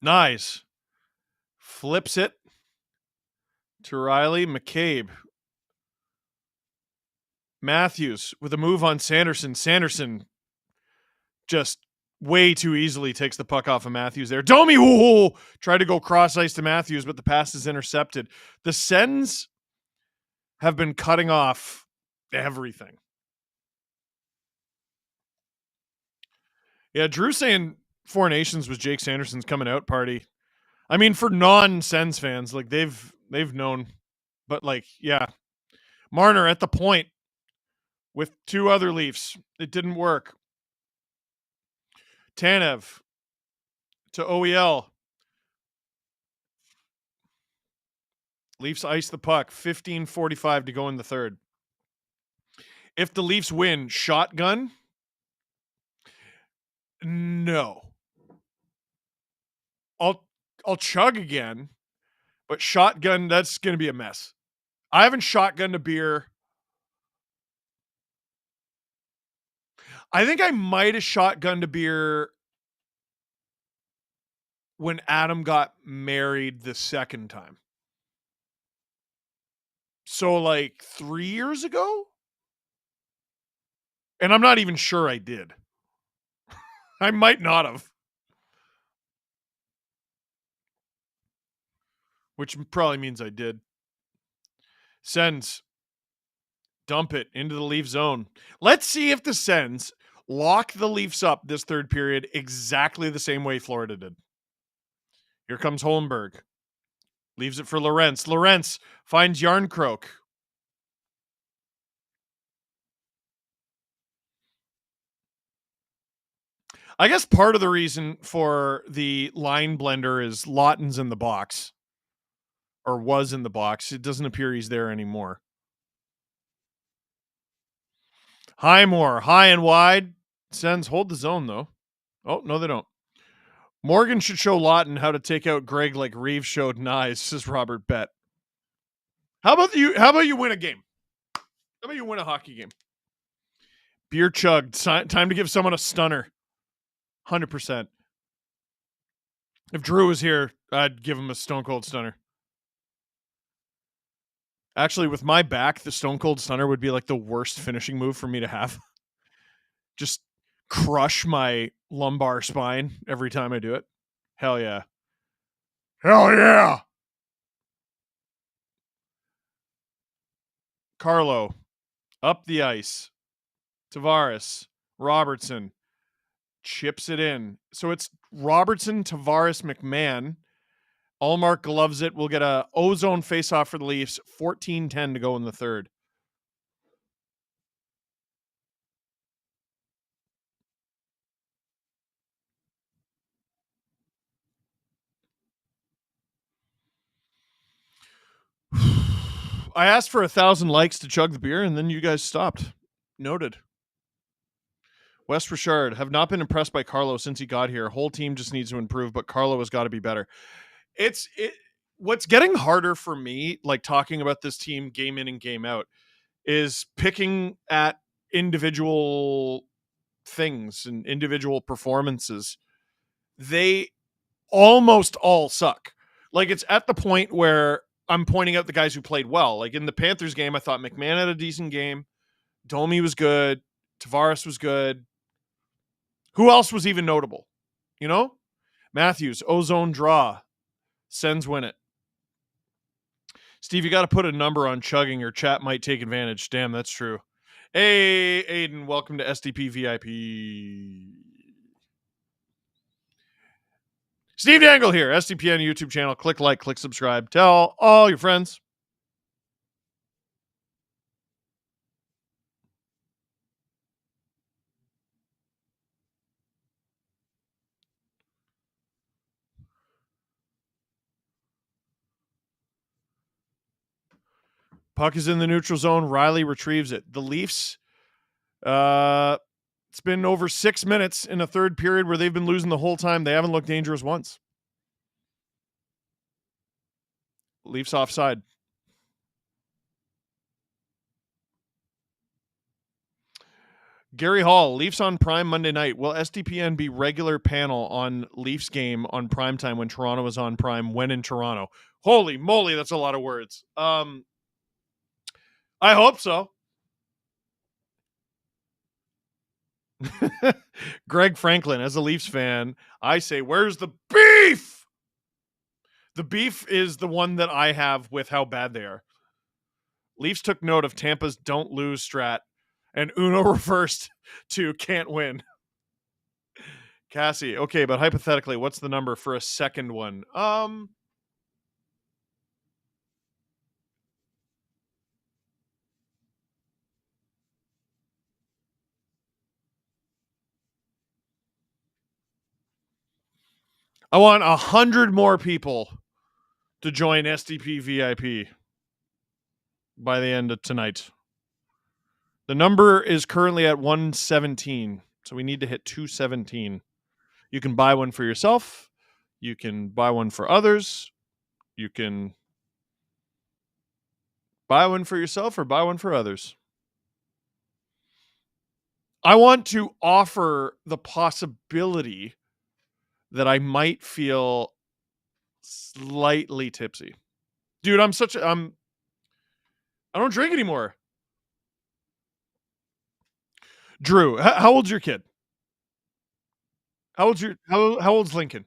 Nice. Flips it to Riley. McCabe. Matthews with a move on Sanderson. Sanderson just way too easily takes the puck off of Matthews there. Domi tried to go cross ice to Matthews, but the pass is intercepted. The Sens have been cutting off everything. Yeah, Drew saying Four Nations was Jake Sanderson's coming out party. I mean, for non-Sens fans, like they've known, but like, yeah. Marner at the point with two other Leafs. It didn't work. Tanev to OEL. Leafs ice the puck. 15:45 to go in the third. If the Leafs win, shotgun? No. I'll chug again, but shotgun, that's going to be a mess. I haven't shotgunned a beer. I think I might have shotgunned a beer when Adam got married the second time. So like 3 years ago? And I'm not even sure I did. I might not have. Which probably means I did. Sens. Dump it into the Leaf zone. Let's see if the Sens lock the Leafs up this third period exactly the same way Florida did. Here comes Holmberg. Leaves it for Lorentz. Lorentz finds Yarncroke. I guess part of the reason for the line blender is Lawton's in the box. Or was in the box. It doesn't appear he's there anymore. Highmore, high and wide. Sens hold the zone, though. Oh, no, they don't. Morgan should show Lawton how to take out Greg like Reeves showed Nyes, says Robert Bett. How about you win a game? How about you win a hockey game? Beer chugged. Time to give someone a stunner. 100%. If Drew was here, I'd give him a stone cold stunner. Actually, with my back, the stone cold stunner would be like the worst finishing move for me to have. Just crush my lumbar spine every time I do it. Hell yeah. Hell yeah. Carlo, up the ice. Tavares, Robertson, chips it in. So it's Robertson, Tavares, McMahon. Allmark gloves it. We'll get a ozone faceoff for the Leafs. 14-10 to go in the third. I asked for 1,000 likes to chug the beer, and then you guys stopped. Noted. West Richard, have not been impressed by Carlo since he got here. Whole team just needs to improve, but Carlo has got to be better. What's getting harder for me, like talking about this team game in and game out, is picking at individual things and individual performances. They almost all suck. Like, it's at the point where I'm pointing out the guys who played well. Like in the Panthers game, I thought McMahon had a decent game. Domi was good. Tavares was good. Who else was even notable? You know? Matthews, ozone draw. Sens win it. Steve, you got to put a number on chugging or chat might take advantage. Damn, that's true. Hey, Aiden, welcome to SDP VIP. Steve Dangle here, SDPN YouTube channel. Click like, click subscribe. Tell all your friends. Puck is in the neutral zone. Riley retrieves it. The Leafs, it's been over 6 minutes in a third period where they've been losing the whole time. They haven't looked dangerous once. Leafs offside. Gary Hall, Leafs on Prime Monday night. Will SDPN be regular panel on Leafs game on primetime when Toronto is on Prime when in Toronto? Holy moly, that's a lot of words. I hope so. Greg Franklin, as a Leafs fan, I say, where's the beef? The beef is the one that I have with how bad they are. Leafs took note of Tampa's don't lose strat, and Uno reversed to can't win. Cassie, okay, but hypothetically, what's the number for a second one? I want 100 more people to join SDP VIP by the end of tonight. The number is currently at 117, so we need to hit 217. You can buy one for yourself. You can buy one for others. You can buy one for yourself or buy one for others. I want to offer the possibility that I might feel slightly tipsy. Dude, I don't drink anymore. Drew, how old's your kid? How old's Lincoln?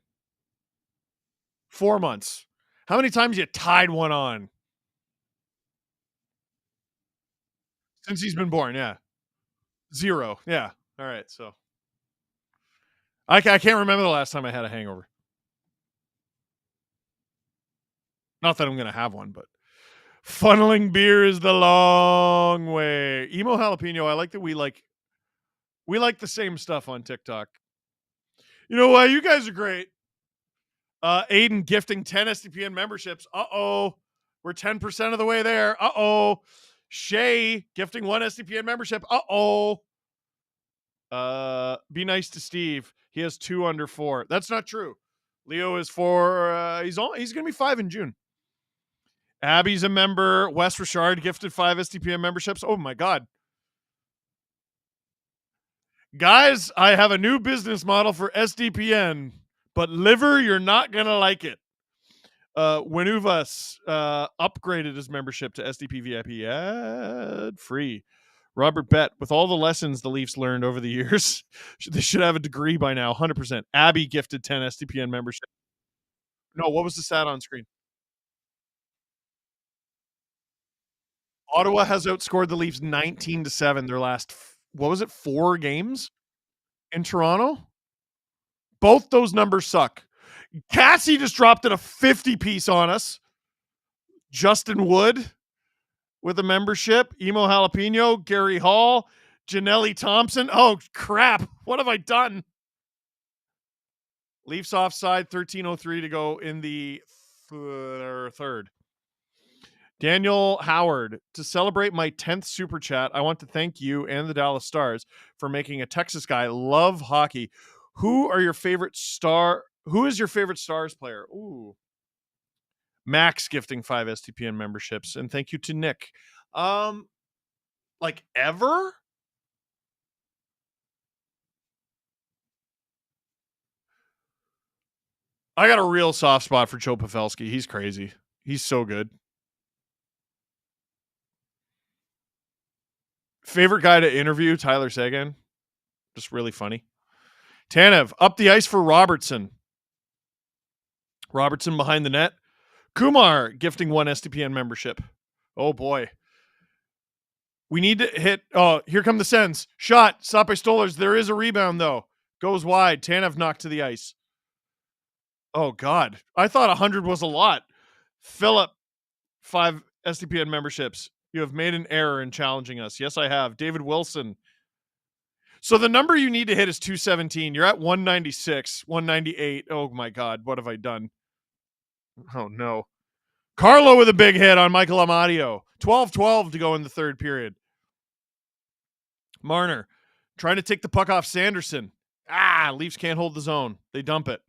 4 months. How many times you tied one on? Since he's been born, yeah. 0. Yeah. All right, so I can't remember the last time I had a hangover. Not that I'm going to have one, but funneling beer is the long way. Emo Jalapeno, I like that we like the same stuff on TikTok. You know what? You guys are great. Aiden gifting 10 SDPN memberships. Uh-oh. We're 10% of the way there. Uh-oh. Shay gifting 1 SDPN membership. Uh-oh. Be nice to Steve. He has 2 under 4. That's not true. Leo is 4. He's going to be 5 in June. Abby's a member. Wes Richard gifted 5 SDPN memberships. Oh my God. Guys, I have a new business model for SDPN, but liver, you're not going to like it. Winuvas upgraded his membership to SDP VIP ad free. Robert Bett, with all the lessons the Leafs learned over the years, they should have a degree by now, 100%. Abby gifted 10 SDPN membership. No, what was the stat on screen? Ottawa has outscored the Leafs 19-7 their last, 4 games in Toronto? Both those numbers suck. Cassie just dropped in a 50 piece on us. Justin Wood with a membership. Emo Jalapeno, Gary Hall, Janelle Thompson. Oh, crap. What have I done? Leafs offside, 13:03 to go in the third. Daniel Howard, to celebrate my 10th super chat, I want to thank you and the Dallas Stars for making a Texas guy love hockey. Who is your favorite Stars player? Ooh. Max gifting 5 STPN memberships, and thank you to Nick. Like ever? I got a real soft spot for Joe Pavelski. He's crazy. He's so good. Favorite guy to interview, Tyler Seguin. Just really funny. Tanev, up the ice for Robertson. Robertson behind the net. Kumar gifting 1 STPN membership. Oh, boy. We need to hit. Oh, here come the Sens. Shot. Stop by Stollers. There is a rebound, though. Goes wide. Tanev knocked to the ice. Oh, God. I thought 100 was a lot. Philip, 5 STPN memberships. You have made an error in challenging us. Yes, I have. David Wilson. So the number you need to hit is 217. You're at 196, 198. Oh, my God. What have I done? Oh, no. Carlo with a big hit on Michael Amadio. 12-12 to go in the third period. Marner trying to take the puck off Sanderson. Leafs can't hold the zone. They dump it.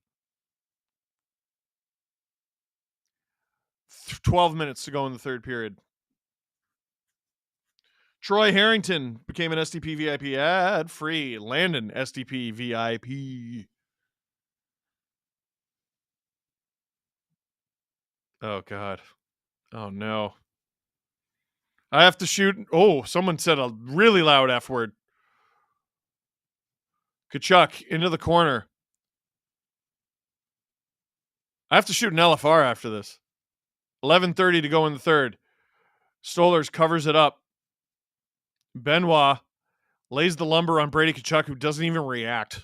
12 minutes to go in the third period. Troy Harrington became an STP VIP ad free. Landon STP VIP. Oh God. Oh no. I have to shoot. Oh, someone said a really loud F word. Kachuk into the corner. I have to shoot an LFR after this. 11:30 to go in the third. Stolers covers it up. Benoit lays the lumber on Brady Kachuk, who doesn't even react.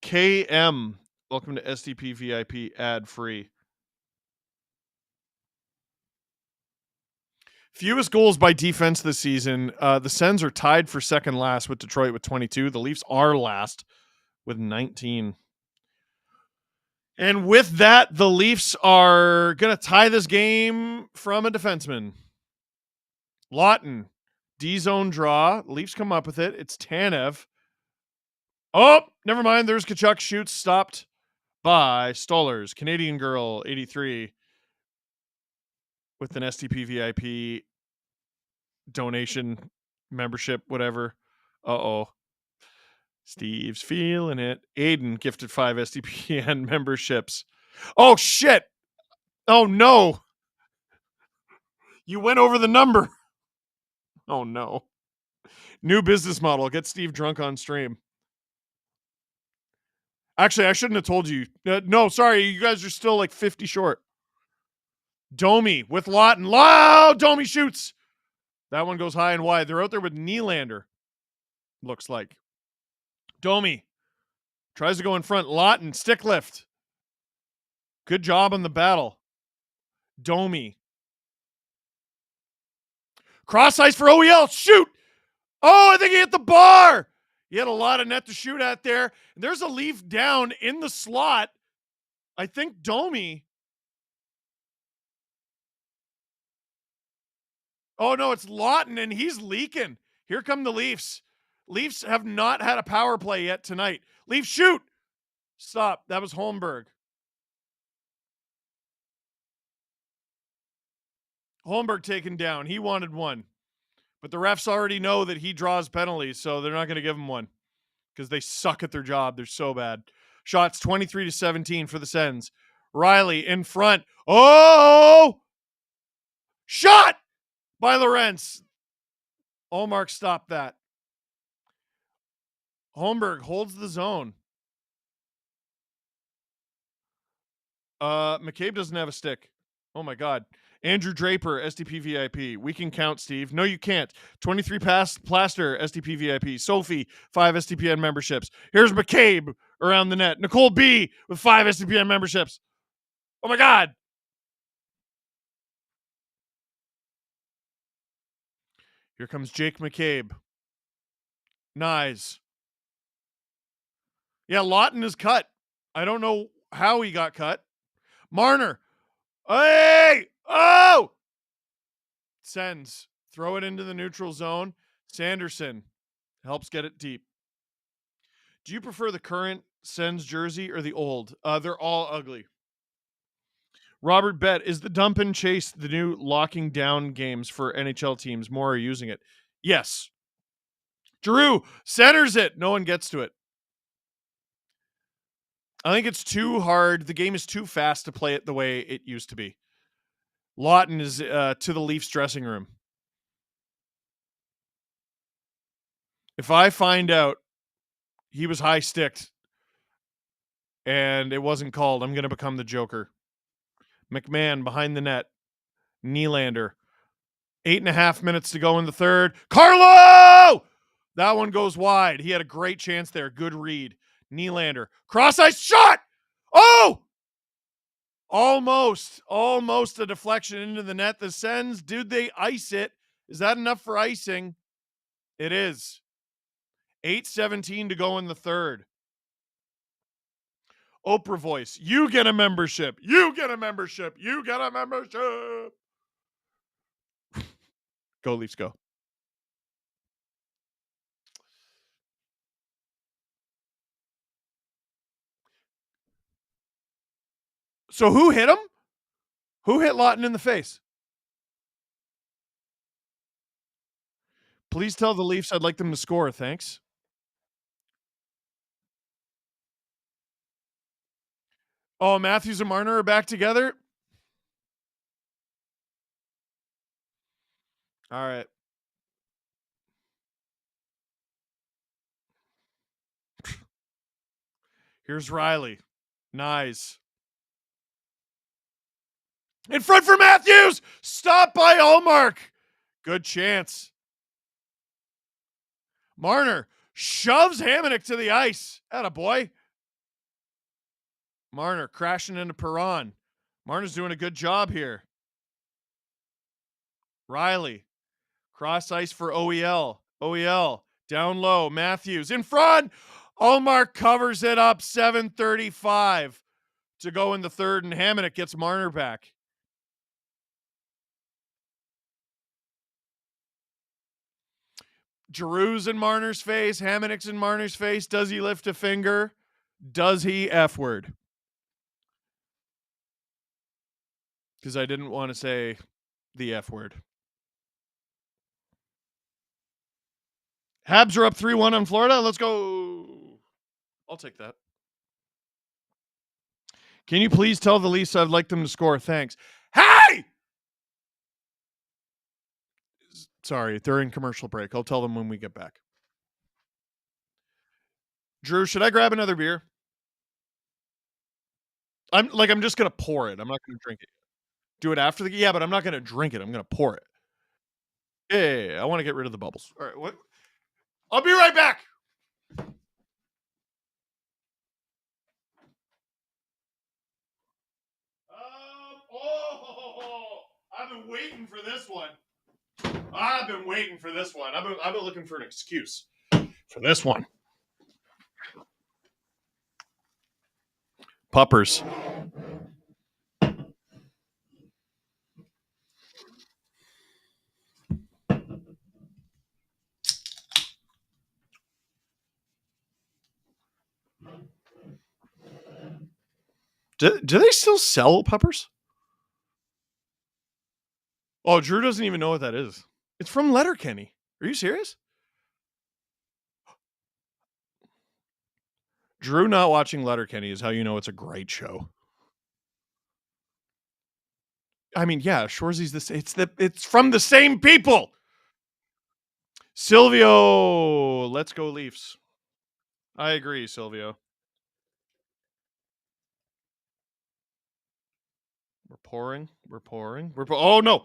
KM, welcome to STP VIP ad free. Fewest goals by defense this season. The Sens are tied for second last with Detroit with 22. The Leafs are last with 19. And with that, the Leafs are going to tie this game from a defenseman. Lawton, D-zone draw. Leafs come up with it. It's Tanev. Oh, never mind. There's Kachuk. Shoots stopped by Stolers. Canadian Girl, 83. With an STP VIP donation, membership, whatever. Uh-oh. Steve's feeling it. Aiden gifted 5 STPN memberships. Oh, shit. Oh, no. You went over the number. Oh, no. New business model. Get Steve drunk on stream. Actually, I shouldn't have told you. No, sorry. You guys are still like 50 short. Domi with Lawton. Domi shoots. That one goes high and wide. They're out there with Nylander. Looks like. Domi tries to go in front. Lawton, stick lift. Good job on the battle. Domi. Cross ice for OEL. Shoot. Oh, I think he hit the bar. He had a lot of net to shoot at there. There's a Leaf down in the slot. I think Domi. Oh, no, it's Lawton, and he's leaking. Here come the Leafs. Leafs have not had a power play yet tonight. Leafs shoot. Stop. That was Holmberg. Holmberg taken down. He wanted one. But the refs already know that he draws penalties, so they're not going to give him one because they suck at their job. They're so bad. Shots 23-17 for the Sens. Riley in front. Oh! Shot by Lorentz. Allmark stopped that. Holmberg holds the zone. McCabe doesn't have a stick. Oh, my God. Andrew Draper, STP VIP. We can count, Steve. No, you can't. 23 Plaster, STP VIP. Sophie, 5 STPN memberships. Here's McCabe around the net. Nicole B with 5 STPN memberships. Oh, my God. Here comes Jake McCabe. Nyes. Yeah, Lawton is cut. I don't know how he got cut. Marner. Hey! Oh! Sends. Throw it into the neutral zone. Sanderson helps get it deep. Do you prefer the current Sens jersey or the old? They're all ugly. Robert Bet, is the dump and chase the new locking down games for NHL teams? More are using it. Yes. Drew centers it. No one gets to it. I think it's too hard. The game is too fast to play it the way it used to be. Lawton is to the Leafs dressing room. If I find out he was high sticked and it wasn't called, I'm going to become the Joker. McMahon behind the net. Nylander. 8.5 minutes to go in the third. Carlo! That one goes wide. He had a great chance there. Good read. Nylander. Cross ice shot! Oh! Almost a deflection into the net. The Sens, did they ice it? Is that enough for icing? It is. 8:17 to go in the third. Oprah voice. You get a membership. You get a membership. You get a membership. Go Leafs, go. So who hit him? Who hit Lawton in the face? Please tell the Leafs I'd like them to score. Thanks. Oh, Matthews and Marner are back together? All right. Here's Riley. Nice. In front for Matthews. Stop by Allmark. Good chance. Marner shoves Hamonic to the ice. Attaboy. Marner crashing into Perron. Marner's doing a good job here. Riley. Cross ice for OEL. OEL. Down low. Matthews in front. Allmark covers it up. 7:35 to go in the third, and Hamonic gets Marner back. Giroux's in Marner's face. Hamonic's in Marner's face. Does he lift a finger? Does he F-word? Because I didn't want to say the F-word. Habs are up 3-1 on Florida. Let's go. I'll take that. Can you please tell the Leafs I'd like them to score? Thanks. Hey! Sorry, they're in commercial break. I'll tell them when we get back. Drew, should I grab another beer? I'm just gonna pour it. I'm not gonna drink it. Do it after the but I'm not gonna drink it. I'm gonna pour it. Yeah. I want to get rid of the bubbles. All right, what? I'll be right back. I've been waiting for this one. I've been looking for an excuse for this one. Puppers. Do they still sell puppers? Oh, Drew doesn't even know what that is. It's from Letterkenny. Are you serious? Drew not watching Letterkenny is how you know it's a great show. I mean, yeah, Shorzy's this. It's from the same people. Silvio, let's go Leafs. I agree, Silvio. We're pouring. Oh no!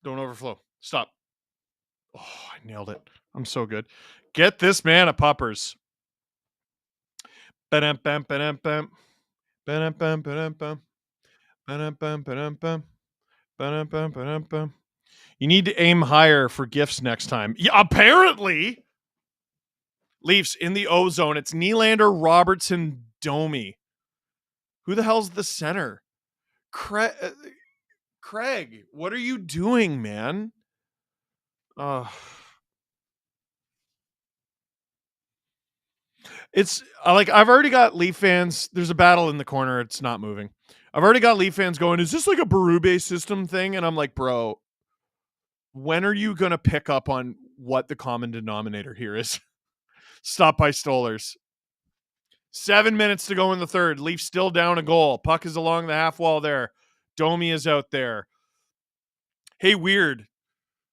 Don't overflow. Stop. Oh, I nailed it. I'm so good. Get this man a puppers. Bam, bam, bam, bam, bam, bam, bam, bam. You need to aim higher for gifts next time. Yeah, apparently. Leafs in the O zone. It's Nylander, Robertson, Domi. Who the hell's the center? Craig, what are you doing, man? It's like I've already got Leaf fans. There's a battle in the corner. It's not moving. I've already got Leaf fans going, is this like a Berube system thing? And I'm like, bro, when are you going to pick up on what the common denominator here is? Stop by Stolers. 7 minutes to go in the third. Leafs still down a goal. Puck is along the half wall there. Domi is out there. Hey, weird.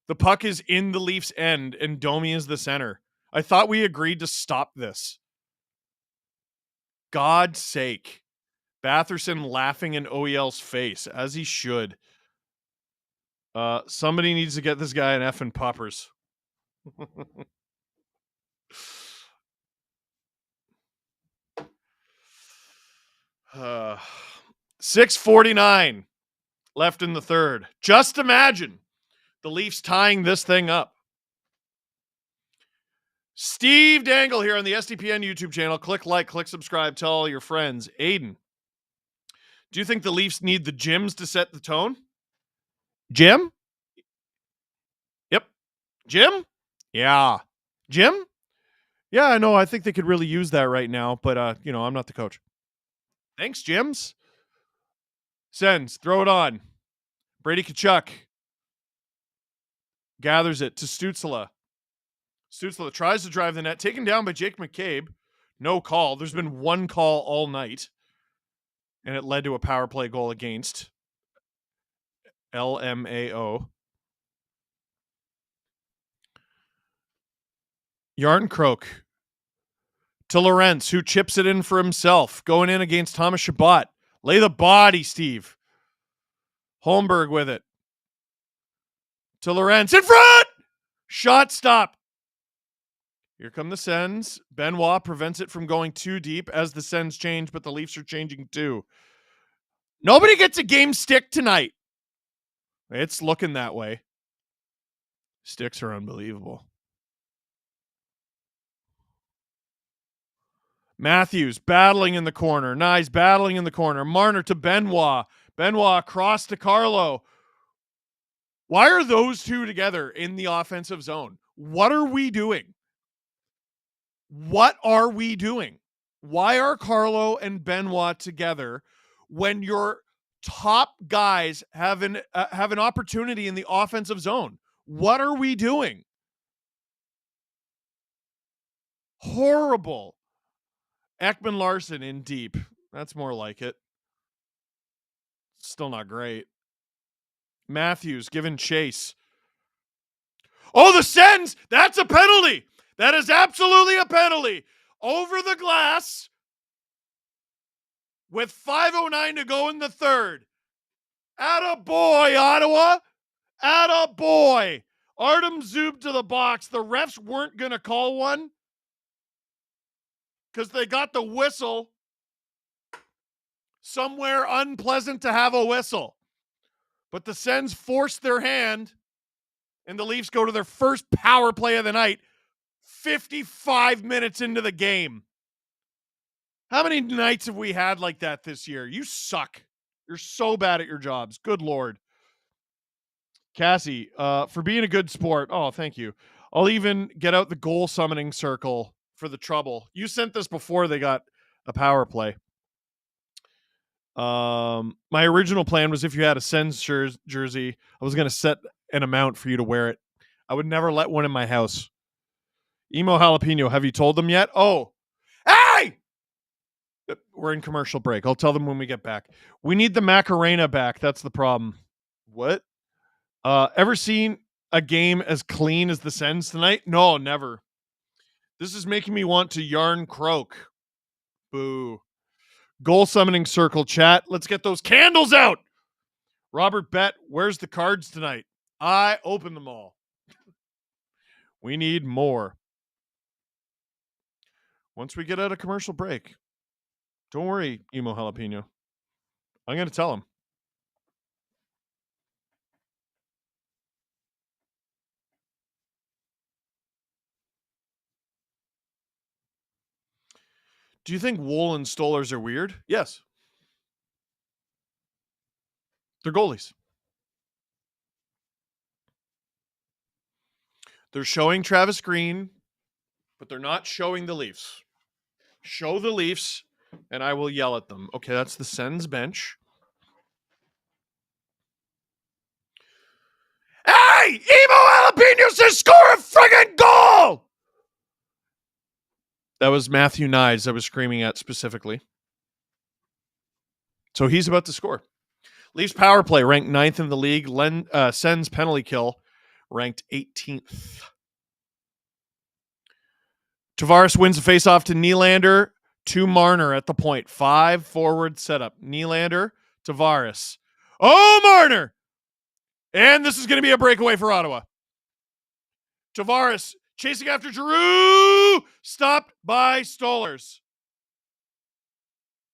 The puck is in the Leafs' end, and Domi is the center. I thought we agreed to stop this. God's sake. Batherson laughing in OEL's face, as he should. Somebody needs to get this guy an effing poppers. 6:49 left in the third. Just imagine the Leafs tying this thing up. Steve Dangle here on the SDPN YouTube channel. Click like, click subscribe, tell all your friends. Aiden, do you think the Leafs need the gyms to set the tone? Jim? Yep. Jim? Yeah. Jim? Yeah, I know. I think they could really use that right now, but I'm not the coach. Thanks, Jims. Sends. Throw it on. Brady Tkachuk gathers it to Stützle. Stützle tries to drive the net. Taken down by Jake McCabe. No call. There's been one call all night. And it led to a power play goal against LMAO. Yarncroke to Lorentz, who chips it in for himself. Going in against Thomas Chabot. Lay the body, Steve. Holmberg with it. To Lorentz. In front! Shot stop. Here come the Sens. Benoit prevents it from going too deep as the Sens change, but the Leafs are changing too. Nobody gets a game stick tonight. It's looking that way. Sticks are unbelievable. Matthews battling in the corner. Nice battling in the corner. Marner to Benoit. Benoit across to Carlo. Why are those two together in the offensive zone? What are we doing? What are we doing? Why are Carlo and Benoit together when your top guys have an opportunity in the offensive zone? What are we doing? Horrible. Ekman Larson in deep. That's more like it. Still not great. Matthews given chase. Oh, the Sens! That's a penalty! That is absolutely a penalty. Over the glass with 5:09 to go in the third. Attaboy, Ottawa. Attaboy. Artem Zub to the box. The refs weren't going to call one because they got the whistle somewhere unpleasant to have a whistle. But the Sens forced their hand, and the Leafs go to their first power play of the night 55 minutes into the game. How many nights have we had like that this year? You suck. You're so bad at your jobs. Good Lord. Cassie, for being a good sport. Oh, thank you. I'll even get out the goal summoning circle for the trouble. You sent this before they got a power play. My original plan was if you had a Sens jersey, I was going to set an amount for you to wear it. I would never let one in my house. Emo Jalapeno, have you told them yet? Oh, hey! We're in commercial break. I'll tell them when we get back. We need the Macarena back. That's the problem. What? Ever seen a game as clean as the Sens tonight? No, never. This is making me want to yarn croak. Boo. Goal summoning circle chat. Let's get those candles out. Robert Bet, where's the cards tonight? I opened them all. We need more. Once we get out of commercial break, don't worry, Emo Jalapeno. I'm going to tell him. Do you think Wool and Stollers are weird? Yes. They're goalies. They're showing Travis Green, but they're not showing the Leafs. Show the Leafs, and I will yell at them. Okay, that's the Sens bench. Hey! Emo Jalapeno says score a friggin' goal! That was Matthew Nyes I was screaming at specifically. So he's about to score. Leafs power play ranked 9th in the league. Sens penalty kill ranked 18th. Tavares wins the faceoff to Nylander to Marner at the point. 5 forward setup. Nylander, Tavares. Oh, Marner! And this is going to be a breakaway for Ottawa. Tavares chasing after Giroux. Stopped by Stollers.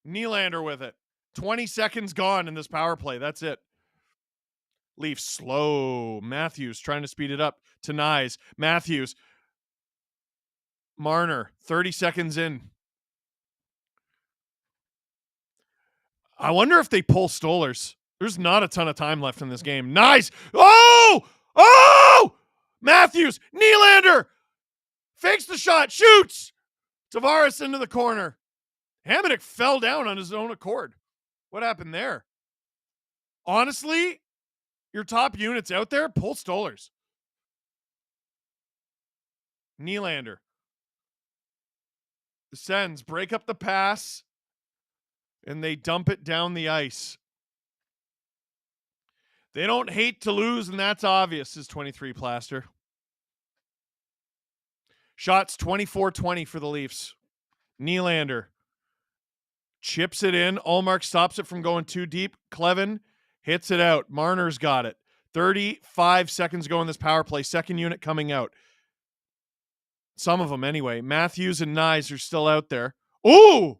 Nylander with it. 20 seconds gone in this power play. That's it. Leafs slow. Matthews trying to speed it up to Nyes. Matthews. Marner. 30 seconds in. I wonder if they pull Stollers. There's not a ton of time left in this game. Nice. Oh! Oh! Matthews. Nylander. Fakes the shot. Shoots. Tavares into the corner. Hamonic fell down on his own accord. What happened there? Honestly, your top units out there, pull Stolers. Nylander. The Sens break up the pass, and they dump it down the ice. They don't hate to lose, and that's obvious, says 23 Plaster. Shots 24-20 for the Leafs. Nylander chips it in. Ullmark stops it from going too deep. Clevin hits it out. Marner's got it. 35 seconds ago in this power play. Second unit coming out. Some of them anyway. Matthews and Nyes are still out there. Ooh!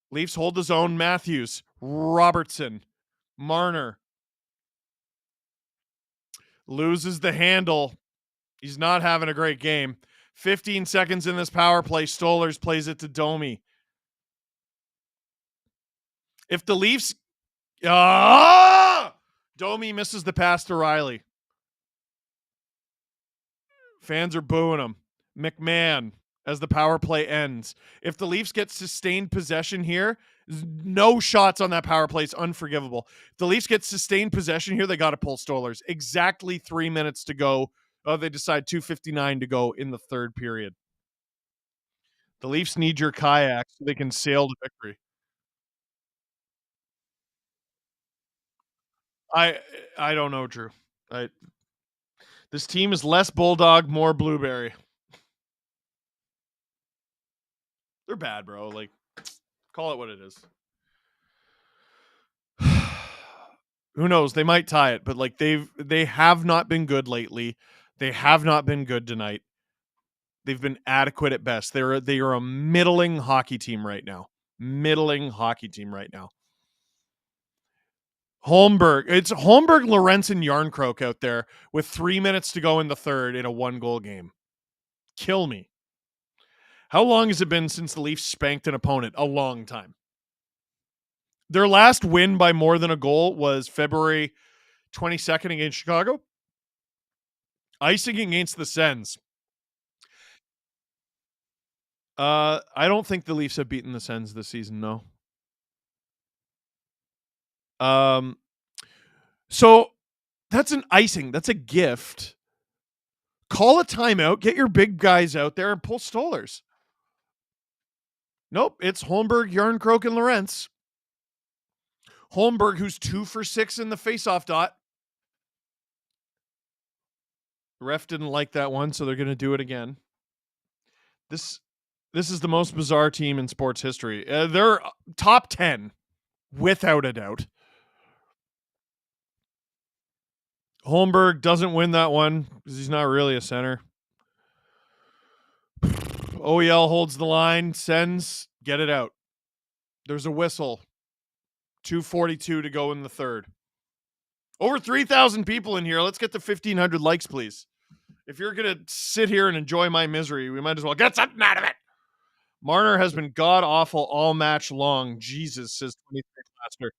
Leafs hold the zone. Matthews. Robertson. Marner. Loses the handle. He's not having a great game. 15 seconds in this power play. Stolers plays it to Domi. If the Leafs... Domi misses the pass to Riley. Fans are booing him. McMahon as the power play ends. If the Leafs get sustained possession here, no shots on that power play is unforgivable. If the Leafs get sustained possession here, they got to pull Stolers. Exactly 3 minutes to go. Oh, they decide 2:59 to go in the third period. The Leafs need your kayak so they can sail to victory. I don't know, Drew. This team is less Bulldog, more Blueberry. They're bad, bro. Like, call it what it is. Who knows? They might tie it, but like they have not been good lately. They have not been good tonight. They've been adequate at best. They are a middling hockey team right now. Middling hockey team right now. Holmberg. It's Holmberg, Lorentz, and Yarncroke out there with 3 minutes to go in the third in a 1-goal game. Kill me. How long has it been since the Leafs spanked an opponent? A long time. Their last win by more than a goal was February 22nd against Chicago. Icing against the Sens. I don't think the Leafs have beaten the Sens this season, no. So that's an icing. That's a gift. Call a timeout. Get your big guys out there and pull Stolers. Nope, it's Holmberg, Yarncroke, and Lorentz. Holmberg, who's 2 for 6 in the faceoff dot. The ref didn't like that one, so they're going to do it again. This is the most bizarre team in sports history. They're top 10, without a doubt. Holmberg doesn't win that one because he's not really a center. OEL holds the line. Sens, get it out. There's a whistle. 2:42 to go in the third. Over 3,000 people in here. Let's get to 1,500 likes, please. If you're going to sit here and enjoy my misery, we might as well get something out of it. Marner has been god-awful all match long. Jesus, says 23 Plaster.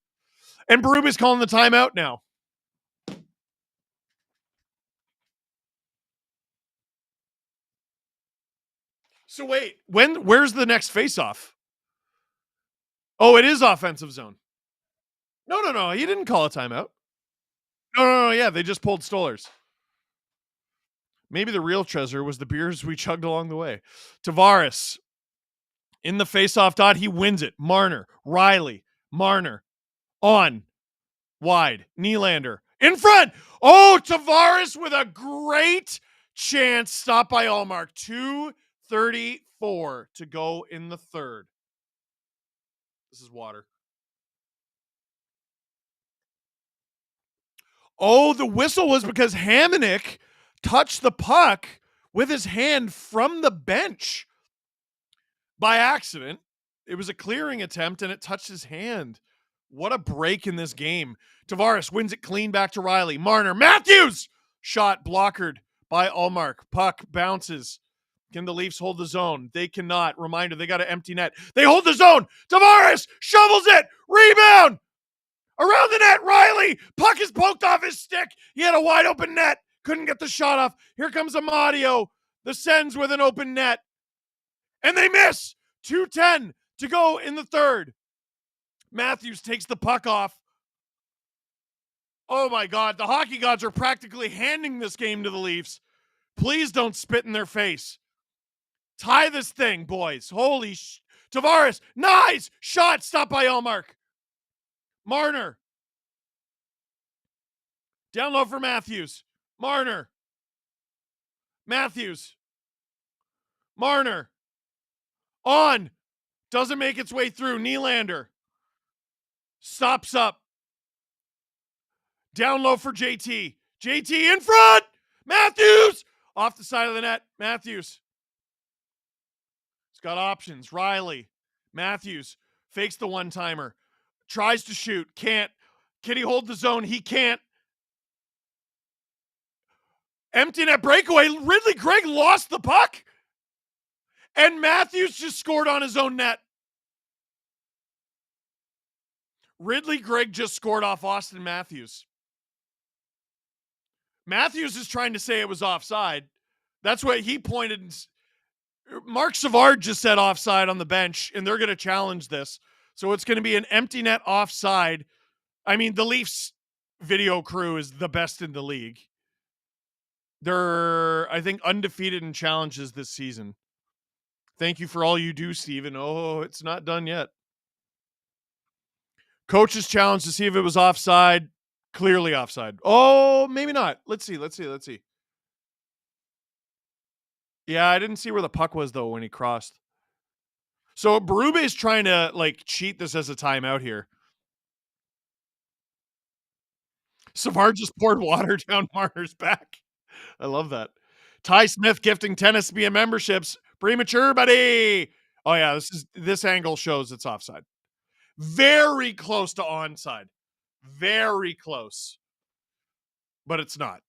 And Broom is calling the timeout now. So wait, where's the next face-off? Oh, it is offensive zone. No. He didn't call a timeout. No. Yeah, they just pulled Stolers. Maybe the real treasure was the beers we chugged along the way. Tavares in the face-off dot. He wins it. Marner, Riley, Marner on wide. Nylander in front. Oh, Tavares with a great chance. Stopped by Ullmark. 2:34 to go in the third. This is water. Oh, the whistle was because Hamonic touched the puck with his hand from the bench by accident. It was a clearing attempt, and it touched his hand. What a break in this game. Tavares wins it clean back to Riley. Marner. Matthews! Shot blockered by Ullmark. Puck bounces. Can the Leafs hold the zone? They cannot. Reminder, they got an empty net. They hold the zone. Tavares shovels it. Rebound. Around the net, Riley. Puck is poked off his stick. He had a wide open net. Couldn't get the shot off. Here comes Amadio. The Sens with an open net. And they miss. 2:10 to go in the third. Matthews takes the puck off. Oh my God, the hockey gods are practically handing this game to the Leafs. Please don't spit in their face. Tie this thing, boys. Holy Tavares, nice shot, stopped by Elmark. Marner. Down low for Matthews. Marner. Matthews. Marner. On. Doesn't make its way through. Nylander. Stops up. Down low for JT. JT in front. Matthews. Off the side of the net. Matthews. He's got options. Riley. Matthews. Fakes the one-timer. Tries to shoot. Can't. Can he hold the zone? He can't. Empty net breakaway. Ridley Gregg lost the puck. And Matthews just scored on his own net. Ridley Gregg just scored off Austin Matthews. Matthews is trying to say it was offside. That's what he pointed. Mark Savard just said offside on the bench, and they're going to challenge this. So it's going to be an empty net offside. I mean, the Leafs video crew is the best in the league. They're, I think, undefeated in challenges this season. Thank you for all you do, Steven. Oh, it's not done yet. Coach's challenge to see if it was offside. Clearly offside. Oh, maybe not. Let's see. Yeah, I didn't see where the puck was, though, when he crossed. So Berube is trying to, cheat this as a timeout here. Savard just poured water down Marner's back. I love that. Ty Smith gifting Tennis via memberships. Premature, buddy. Oh, yeah, this angle shows it's offside. Very close to onside. Very close. But it's not.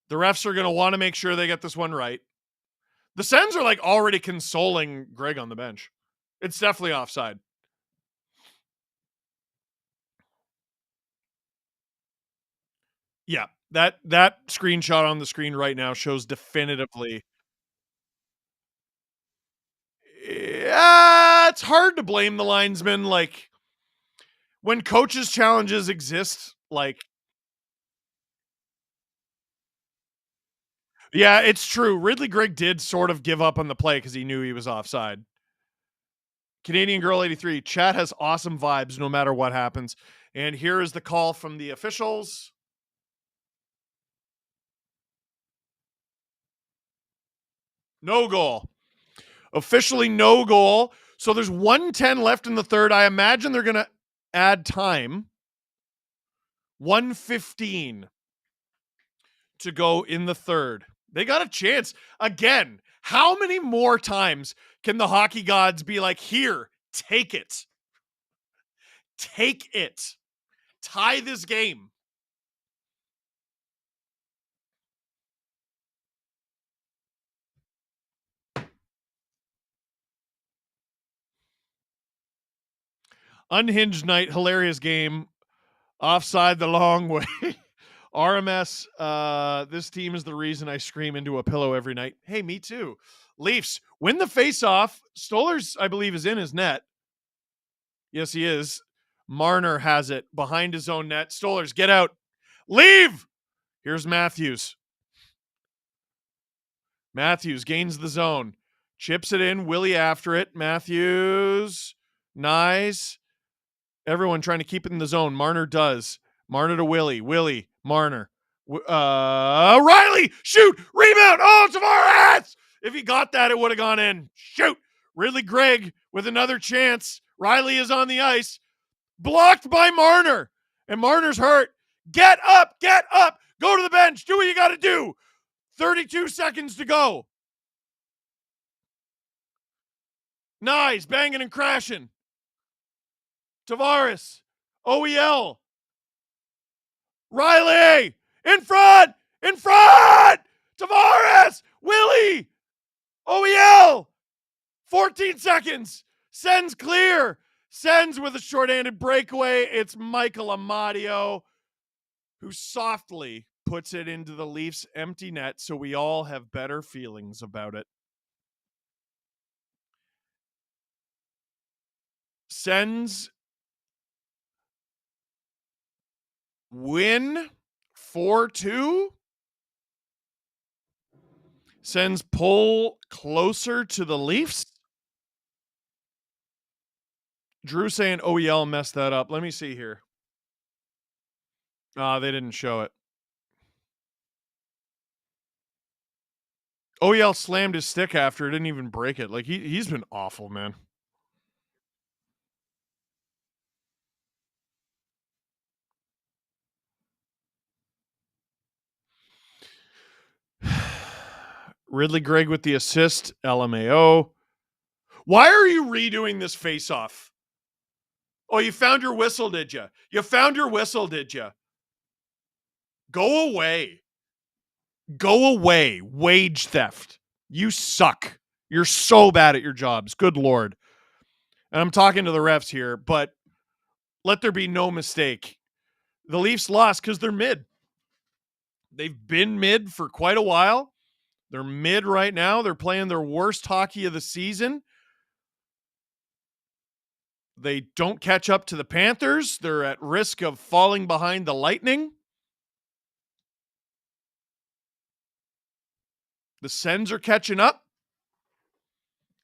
The refs are going to want to make sure they get this one right. The Sens are already consoling Greg on the bench. It's definitely offside. Yeah, that screenshot on the screen right now shows definitively. Yeah, it's hard to blame the linesman. When coaches' challenges exist, yeah, it's true. Ridley Gregg did sort of give up on the play because he knew he was offside. Canadian Girl 83, chat has awesome vibes no matter what happens. And here is the call from the officials. No goal. Officially no goal. So there's 1:10 left in the third. I imagine they're going to add time. 1:15 to go in the third. They got a chance. Again, how many more times can the hockey gods be like, here, take it. Take it. Tie this game. Unhinged night, hilarious game. Offside the long way. RMS, this team is the reason I scream into a pillow every night. Hey, me too. Leafs win the face-off. Stolar's, I believe, is in his net. Yes, he is. Marner has it behind his own net. Stolar's, get out. Leave! Here's Matthews. Matthews gains the zone. Chips it in. Willie after it. Matthews. Nice. Everyone trying to keep it in the zone. Marner does. Marner to Willie. Willie. Marner. Riley. Shoot. Rebound. Oh, Tavares. If he got that, it would have gone in. Shoot. Ridley Gregg with another chance. Riley is on the ice. Blocked by Marner. And Marner's hurt. Get up. Get up. Go to the bench. Do what you got to do. 32 seconds to go. Nice. Banging and crashing. Tavares. OEL. Riley. In front. In front. Tavares. Willie. OEL. 14 seconds. Sens clear. Sens with a short-handed breakaway. It's Michael Amadio who softly puts it into the Leafs' empty net so we all have better feelings about it. Sens win 4-2. Sens pull closer to the Leafs. Drew saying OEL messed that up. Let me see here. They didn't show it. OEL slammed his stick after. Didn't even break it. Like, he's been awful, man. Ridley Gregg with the assist. LMAO. Why are you redoing this face-off? Oh, you found your whistle, did you? You found your whistle, did you? Go away. Go away. Wage theft. You suck. You're so bad at your jobs. Good Lord. And I'm talking to the refs here, but let there be no mistake. The Leafs lost because they're mid. They've been mid for quite a while. They're mid right now. They're playing their worst hockey of the season. They don't catch up to the Panthers. They're at risk of falling behind the Lightning. The Sens are catching up.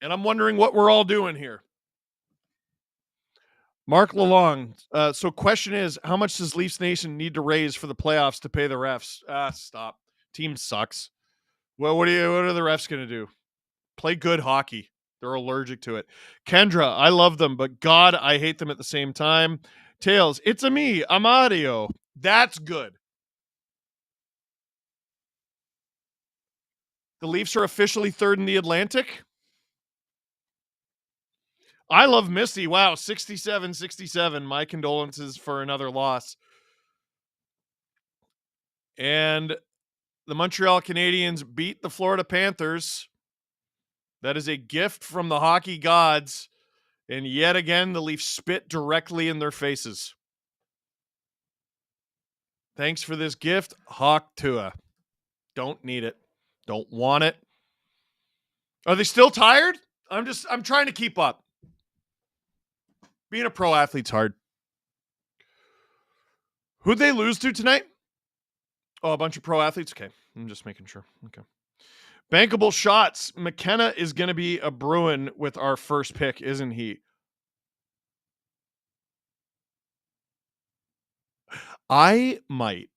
And I'm wondering what we're all doing here. Mark Lalong. So question is, how much does Leafs Nation need to raise for the playoffs to pay the refs? Stop. Team sucks. Well, what are the refs going to do? Play good hockey. They're allergic to it. Kendra, I love them, but God, I hate them at the same time. Tails, it's a me, Amadio. That's good. The Leafs are officially third in the Atlantic. I love Misty. Wow, 67-67. My condolences for another loss. And the Montreal Canadiens beat the Florida Panthers. That is a gift from the hockey gods. And yet again, the Leafs spit directly in their faces. Thanks for this gift, Hawk Tua. Don't need it. Don't want it. Are they still tired? I'm trying to keep up. Being a pro athlete's hard. Who'd they lose to tonight? Oh, a bunch of pro athletes? Okay. I'm just making sure. Okay. Bankable shots. McKenna is going to be a Bruin with our first pick, isn't he? I might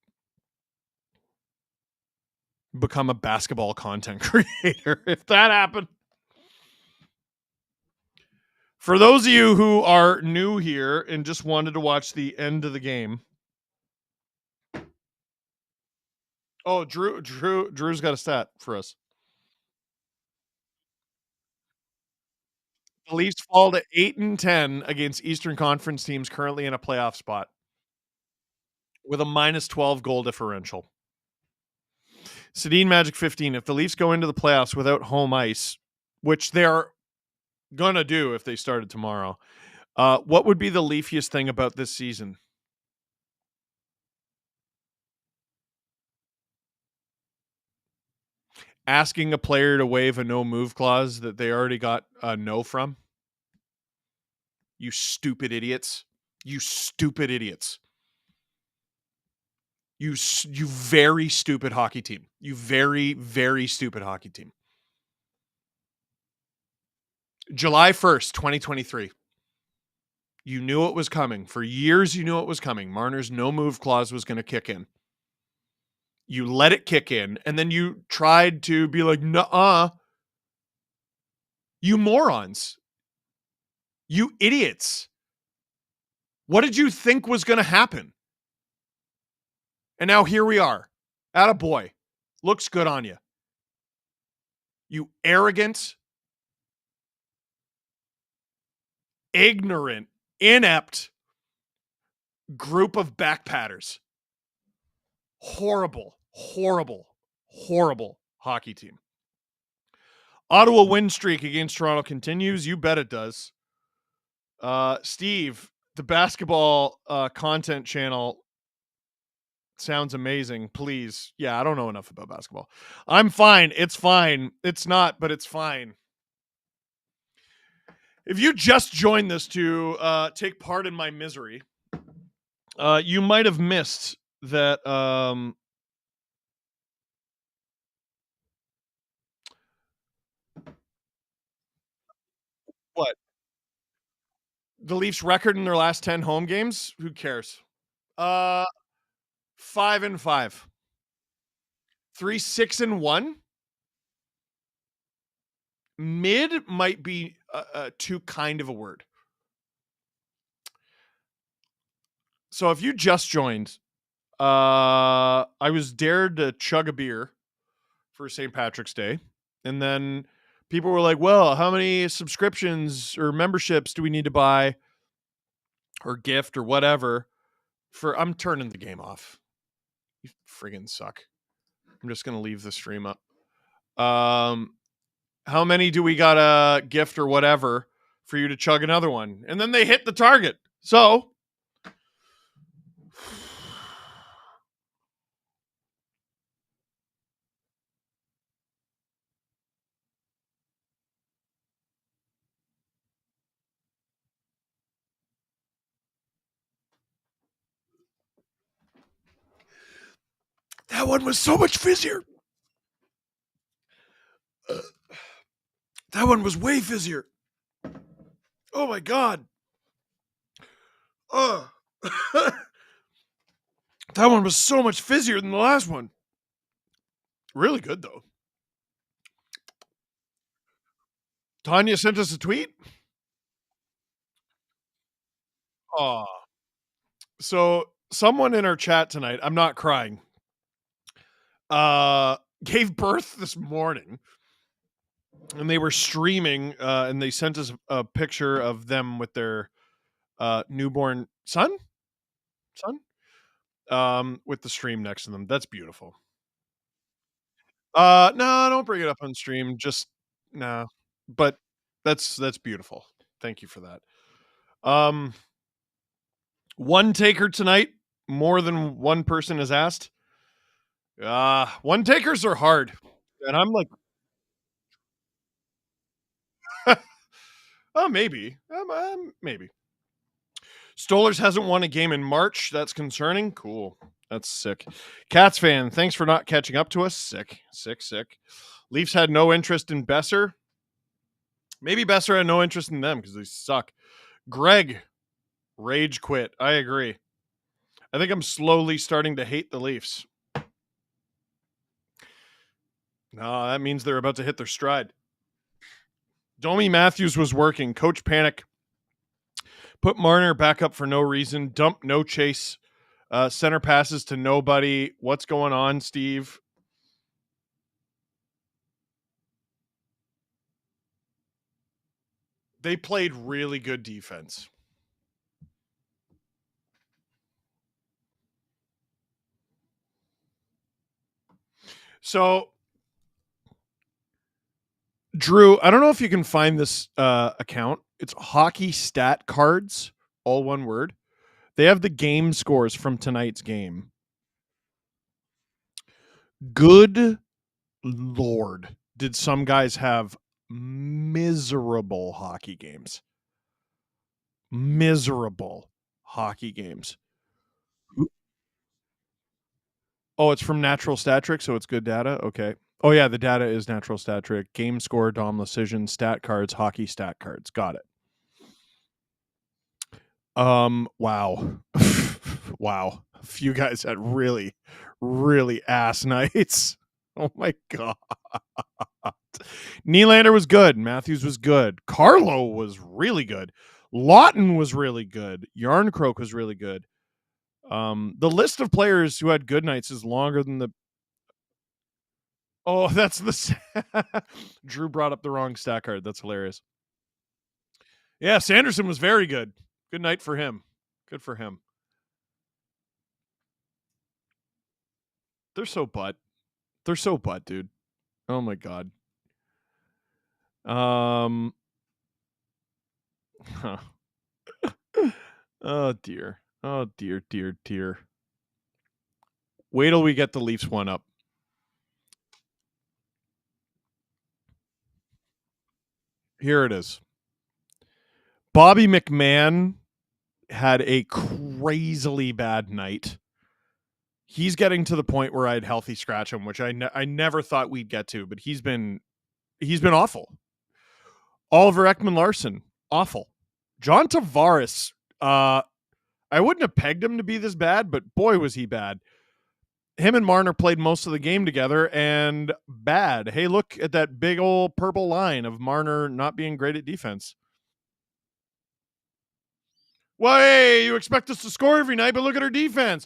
become a basketball content creator if that happened. For those of you who are new here and just wanted to watch the end of the game. Oh, Drew's got a stat for us. The Leafs fall to 8-10 against Eastern Conference teams currently in a playoff spot with a -12 goal differential. Sedin Magic 15. If the Leafs go into the playoffs without home ice, which they're going to do if they started tomorrow, what would be the Leafiest thing about this season? Asking a player to waive a no-move clause that they already got a no from? You stupid idiots. You stupid idiots. You very stupid hockey team. You very, very stupid hockey team. July 1st, 2023. You knew it was coming. For years, you knew it was coming. Marner's no-move clause was going to kick in. You let it kick in, and then you tried to be like, nuh-uh. You morons. You idiots. What did you think was going to happen? And now here we are. Attaboy. Looks good on you. You arrogant, ignorant, inept group of backpatters. Horrible, horrible, horrible hockey team. Ottawa win streak against Toronto continues. You bet it does. Steve, the basketball content channel sounds amazing. Please. Yeah, I don't know enough about basketball. I'm fine. It's fine. It's not, but it's fine. If you just joined this to take part in my misery, you might have missed that what? The Leafs record in their last 10 home games? Who cares? 5-5. 3-6-1. Mid might be too kind of a word. So if you just joined, I was dared to chug a beer for St. Patrick's Day. And then people were like, well, how many subscriptions or memberships do we need to buy or gift or whatever for? I'm turning the game off. You friggin' suck. I'm just going to leave the stream up. How many do we got a gift or whatever for you to chug another one? And then they hit the target. So that one was so much fizzier. That one was way fizzier. Oh my God. That one was so much fizzier than the last one. Really good, though. Tanya sent us a tweet. Oh. So someone in our chat tonight, I'm not crying, gave birth this morning. And they were streaming, and they sent us a picture of them with their newborn son, with the stream next to them. That's beautiful. No, don't bring it up on stream. Just no, but that's beautiful. Thank you for that. One taker tonight. More than one person has asked. One takers are hard, and I'm like, oh, maybe, maybe. Stolers hasn't won a game in March. That's concerning. Cool. That's sick. Cats fan, thanks for not catching up to us. Sick. Leafs had no interest in Besser. Maybe Besser had no interest in them because they suck. Greg, rage quit. I agree. I think I'm slowly starting to hate the Leafs. No, that means they're about to hit their stride. Domi Matthews was working. Coach Panic put Marner back up for no reason. Dump no chase. Center passes to nobody. What's going on, Steve? They played really good defense. So, Drew, I don't know if you can find this account. It's Hockey Stat Cards, all one word. They have the game scores from tonight's game. Good Lord, did some guys have miserable hockey games. Miserable hockey games. Oh, it's from Natural Stat Trick, so it's good data? Okay. Oh, yeah, the data is Natural Stat Trick. Game score, Dom Decision, stat cards, hockey stat cards. Got it. Wow. Wow. A few guys had really, really ass nights. Oh, my God. Nylander was good. Matthews was good. Carlo was really good. Lawton was really good. Yarncroke was really good. The list of players who had good nights is longer than the. Oh, that's the. Drew brought up the wrong stat card. That's hilarious. Yeah, Sanderson was very good. Good night for him. Good for him. They're so butt. They're so butt, dude. Oh my God. Huh. Oh dear. Oh dear, dear, dear. Wait till we get the Leafs one up. Here it is. Bobby McMahon had a crazily bad night. He's getting to the point where I'd healthy scratch him, which I never thought we'd get to, but he's been awful. Oliver Ekman-Larsson, awful. John Tavares, I wouldn't have pegged him to be this bad, but boy, was he bad. Him and Marner played most of the game together and bad. Hey, look at that big old purple line of Marner not being great at defense. Well, hey, you expect us to score every night, but look at our defense.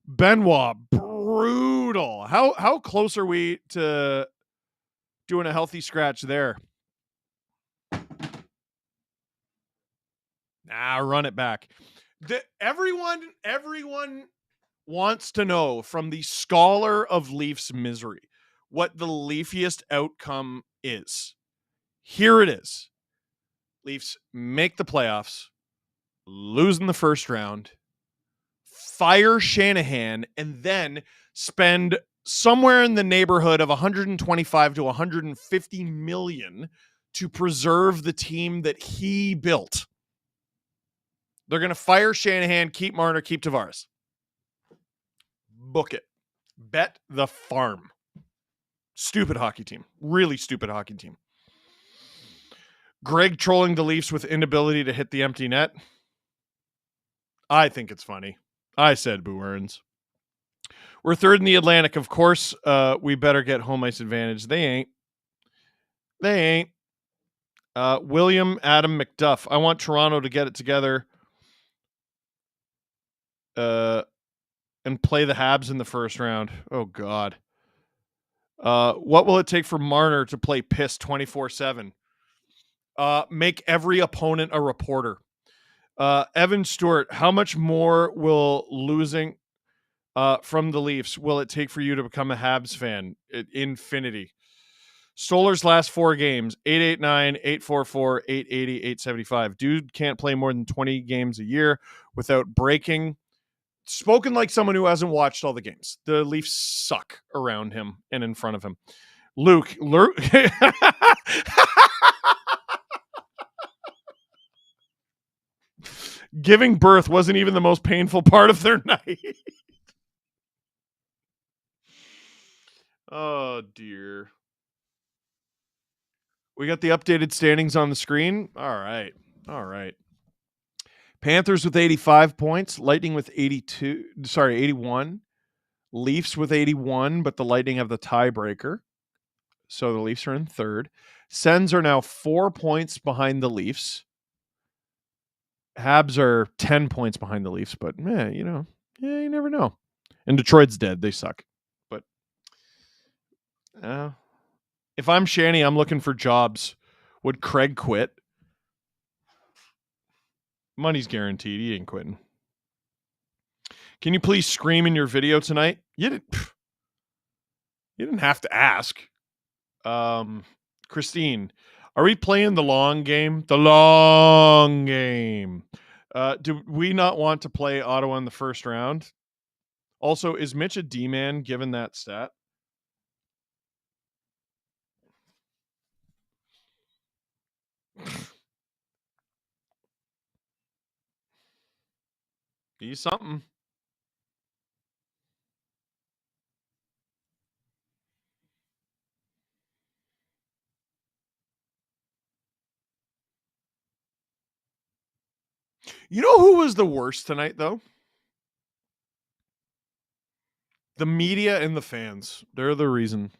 Benoit, brutal. How close are we to doing a healthy scratch there? Run it back. Everyone wants to know from the scholar of Leafs misery what the Leafiest outcome is. Here it is. Leafs make the playoffs, lose in the first round, fire Shanahan, and then spend somewhere in the neighborhood of 125 to 150 million to preserve the team that he built. They're going to fire Shanahan, keep Marner, keep Tavares. Book it. Bet the farm. Stupid hockey team. Really stupid hockey team. Greg trolling the Leafs with inability to hit the empty net. I think it's funny. I said Boo Earns. We're third in the Atlantic. Of course, we better get home ice advantage. They ain't. William Adam McDuff. I want Toronto to get it together and play the Habs in the first round. Oh, God. What will it take for Marner to play piss 24/7? Make every opponent a reporter. Evan Stewart, how much more will losing from the Leafs will it take for you to become a Habs fan? Infinity. Stolar's last 4 games, 889, 844, 880, 875. Dude can't play more than 20 games a year without breaking. Spoken like someone who hasn't watched all the games. The Leafs suck around him and in front of him. Luke. Giving birth wasn't even the most painful part of their night. Oh, dear. We got the updated standings on the screen. All right. Panthers with 85 points. Lightning with 81. Leafs with 81, but the Lightning have the tiebreaker. So the Leafs are in third. Sens are now 4 points behind the Leafs. Habs are 10 points behind the Leafs, but you never know. And Detroit's dead. They suck. But if I'm Shanny, I'm looking for jobs. Would Craig quit? Money's guaranteed. He ain't quitting. Can you please scream in your video tonight? You didn't have to ask. Christine, are we playing the long game? The long game. Do we not want to play Ottawa in the first round? Also, is Mitch a D-man given that stat? He's something. You know who was the worst tonight, though? The media and the fans. They're the reason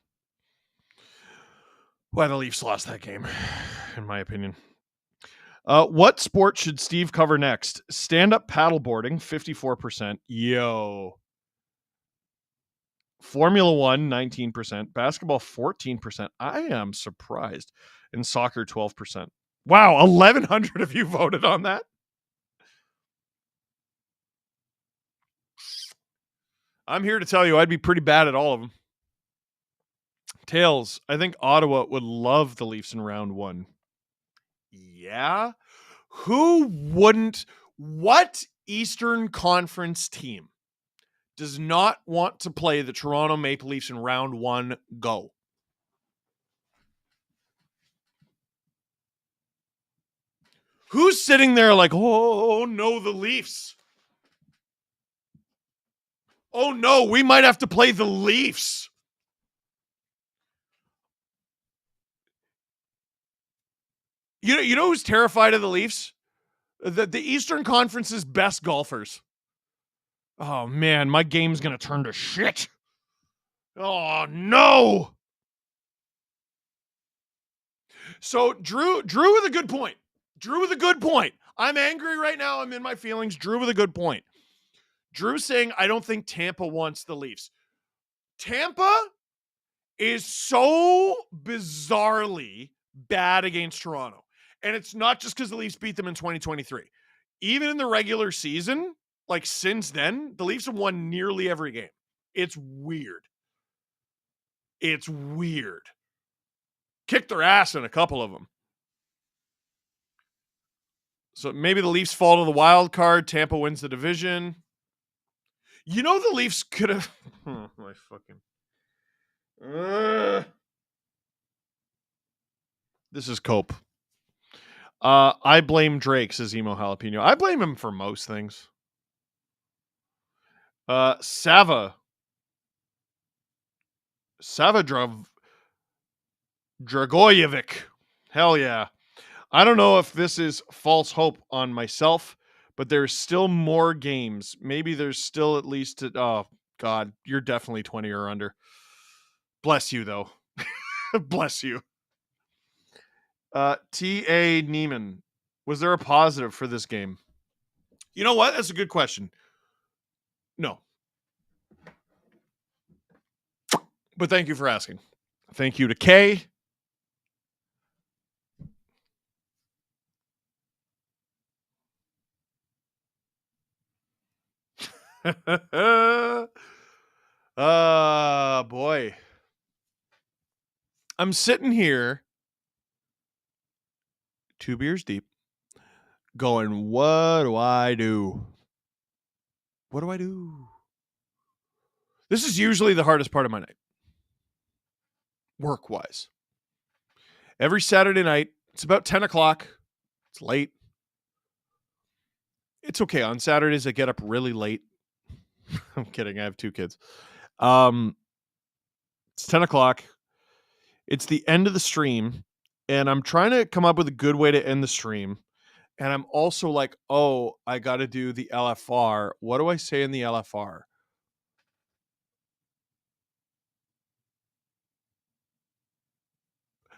why the Leafs lost that game, in my opinion. What sport should Steve cover next? Stand-up paddleboarding, 54%. Yo. Formula 1, 19%. Basketball, 14%. I am surprised. And soccer, 12%. Wow, 1,100 of you voted on that? I'm here to tell you I'd be pretty bad at all of them. Tails, I think Ottawa would love the Leafs in round 1. Yeah? Who wouldn't? What Eastern Conference team does not want to play the Toronto Maple Leafs in round 1? Go. Who's sitting there like, oh no, the Leafs. Oh no, we might have to play the Leafs. You know who's terrified of the Leafs? The Eastern Conference's best golfers. Oh man, my game's gonna turn to shit. Oh no. So Drew with a good point. I'm angry right now. I'm in my feelings. Drew with a good point. Drew saying, I don't think Tampa wants the Leafs. Tampa is so bizarrely bad against Toronto. And it's not just because the Leafs beat them in 2023. Even in the regular season, like since then, the Leafs have won nearly every game. It's weird. Kicked their ass in a couple of them. So maybe the Leafs fall to the wild card. Tampa wins the division. You know the Leafs could have... Oh, my fucking... This is Cope. I blame Drake, says Emo Jalapeno. I blame him for most things. Sava Dragojevic. Hell yeah. I don't know if this is false hope on myself, but there's still more games. Maybe there's still at least... oh, God. You're definitely 20 or under. Bless you, though. Bless you. T.A. Neiman. Was there a positive for this game? You know what? That's a good question. No. But thank you for asking. Thank you to Kay. Boy. I'm sitting here 2 beers deep going, what do I do? What do I do? This is usually the hardest part of my night. Work-wise. Every Saturday night, it's about 10 o'clock. It's late. It's okay. On Saturdays, I get up really late. I'm kidding. I have 2 kids. It's 10 o'clock. It's the end of the stream, and I'm trying to come up with a good way to end the stream. And I'm also like, oh, I got to do the LFR. What do I say in the LFR?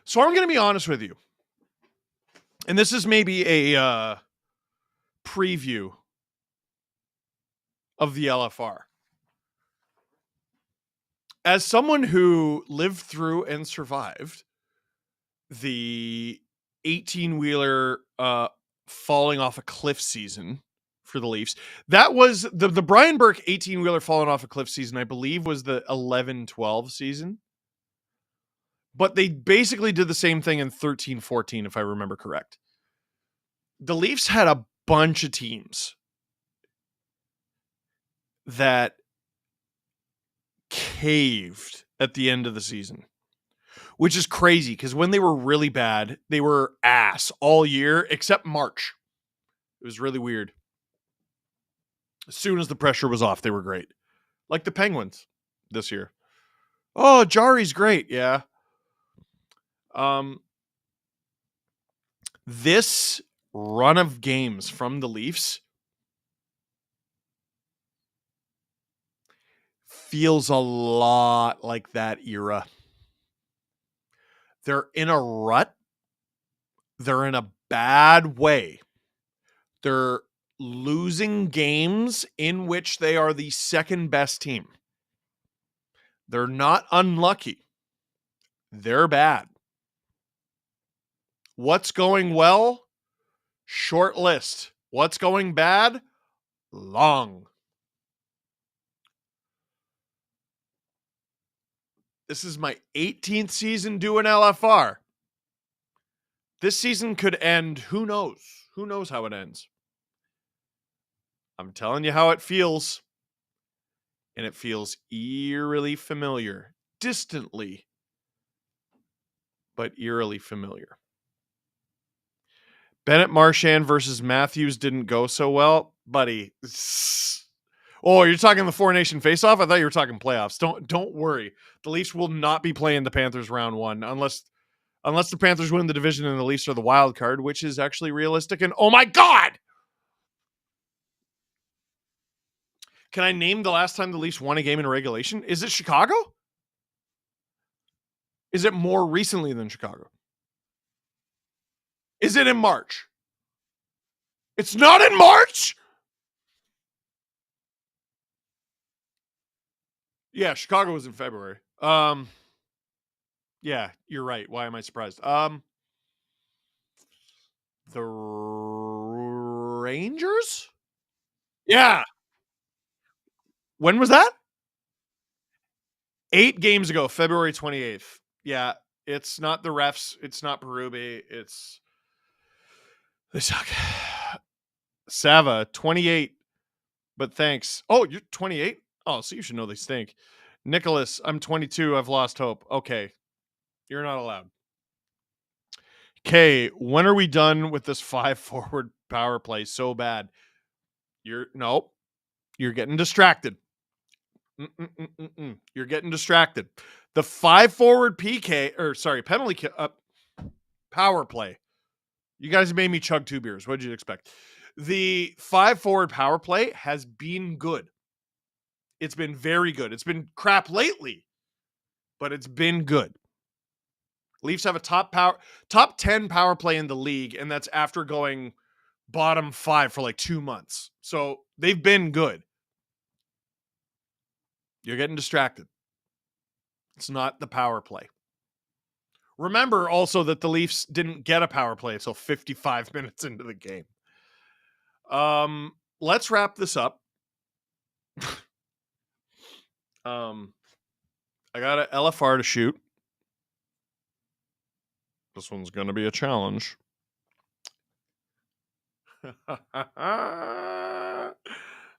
So I'm going to be honest with you. And this is maybe a preview of the LFR. As someone who lived through and survived the 18-wheeler falling off a cliff season for the Leafs, that was the Brian Burke 18-wheeler falling off a cliff season, I believe, was the 11-12 season. But they basically did the same thing in 13-14, if I remember correct. The Leafs had a bunch of teams that caved at the end of the season, which is crazy because when they were really bad, they were ass all year except March. It was really weird. As soon as the pressure was off, they were great. Like the Penguins this year. Oh, Jari's great. Yeah. This run of games from the Leafs feels a lot like that era. They're in a rut. They're in a bad way. They're losing games in which they are the second best team. They're not unlucky. They're bad. What's going well? Short list. What's going bad? Long. This is my 18th season doing LFR. This season could end. Who knows? Who knows how it ends? I'm telling you how it feels. And it feels eerily familiar. Distantly, but eerily familiar. Bennett Marchand versus Matthews didn't go so well, buddy. Oh, you're talking the Four Nation face-off? I thought you were talking playoffs. Don't worry. The Leafs will not be playing the Panthers round one unless the Panthers win the division and the Leafs are the wild card, which is actually realistic. And oh my God! Can I name the last time the Leafs won a game in regulation? Is it Chicago? Is it more recently than Chicago? Is it in March? It's not in March? Yeah, Chicago was in February. Yeah, you're right. Why am I surprised? The Rangers? Yeah. When was that? 8 games ago, February 28th. Yeah, it's not the refs. It's not Berube. They suck. Sava, 28. But thanks. Oh, you're 28? Oh, so you should know they stink. Nicholas, I'm 22. I've lost hope. Okay. You're not allowed. Okay, when are we done with this 5-forward power play so bad? You're getting distracted. You're getting distracted. The 5-forward penalty power play. You guys made me chug 2 beers. What did you expect? The 5-forward power play has been good. It's been very good. It's been crap lately, but it's been good. Leafs have a top 10 power play in the league, and that's after going bottom 5 for like 2 months. So they've been good. You're getting distracted. It's not the power play. Remember also that the Leafs didn't get a power play until 55 minutes into the game. Let's wrap this up. I got an LFR to shoot. This one's going to be a challenge.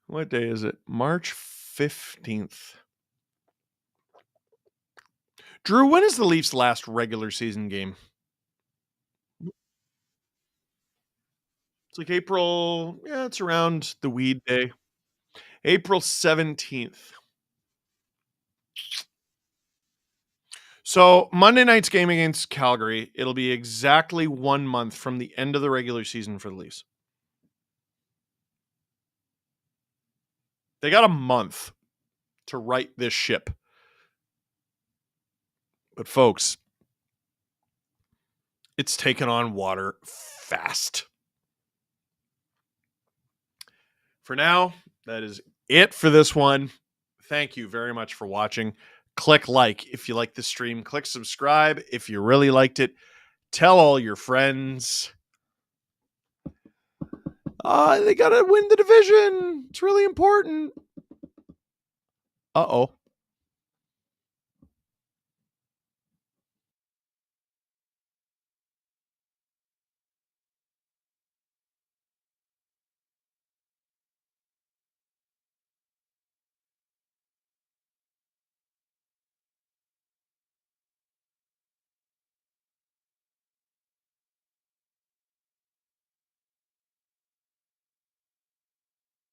What day is it? March 15th. Drew, when is the Leafs' last regular season game? It's like April. Yeah, it's around the weed day. April 17th. So Monday night's game against Calgary, it'll be exactly 1 month from the end of the regular season for the Leafs. They got a month to right this ship. But folks, it's taken on water fast. For now, that is it for this one. Thank you very much for watching. Click like if you like the stream. Click subscribe if you really liked it. Tell all your friends. They got to win the division. It's really important. Uh-oh.